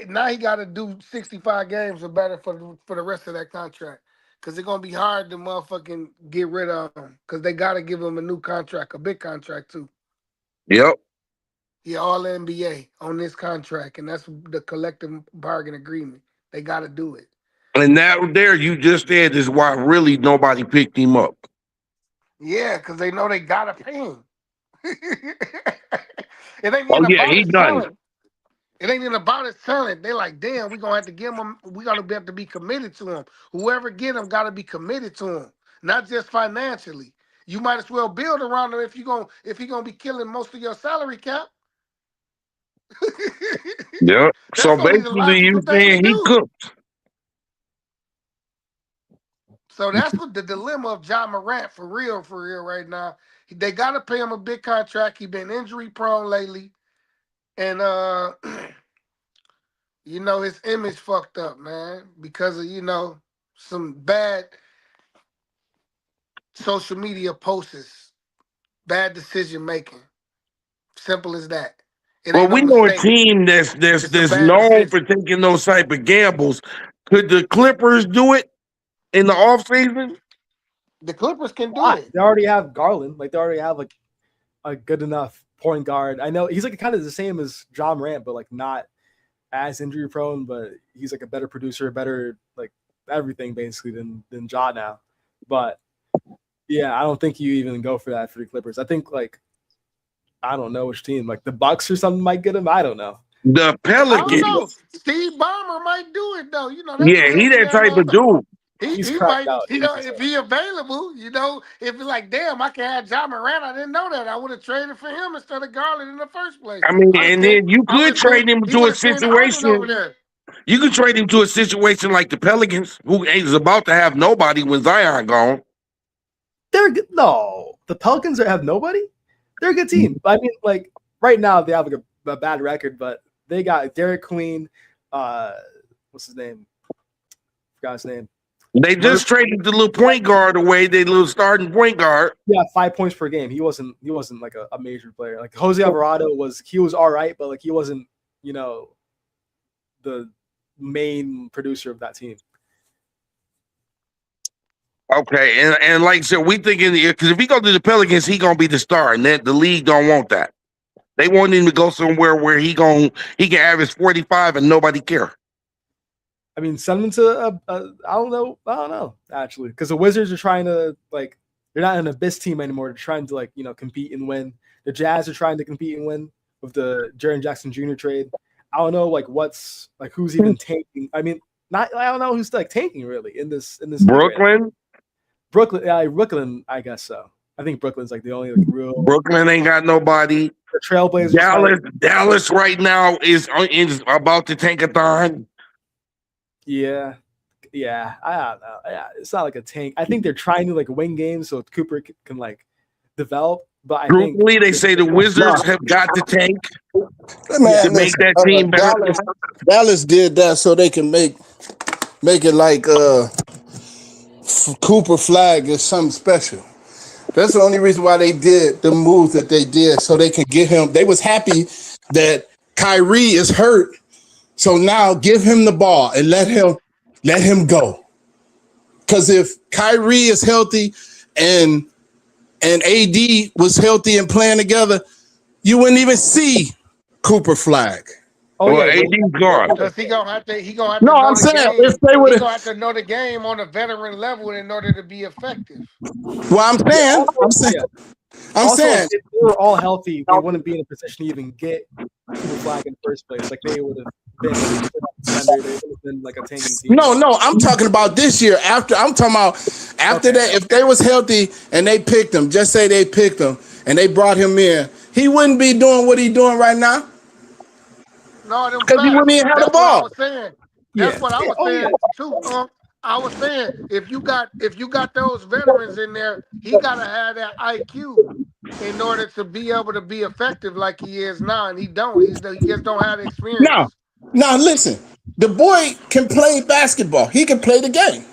now he got to do 65 games or better for the rest of that contract. Because it's gonna be hard to motherfucking get rid of him. Because they got to give him a new contract, a big contract too. Yep. Yeah, all NBA on this contract, and that's the collective bargain agreement. They got to do it. And that there you just said is why really nobody picked him up. Yeah, because they know they gotta pay him. It ain't Oh even yeah, about he his done. talent. It ain't even about his talent. They like, damn, we gonna have to give him. We gotta have to be committed to him. Whoever get him gotta be committed to him, not just financially. You might as well build around him if he gonna be killing most of your salary cap. Yep. So That's only the basically logical you thing to saying he do. cooked. So that's what the dilemma of John Morant for real right now. They gotta pay him a big contract. He been injury prone lately, and his image fucked up, man, because of some bad social media posts, bad decision making. Simple as that. It Well, ain't no we know a mistake. team that's that's It's a that's bad known for decision. taking those type of gambles. Could the Clippers do it in the offseason? The Clippers can do Why? it. They already have Garland. Like they already have like a good enough point guard. I know he's like kind of the same as John Morant, but like not as injury prone, but he's like a better producer, better like everything basically than Ja now. But yeah, I don't think you even go for that for the Clippers. I think like I don't know which team, like the Bucks or something might get him. I don't know. The I don't Pelicans. know. Steve Ballmer might do it though. That Yeah, he that billionaire type of motherfucker. dude. He's He cracked might, out. if he available, if it's like, damn, I can have John Morant. I didn't know that. I would have traded for him instead of Garland in the first place. I mean, and then you I would could have seen trade him he to would a have seen Harden over situation. there. You could trade him to a situation like the Pelicans, who is about to have nobody when Zion gone. They're good. No, the Pelicans have nobody. They're a good team. I mean, like right now they have like a bad record, but they got Derek Queen. What's his name? Forgot his name. They just traded the little point guard away, they little starting point guard. Yeah, 5 points per game. He wasn't like a major player. Like Jose Alvarado was all right, but like he wasn't, the main producer of that team. Okay, and like I said, we thinking because if he go to the Pelicans, he gonna be the star, and that the league don't want that. They want him to go somewhere where he can average 45 and nobody care. I mean, send him to I don't know actually, because the Wizards are trying to like they're not an abyss team anymore. They're trying to like compete and win. The Jazz are trying to compete and win with the Jaren Jackson Jr. trade. I don't know like what's like who's even tanking. I mean, I don't know who's like tanking really in this league right now. Brooklyn. Brooklyn, I guess so. I think Brooklyn's like the only like, real. Brooklyn ain't got nobody. The Trailblazers. Dallas right now is about to tank-a-thon. Yeah. I don't know. Yeah, it's not like a tank. I think they're trying to like win games so Cooper can like develop. But I think Truthfully, they say the Wizards have got to tank Man, to make that team better. Dallas did that so they can make it like Cooper Flag is something special. That's the only reason why they did the moves that they did, so they could get him. They was happy that Kyrie is hurt, so now give him the ball and let him go. Because if Kyrie is healthy and AD was healthy and playing together, you wouldn't even see Cooper Flag. Oh, well, yeah, AD's gone. Because he gonna have to. No, I'm saying if they would have to know the game on a veteran level in order to be effective. Well, I'm saying. Also, if they were all healthy, they wouldn't be in a position to even get Cooper Flag in the first place. Like they would have been they would have been like a tanking team. No, I'm talking about this year. After that, if they was healthy and they picked him, just say they picked him and they brought him in, he wouldn't be doing what he's doing right now. No, because he wouldn't even have the ball. That's what I was saying too. I was saying if you got those veterans in there, he gotta have that IQ in order to be able to be effective like he is now, and he don't. He just don't have the experience. Now listen, the boy can play basketball. He can play the game.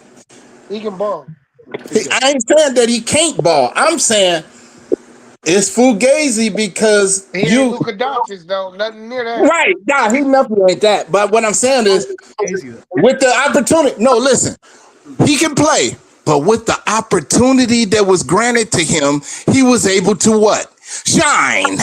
He can ball. I ain't saying that he can't ball. I'm saying it's fugazi because he ain't Luka Doncic though. Nothing near that. Right. Nah, he nothing ain't that. But what I'm saying is with the opportunity. No, listen. He can play, but with the opportunity that was granted to him, he was able to what? Shine.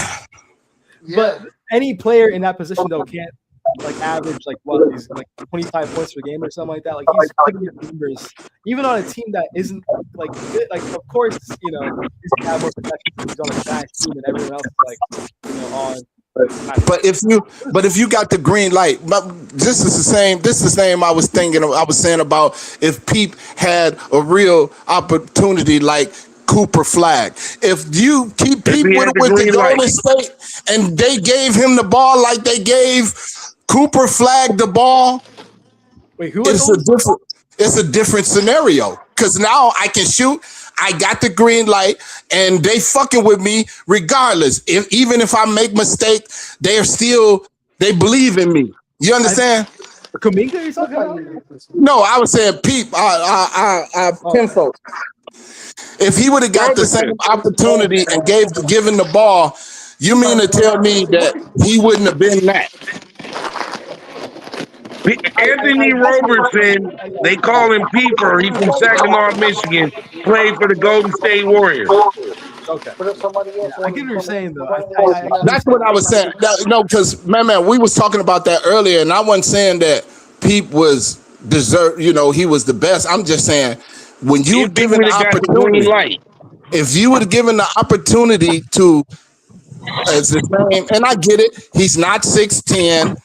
But any player in that position though can't like average like what these like 25 points per game or something like that. Like he's putting up numbers even on a team that isn't like good. Like of course, you know, he's gonna have more protection because he's on a trash team and everyone else is like, you know, on. But if you got the green light, this is the same I was saying about if Peep had a real opportunity like Cooper Flag. If you keep Peep with the Golden State and they gave him the ball like they gave Cooper Flag the ball, wait, who it's a different scenario. Because now I can shoot. I got the green light, and they fucking with me regardless. Even if I make mistake, they believe in me. You understand? Kuminga, you're talking about? No, I was saying Peep. Pinfolk. If he would have got the same opportunity and given the ball, you mean to tell me that he wouldn't have been that? Anthony Robertson, they call him Peeper. He's from Saginaw, Michigan. Played for the Golden State Warriors. Okay. I get what you're saying, though. That's what I was saying. No, because man, we was talking about that earlier, and I wasn't saying that Peep was deserved. You know, he was the best. I'm just saying when you given the opportunity, if you would have given the opportunity to, as the same, and I get it, he's not 6'10".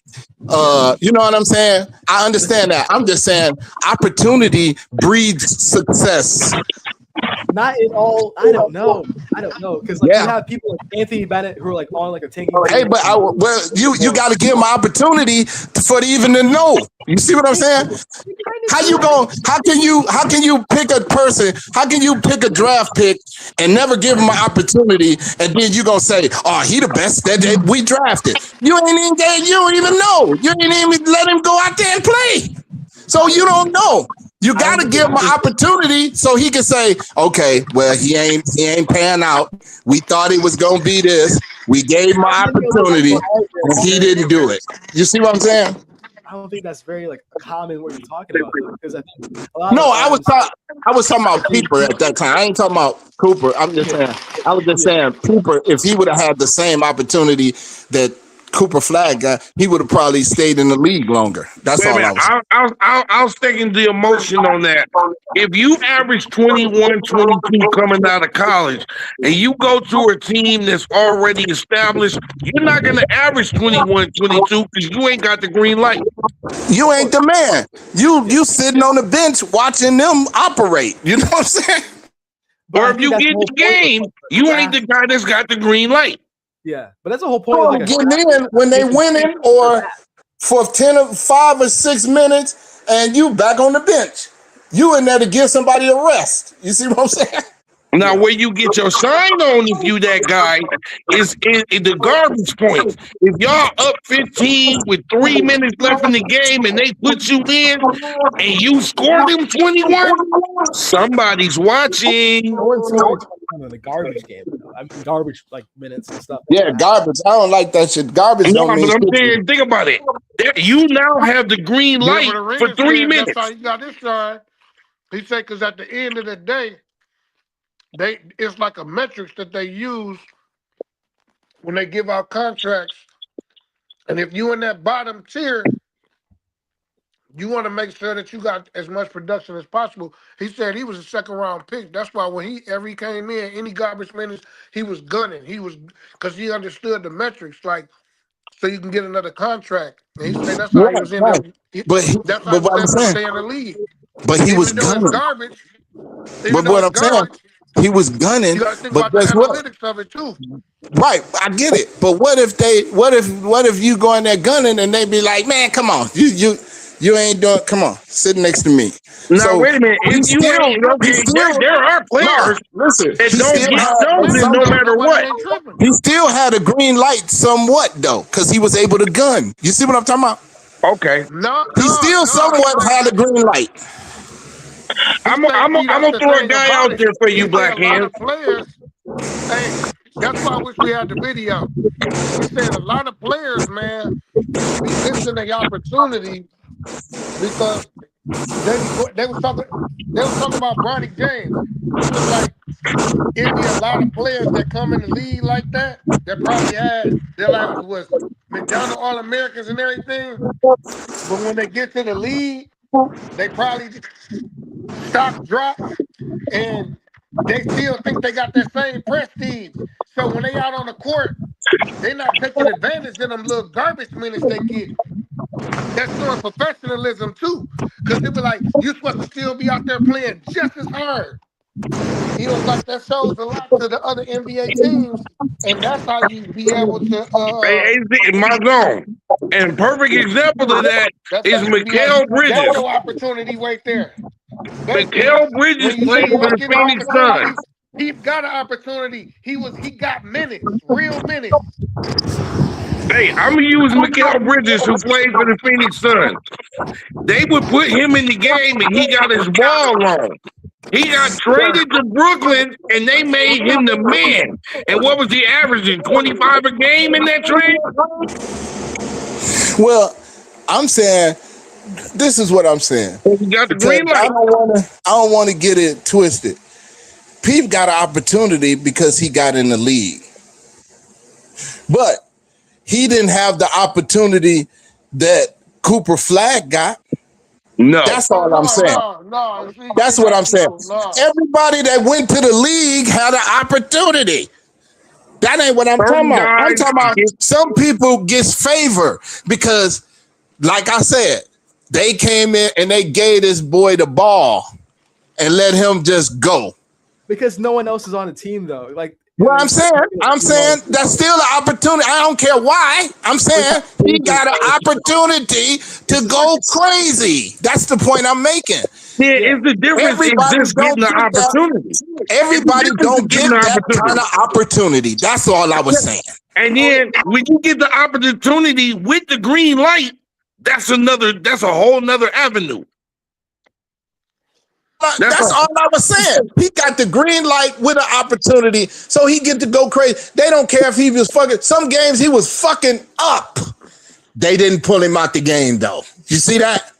You know what I'm saying? I understand that. I'm just saying opportunity breeds success. Not at all. I don't know. Because like you have people like Anthony Bennett who are like on like a tanking. Hey, but you got to give him an opportunity for even to know. You see what I'm saying? How can you pick a person? How can you pick a draft pick and never give him an opportunity, and then you gonna say, "Oh, he the best that we drafted"? You don't even know. You ain't even let him go out there and play. So you don't know. You got to give him an opportunity so he can say, okay, well, he ain't panning out. We thought he was going to be this. We gave him an opportunity, and he didn't do it. You see what I'm saying? I don't think that's very like common what you're talking about, because I think I was talking about Cooper at that time. I ain't talking about Cooper. I was just saying Cooper, if he would have had the same opportunity that Cooper Flag got, he would have probably stayed in the league longer. That's Wait a all minute. I was. I was taking the emotion on that. If you average 21, 22 coming out of college and you go to a team that's already established, you're not going to average 21, 22 because you ain't got the green light. You ain't the man. You sitting on the bench watching them operate. You know what I'm saying? But Or I if think you that's get the whole the game, point. you ain't the guy that's got the green light. Yeah, but that's the whole point. Of like a Getting in when they winning or for 5 or 6 minutes and you back on the bench. You in there to give somebody a rest. You see what I'm saying? Now, where you get your shine on if you that guy is in the garbage points. If y'all up 15 with 3 minutes left in the game and they put you in and you score them 21, somebody's watching. I wouldn't say you're talking about the garbage game. Though. I mean, garbage like minutes and stuff. Yeah, garbage. I don't like that shit. Garbage No, don't mean but I'm shit. saying, think about it. You now have the green Yeah, light but for Arena 3 said minutes. that's how he got his shine. He said because at the end of the day, it's like a metrics that they use when they give out contracts. And if you in that bottom tier, you want to make sure that you got as much production as possible. He said he was a second round pick. That's why when he came in, any garbage minutes, he was gunning. He was because he understood the metrics, like so you can get another contract. And he said that's how he was in there. That's how he was What I'm able to saying, stay in the league. but he was Even though it's gunning. garbage, But what I'm saying, he was gunning. you got to think But about the guess what? analytics of it too. Right, I get it. But what if you go in there gunning and they be like, man, come on, you ain't doing. Come on, sit next to me. Now, So wait a minute. If you ain't, okay, there are players listen. that He don't still get had chosen no matter what. He still had a green light somewhat though, because he was able to gun. You see what I'm talking about? Okay. He still somewhat had a green light. I'm gonna throw a guy out there for you, Black A lot Hands. of players. Hey, that's why I wish we had the video. He said a lot of players, man, be missing the opportunity because they was talking about Bronny James. He was like, it'd be a lot of players that come in the league like that probably had their like was McDonald All Americans and everything. But when they get to the league, they probably stock drops and they still think they got that same prestige. So when they out on the court, they're not taking advantage of them little garbage minutes they get. That's showing professionalism too. Because they be like, you're supposed to still be out there playing just as hard. He was like, that shows a lot to the other NBA teams. And that's how you be able to in my zone. And perfect example of that is Mikal Bridges. That's your opportunity right there. Mikal Bridges played for the Phoenix Suns. He got an opportunity. He got minutes, real minutes. Hey, I'm gonna use Mikal Bridges, who played for the Phoenix Suns. They would put him in the game, and he got his ball on. He got traded to Brooklyn, and they made him the man. And what was he averaging? 25 a game in that trade? Well, I'm saying, this is what I'm saying. You got the green light. I don't want to get it twisted. Pete got an opportunity because he got in the league. But he didn't have the opportunity that Cooper Flag got. No. That's all I'm saying. No, that's what I'm saying. Everybody that went to the league had an opportunity. That ain't what I'm talking about. I'm talking about some people gets favor because, like I said, they came in and they gave this boy the ball and let him just go. Because no one else is on the team, though. Like, well, I'm saying that's still an opportunity. I don't care why. I'm saying he got an opportunity to go crazy. That's the point I'm making. Yeah, it's the difference. Everybody is just getting the opportunity. Everybody don't get that kind of opportunity. That's all I was saying. And then when you get the opportunity with the green light, that's a whole nother avenue. That's all I was saying. He got the green light with an opportunity, so he get to go crazy. They don't care if he was fucking. Some games he was fucking up. They didn't pull him out the game though. You see that?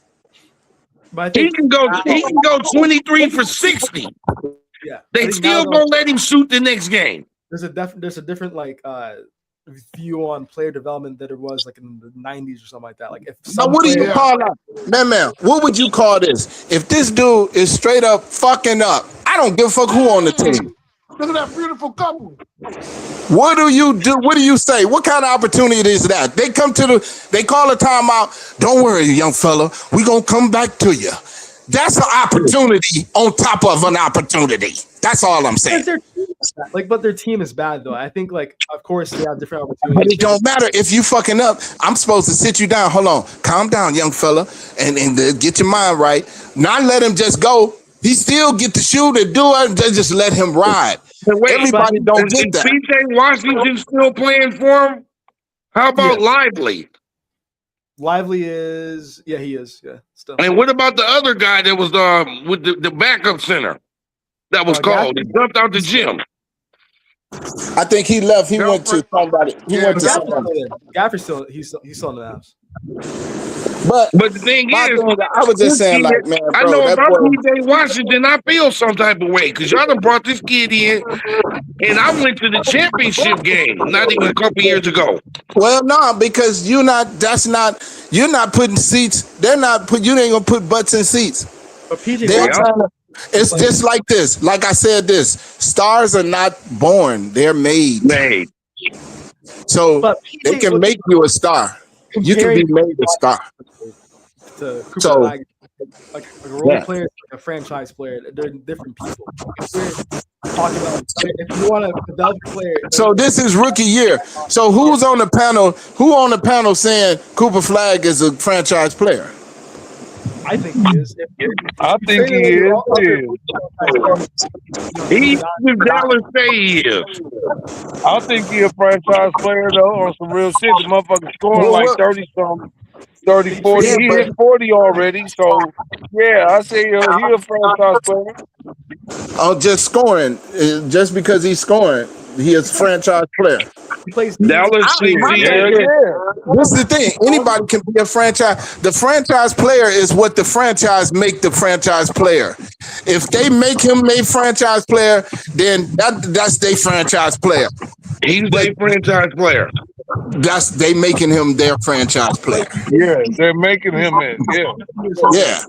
But he can go 23 for 60. Yeah, they still gonna let him shoot the next game. There's a different like view on player development that it was like in the 90s or something like that. Like if Now, some what do you player, call that? Man, what would you call this? If this dude is straight up fucking up, I don't give a fuck who on the team. Look at that beautiful couple. What do you do? What do you say? What kind of opportunity is that? They come to they call a timeout. Don't worry, young fella. We gonna come back to you. That's an opportunity on top of an opportunity. That's all I'm saying. but their team is bad though. I think like of course they have different But opportunities. it don't matter if you fucking up. I'm supposed to sit you down. Hold on, calm down, young fella, and get your mind right. Not let him just go. He still get to shoot and do it. They just let him ride. Wait, Everybody don't is get that. PJ Washington still playing for him? How about Yes. Lively? Lively is he is still. And what about the other guy that was with the backup center? That was called. Gaffney? He jumped out the gym. I think he left. He went to somebody. He went to somebody. Gafford's still he's still in the house. But the thing is, I was just saying, like, man, bro, I know that about boy, PJ Washington. I feel some type of way because y'all done brought this kid in, and I went to the championship game not even a couple years ago. well, no, because you're not putting seats. They're not put. You ain't gonna put butts in seats. But PJ They're Washington, trying to, it's just like this. Like I said, stars are not born; they're made. So But they PJ can make you a star. You can be made a star. to Cooper So, Flag, like a role player, like a franchise player. They're different people. If we're talking about if you want to develop a player. So this is rookie year. So who's on the panel? Who on the panel saying Cooper Flag is a franchise player? I think he is. I think he is. He's the Dallas say he is. I think he a franchise player though, on some real shit. The motherfucker scoring like 30-something, 30, 40. He hit 40 already. So yeah, I say he a franchise player. Oh, just scoring. Just because he's scoring, he is a franchise player. He plays Dallas This is the thing. Anybody can be a franchise. The franchise player is what the franchise make the franchise player. If they make him a franchise player, then that's their franchise player. He's a franchise player. They making him their franchise player. Yeah, they're making him it. Yeah,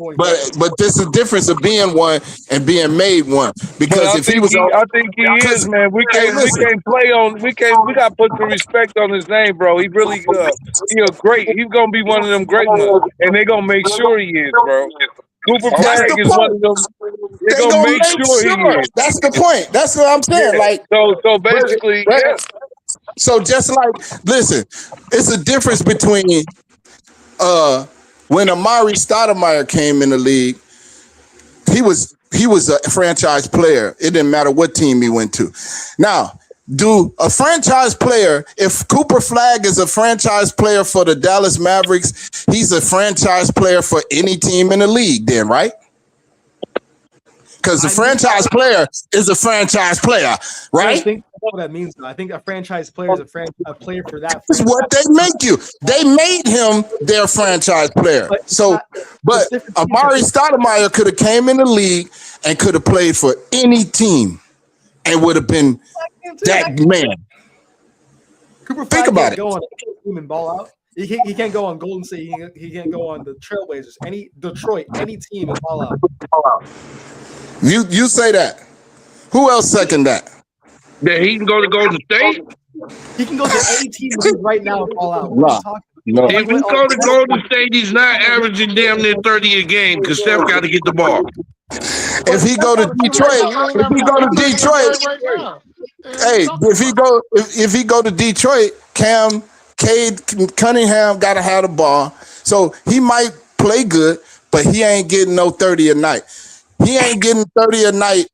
but there's a difference of being one and being made one. Because if he was, I think he is, man. We can't play on. We got to put the respect on his name, bro. He really he a great. He's gonna be one of them great ones, and they're gonna make sure he is, bro. Cooper Flag is one of them. They're gonna make sure he is. That's the point. That's what I'm saying. Yeah. Like so basically, yeah. So just like, listen, it's a difference between when Amari Stoudemire came in the league, he was a franchise player. It didn't matter what team he went to. Now, do a franchise player, if Cooper Flag is a franchise player for the Dallas Mavericks, he's a franchise player for any team in the league then, right? Because the franchise player is a franchise player, right? I think that's what that means. Though. I think a franchise player is a player for that. That's what they make you. They made him their franchise player. But Amari Stoudemire could have came in the league and could have played for any team and would have been that man. Cooper Think Flag about can't it. go on a team and ball out. He can't go on Golden State. He can't go on the Trailblazers. Any Detroit, any team and ball out. You say that. Who else second that? That he can go to Golden State? He can go to any team right now and ball out. No. If he go to Golden State, he's not averaging damn near 30 a game because Steph got to get the ball. If he go to Detroit, if he go to Detroit, Cade Cunningham got to have the ball. So he might play good, but he ain't getting no 30 a night. He ain't getting 30 a night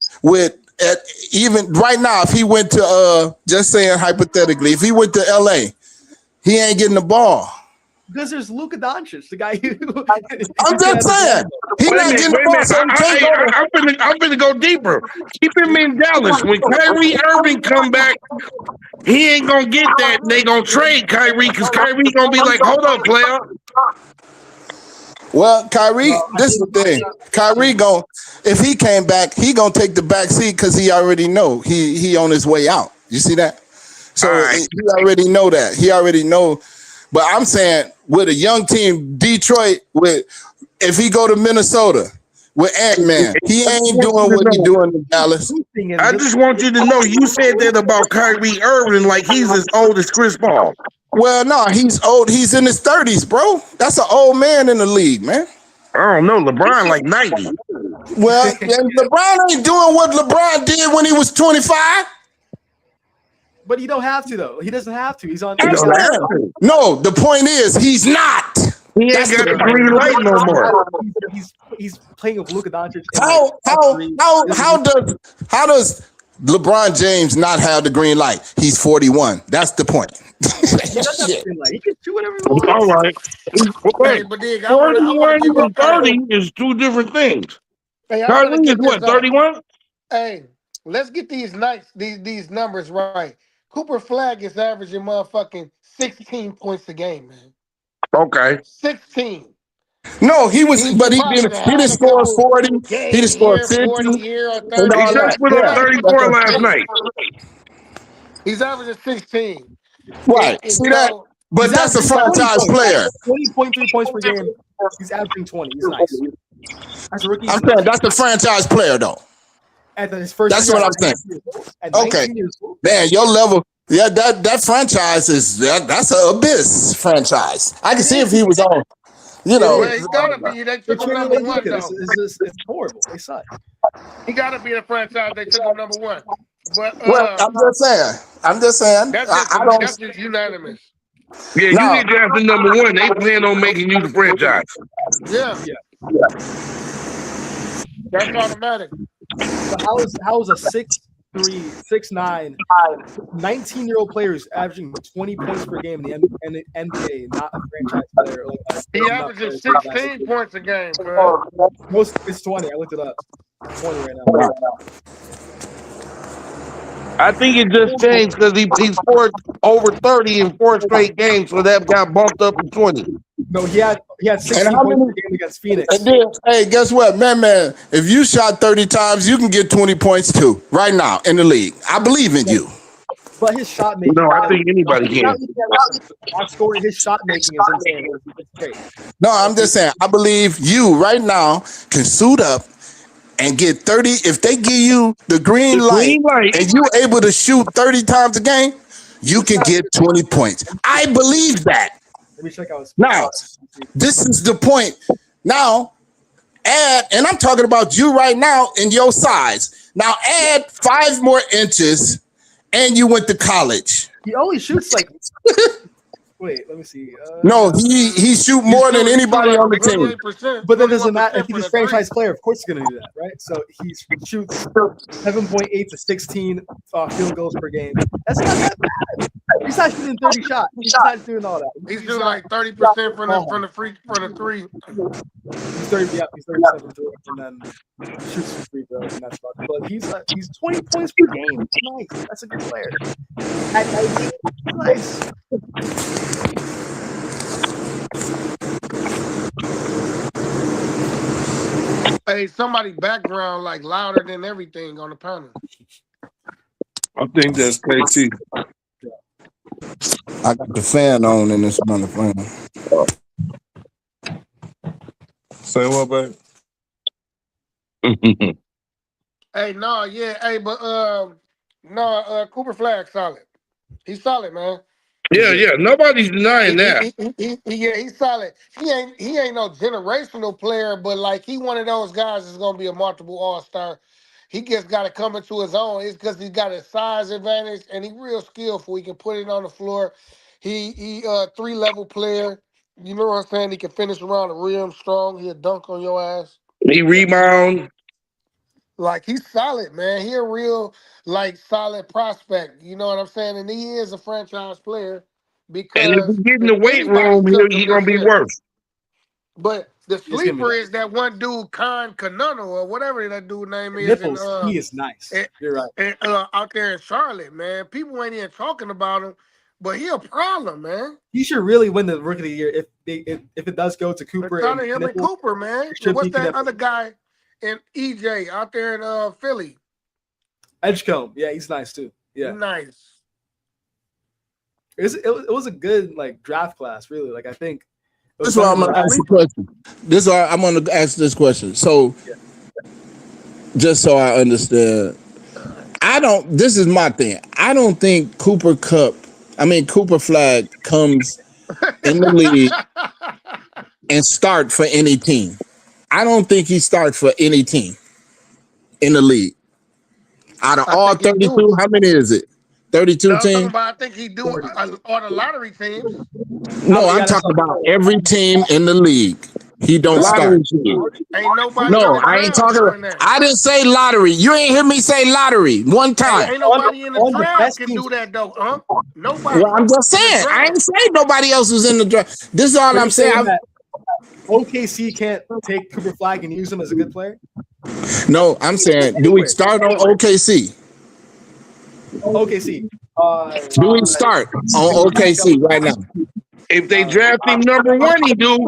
even right now. If he went to just saying hypothetically, if he went to LA, he ain't getting the ball. Because there's Luka Doncic, the guy who. I'm just saying he's not getting the ball. So I'm gonna go deeper. Keep him in Dallas. When Kyrie Irving come back, he ain't gonna get that. They gonna trade Kyrie because Kyrie gonna be like, "Hold up, player." Well, Kyrie, this is the thing. Kyrie if he came back, he gonna take the back seat because he already know he on his way out. You see that? So All right. he already know that. He already know. But I'm saying with a young team, Detroit, if he go to Minnesota with Ant-Man, he ain't doing what he doing in Dallas. I just want you to know you said that about Kyrie Irving like he's as old as Chris Paul. Well, no, he's old. He's in his 30s, bro. That's an old man in the league, man. I don't know. LeBron like 90. Well, and LeBron ain't doing what LeBron did when he was 25. But you don't have to, though. He doesn't have to. He's on. No, the point is he's not. He ain't got the green light no more. He's playing with Luka Doncic. How does LeBron James not have the green light? He's 41. That's the point. He can do whatever he wants. All right. Hey, but Dig, I wanna 41 give and you credit. 30 is two different things. Hey, I wanna Kyrie is get what, this up. 31? Hey, let's get these numbers right. Cooper Flag is averaging motherfucking 16 points a game, man. Okay. 16. No, he didn't score 40. He didn't score 50. 40 here or 30. And all He that. just put up 34 last night. He's averaging 16. Right. See that? But that's a franchise player. 20.3 points per game. He's averaging 20. He's nice. As a rookie, I'm saying that's a franchise player, though. At his first That's year, what I'm saying. at Okay. 19 years old. Man, your level, yeah, that franchise that's an abyss franchise. I can see if he was on, Yeah, he's gotta be. They took him number one, though. It's horrible. They suck. He gotta be a franchise. They took him number one. But well, I'm just saying. That's just unanimous. Yeah, you get drafted number one. They plan on making you the franchise. Yeah. That's automatic. So how is a 6'3", 6'9", 19-year-old player who's averaging 20 points per game in the NBA, not a franchise player? He averages 16 points a game, bro. Most it's 20. I looked it up. 20 right now. I think it just changed because he scored over 30 in 4 straight games, so that got bumped up to 20. No, he had 16 points per game against Phoenix. And then, hey, guess what, man? If you shot 30 times, you can get 20 points too, right now in the league. I believe in you. But his shot making. No, I think anybody can. Scoring his shot making is insane. It's great. No, I'm just saying, I believe you right now can suit up and get 30. If they give you the green light and you're able to shoot 30 times a game, you can get 20 points. I believe that. Let me check out his Now, this is the point. Now, and I'm talking about you right now in your size. Now, add 5 more inches, and you went to college. He only shoots like. Wait, let me see. No, he shoot more than anybody on the team. But that doesn't matter. If he's a franchise player, of course he's going to do that, right? So he shoots 7.8 to 16 field goals per game. That's not that bad. He's not shooting 30 shots. He's not doing all that. He's doing like 30% from the three. He's 30. Yeah, he's 37 through, and then shoots some free throws, and that's about it. But he's 20 points per game. That's nice. That's a good player. At 19, nice. Hey, somebody background like louder than everything on the panel. I think that's KC. I got the fan on in this motherfucker. Say what, babe? Hey, Cooper Flag solid. He's solid, man. Yeah. Nobody's denying that. He's solid. He ain't no generational player, but like he one of those guys that's gonna be a multiple all-star. He just got to come into his own. It's because he got a size advantage and he real skillful. He can put it on the floor. He 3-level player. You know what I'm saying? He can finish around the rim strong. He'll dunk on your ass. He rebound. Like he's solid, man. He a real solid prospect. You know what I'm saying? And he is a franchise player because And if we get in the weight room, he's gonna be worse. But the sleeper is that one dude, Canano, or whatever that dude name is. Nipples, he is nice. You're right. And, out there in Charlotte, man, people ain't even talking about him, but he a problem, man. He should really win the Rookie of the Year if it does go to Cooper. Him and Cooper, man. What's that other guy in EJ out there in Philly? Edgecombe. Yeah, he's nice too. Yeah, nice. It was a good like draft class, really. Like I think it This was is why better I'm than gonna ask last the year. question. This is why I'm gonna ask this question. So, just so I understand, this is my thing. I don't think Cooper Flag comes in the league and start for any team. I don't think he starts for any team in the league. Out of I all think he do. 32, how many is it? 32 No, I'm talking teams? about. I think he do all the lottery teams. No, You I'm gotta talking about every team in the league. He don't start. Lottery team. Ain't nobody in No, the I ain't draft talking. doing that. I didn't say lottery. You ain't hear me say lottery one time. Ain't nobody in the on the draft best can teams. do that though, Well, Nobody I'm just in the saying. I ain't draft. saying nobody else was in the draft. This is all Are I'm you saying. saying that OKC can't take Cooper Flag and use him as a good player? No, I'm saying, do we start on OKC? OKC. Do we start on OKC right now? If they draft him number one, he do.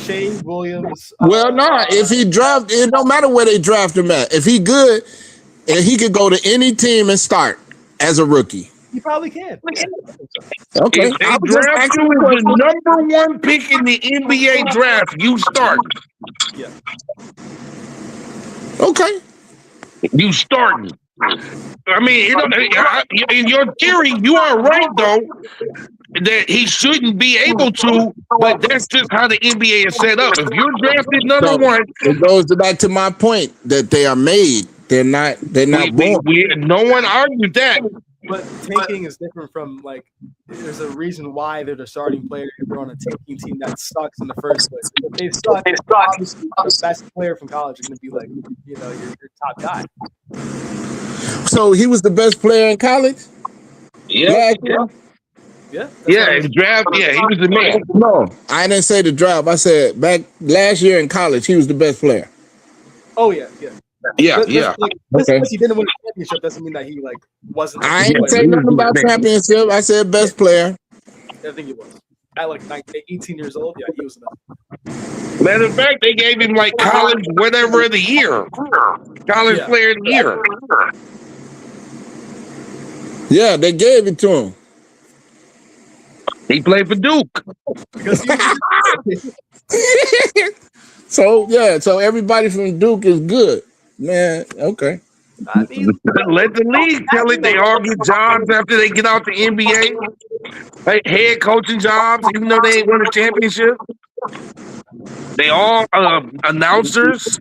Shea Williams. Well, no. If he draft, it don't matter where they draft him at. If he good, and he could go to any team and start as a rookie. He probably can. Okay, If they I was just draft asking you a as the question. number one pick in the NBA draft, you start. Yeah. Okay. You starting. I mean, in your theory, you are right though that he shouldn't be able to, but that's just how the NBA is set up. If you're drafted number So one, it goes back to my point that they are made. They're not born. no one argued that. But tanking is different from like. There's a reason why they're the starting player if you're on a tanking team that sucks in the first place. If they suck, obviously the best player from college is going to be like, your top guy. So he was the best player in college? Yeah. Yeah. Yeah, draft. Yeah, he was the man. No, I didn't say the draft. I said back last year in college, he was the best player. Oh yeah. Yeah. Like, because he didn't win a championship doesn't mean that he like wasn't. I ain't say nothing about championship. I said best player. I think he was at like 18 years old. Yeah, he was the best. Matter of fact, they gave him like college whatever of the year, college player of the year. Yeah, they gave it to him. He played for Duke. So everybody from Duke is good, man. Okay. Let the league tell it. They all get jobs after they get out the NBA. Like head coaching jobs, even though they ain't won a championship. They all announcers.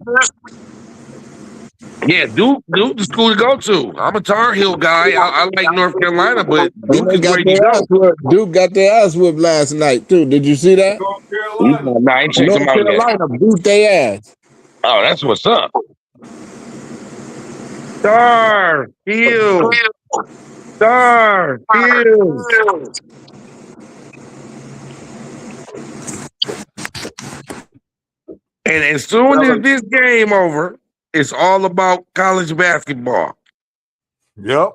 Yeah, Duke the school to go to. I'm a Tar Heel guy. I like North Carolina, but Duke is where you go. Duke got their ass whipped last night too. Did you see that? No, I ain't checked them out yet. Carolina beat their ass. Oh, that's what's up. Tar Heel. And as soon as this game over, it's all about college basketball. Yep.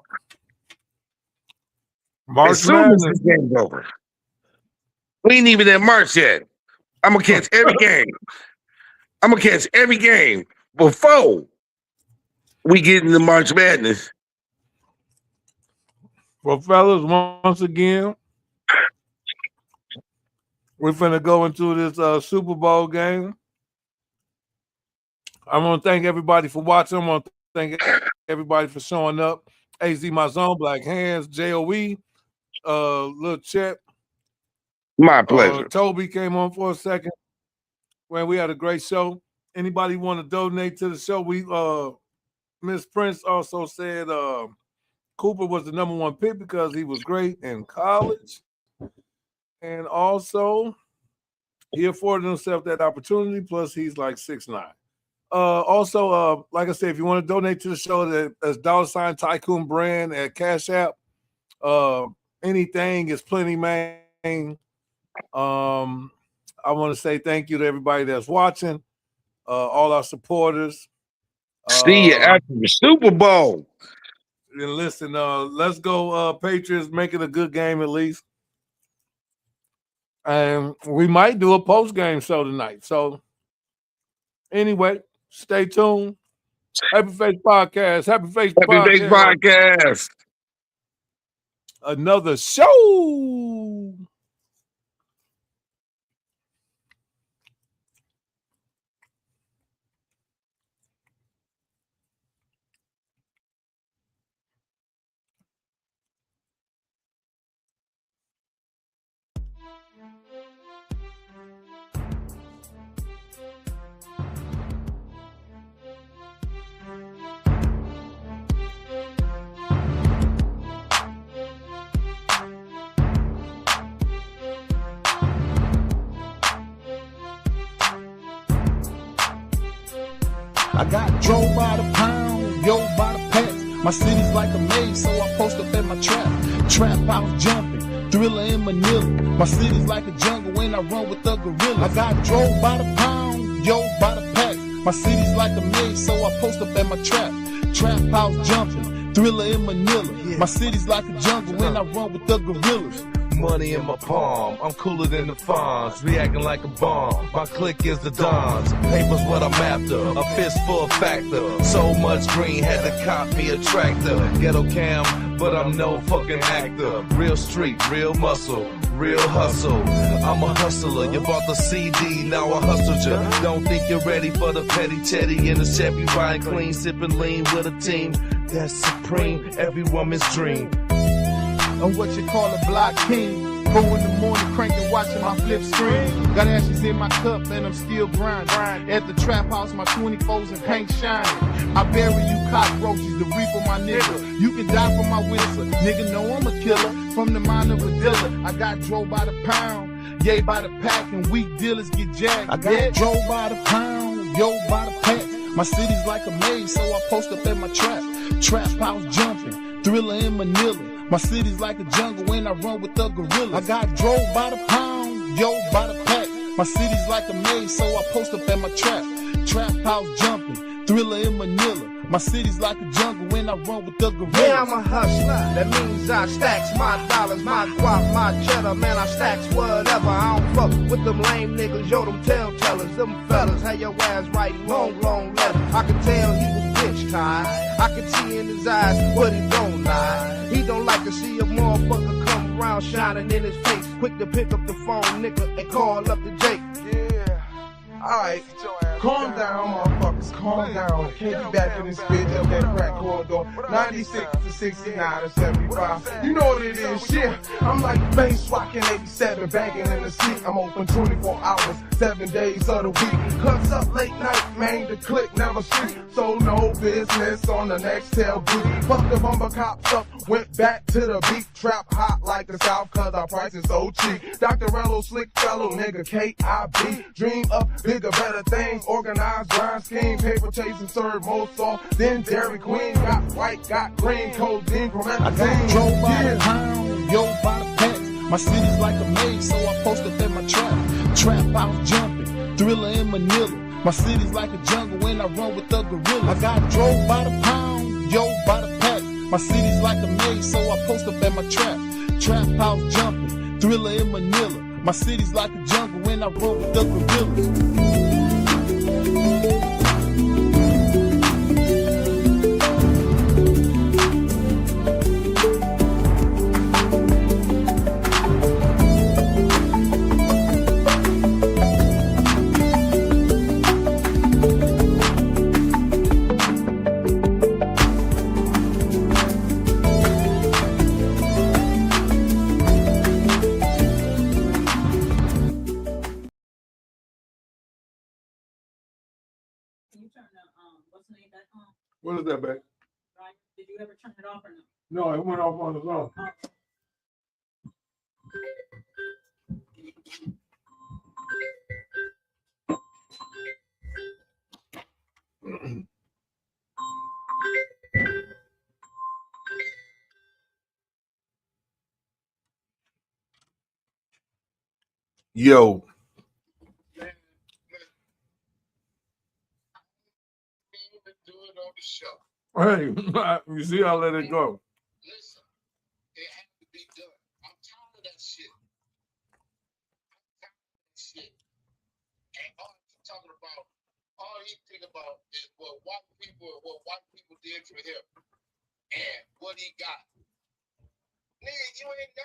As soon as this game's over. We ain't even in March yet. I'm going to catch every game. Before we get into March Madness. Well, fellas, once again, we're finna go into this Super Bowl game. I want to thank everybody for watching. I want to thank everybody for showing up. AZ My Zone, Black Hands, JOE, Lil Chet. My pleasure. Toby came on for a second. Well, we had a great show. Anybody want to donate to the show? We Miss Prince also said Cooper was the number one pick because he was great in college. And also he afforded himself that opportunity. Plus he's like 6'9". Also, like I said, if you want to donate to the show, that's $ Tycoon Brand at Cash App. Anything is plenty, man. I want to say thank you to everybody that's watching, all our supporters. See you after the Super Bowl. And listen, let's go, Patriots. Make it a good game at least. And we might do a post-game show tonight. So anyway, stay tuned. Happy Face Podcast. Happy Face Podcast. another show. I got drove by the pound, yo by the packs. My city's like a maze, so I post up at my trap. Trap house jumping, thriller in Manila. My city's like a jungle when I run with the gorilla. I got drove by the pound, yo by the packs. My city's like a maze, so I post up at my trap. Trap house jumping, thriller in Manila. My city's like a jungle when I run with the gorillas. Money in my palm, I'm cooler than the Fonz, reacting like a bomb. My clique is the Dons, paper's what I'm after, a fistful of factor. So much green, had to cop me a tractor. Ghetto cam, but I'm no fucking actor. Real street, real muscle, real hustle. I'm a hustler, you bought the CD, now I hustled ya. Don't think you're ready for the petty teddy in the Chevy, riding clean, sipping lean with a team. That's supreme, every woman's dream. I'm what you call a block king. Go in the morning cranking, watching my flip screen. Got ashes in my cup and I'm still grinding. At the trap house, my 24s and paint shining. I bury you cockroaches, the reaper my nigga. You can die for my whistle, nigga know I'm a killer. From the mind of a dealer, I got drove by the pound, yay by the pack, and weak dealers get jacked. I got drove by the pound, yo by the pack. My city's like a maze, so I post up at my trap. Trap house jumping, thriller in Manila. My city's like a jungle when I run with the gorillas. I got drove by the pound, yo by the pack. My city's like a maze, so I post up at my trap. Trap house jumping, thriller in Manila. My city's like a jungle when I run with the gorillas. Yeah, I'm a hustler. That means I stacks my dollars, my guap, my cheddar. Man, I stacks whatever. I don't fuck with them lame niggas, yo, them telltellers. Them fellas had your ass writing long, long letters. I could tell he was bitch tired. I could see in his eyes what he don't lie. He don't like to see a motherfucker come around shining in his face. Quick to pick up the phone, nigga, and call up the Jake. Yeah. Alright. Calm down, motherfuckers, calm down. Can't be back in this bitch up that crack corridor. 96 to 69 to 75. You know what it is, yeah. I'm like bass rocking 87, banging in the seat. I'm open 24 hours, 7 days of the week. Cuts up late night, man, the click never sleep. So no business on the next tail beat. Fuck the bumper cops up, went back to the beat. Trap hot like the South, cause our price is so cheap. Dr. Rello, slick fellow, nigga, K.I.B. Dream up bigger, better things. Organized grind scheme, paper chasing, serve more soft than Dairy Queen. Got white, got green, codeine, I got drove by the pound, yo by the packs. My city's like a maze, so I post up at my trap. Trap house jumping, thriller in Manila. My city's like a jungle when I run with the gorillas. I got drove by the pound, yo by the pack. My city's like a maze, so I post up at my trap. Trap house jumping, thriller in Manila. My city's like a jungle when I run with the gorillas. What is that, babe? Did you ever turn it off or no? No, it went off on its own. Yo. Hey, you see, I let it go. Listen, it had to be done. I'm tired of that shit. And all he's talking about, all he think about is what white people did for him and what he got. Nigga, you ain't never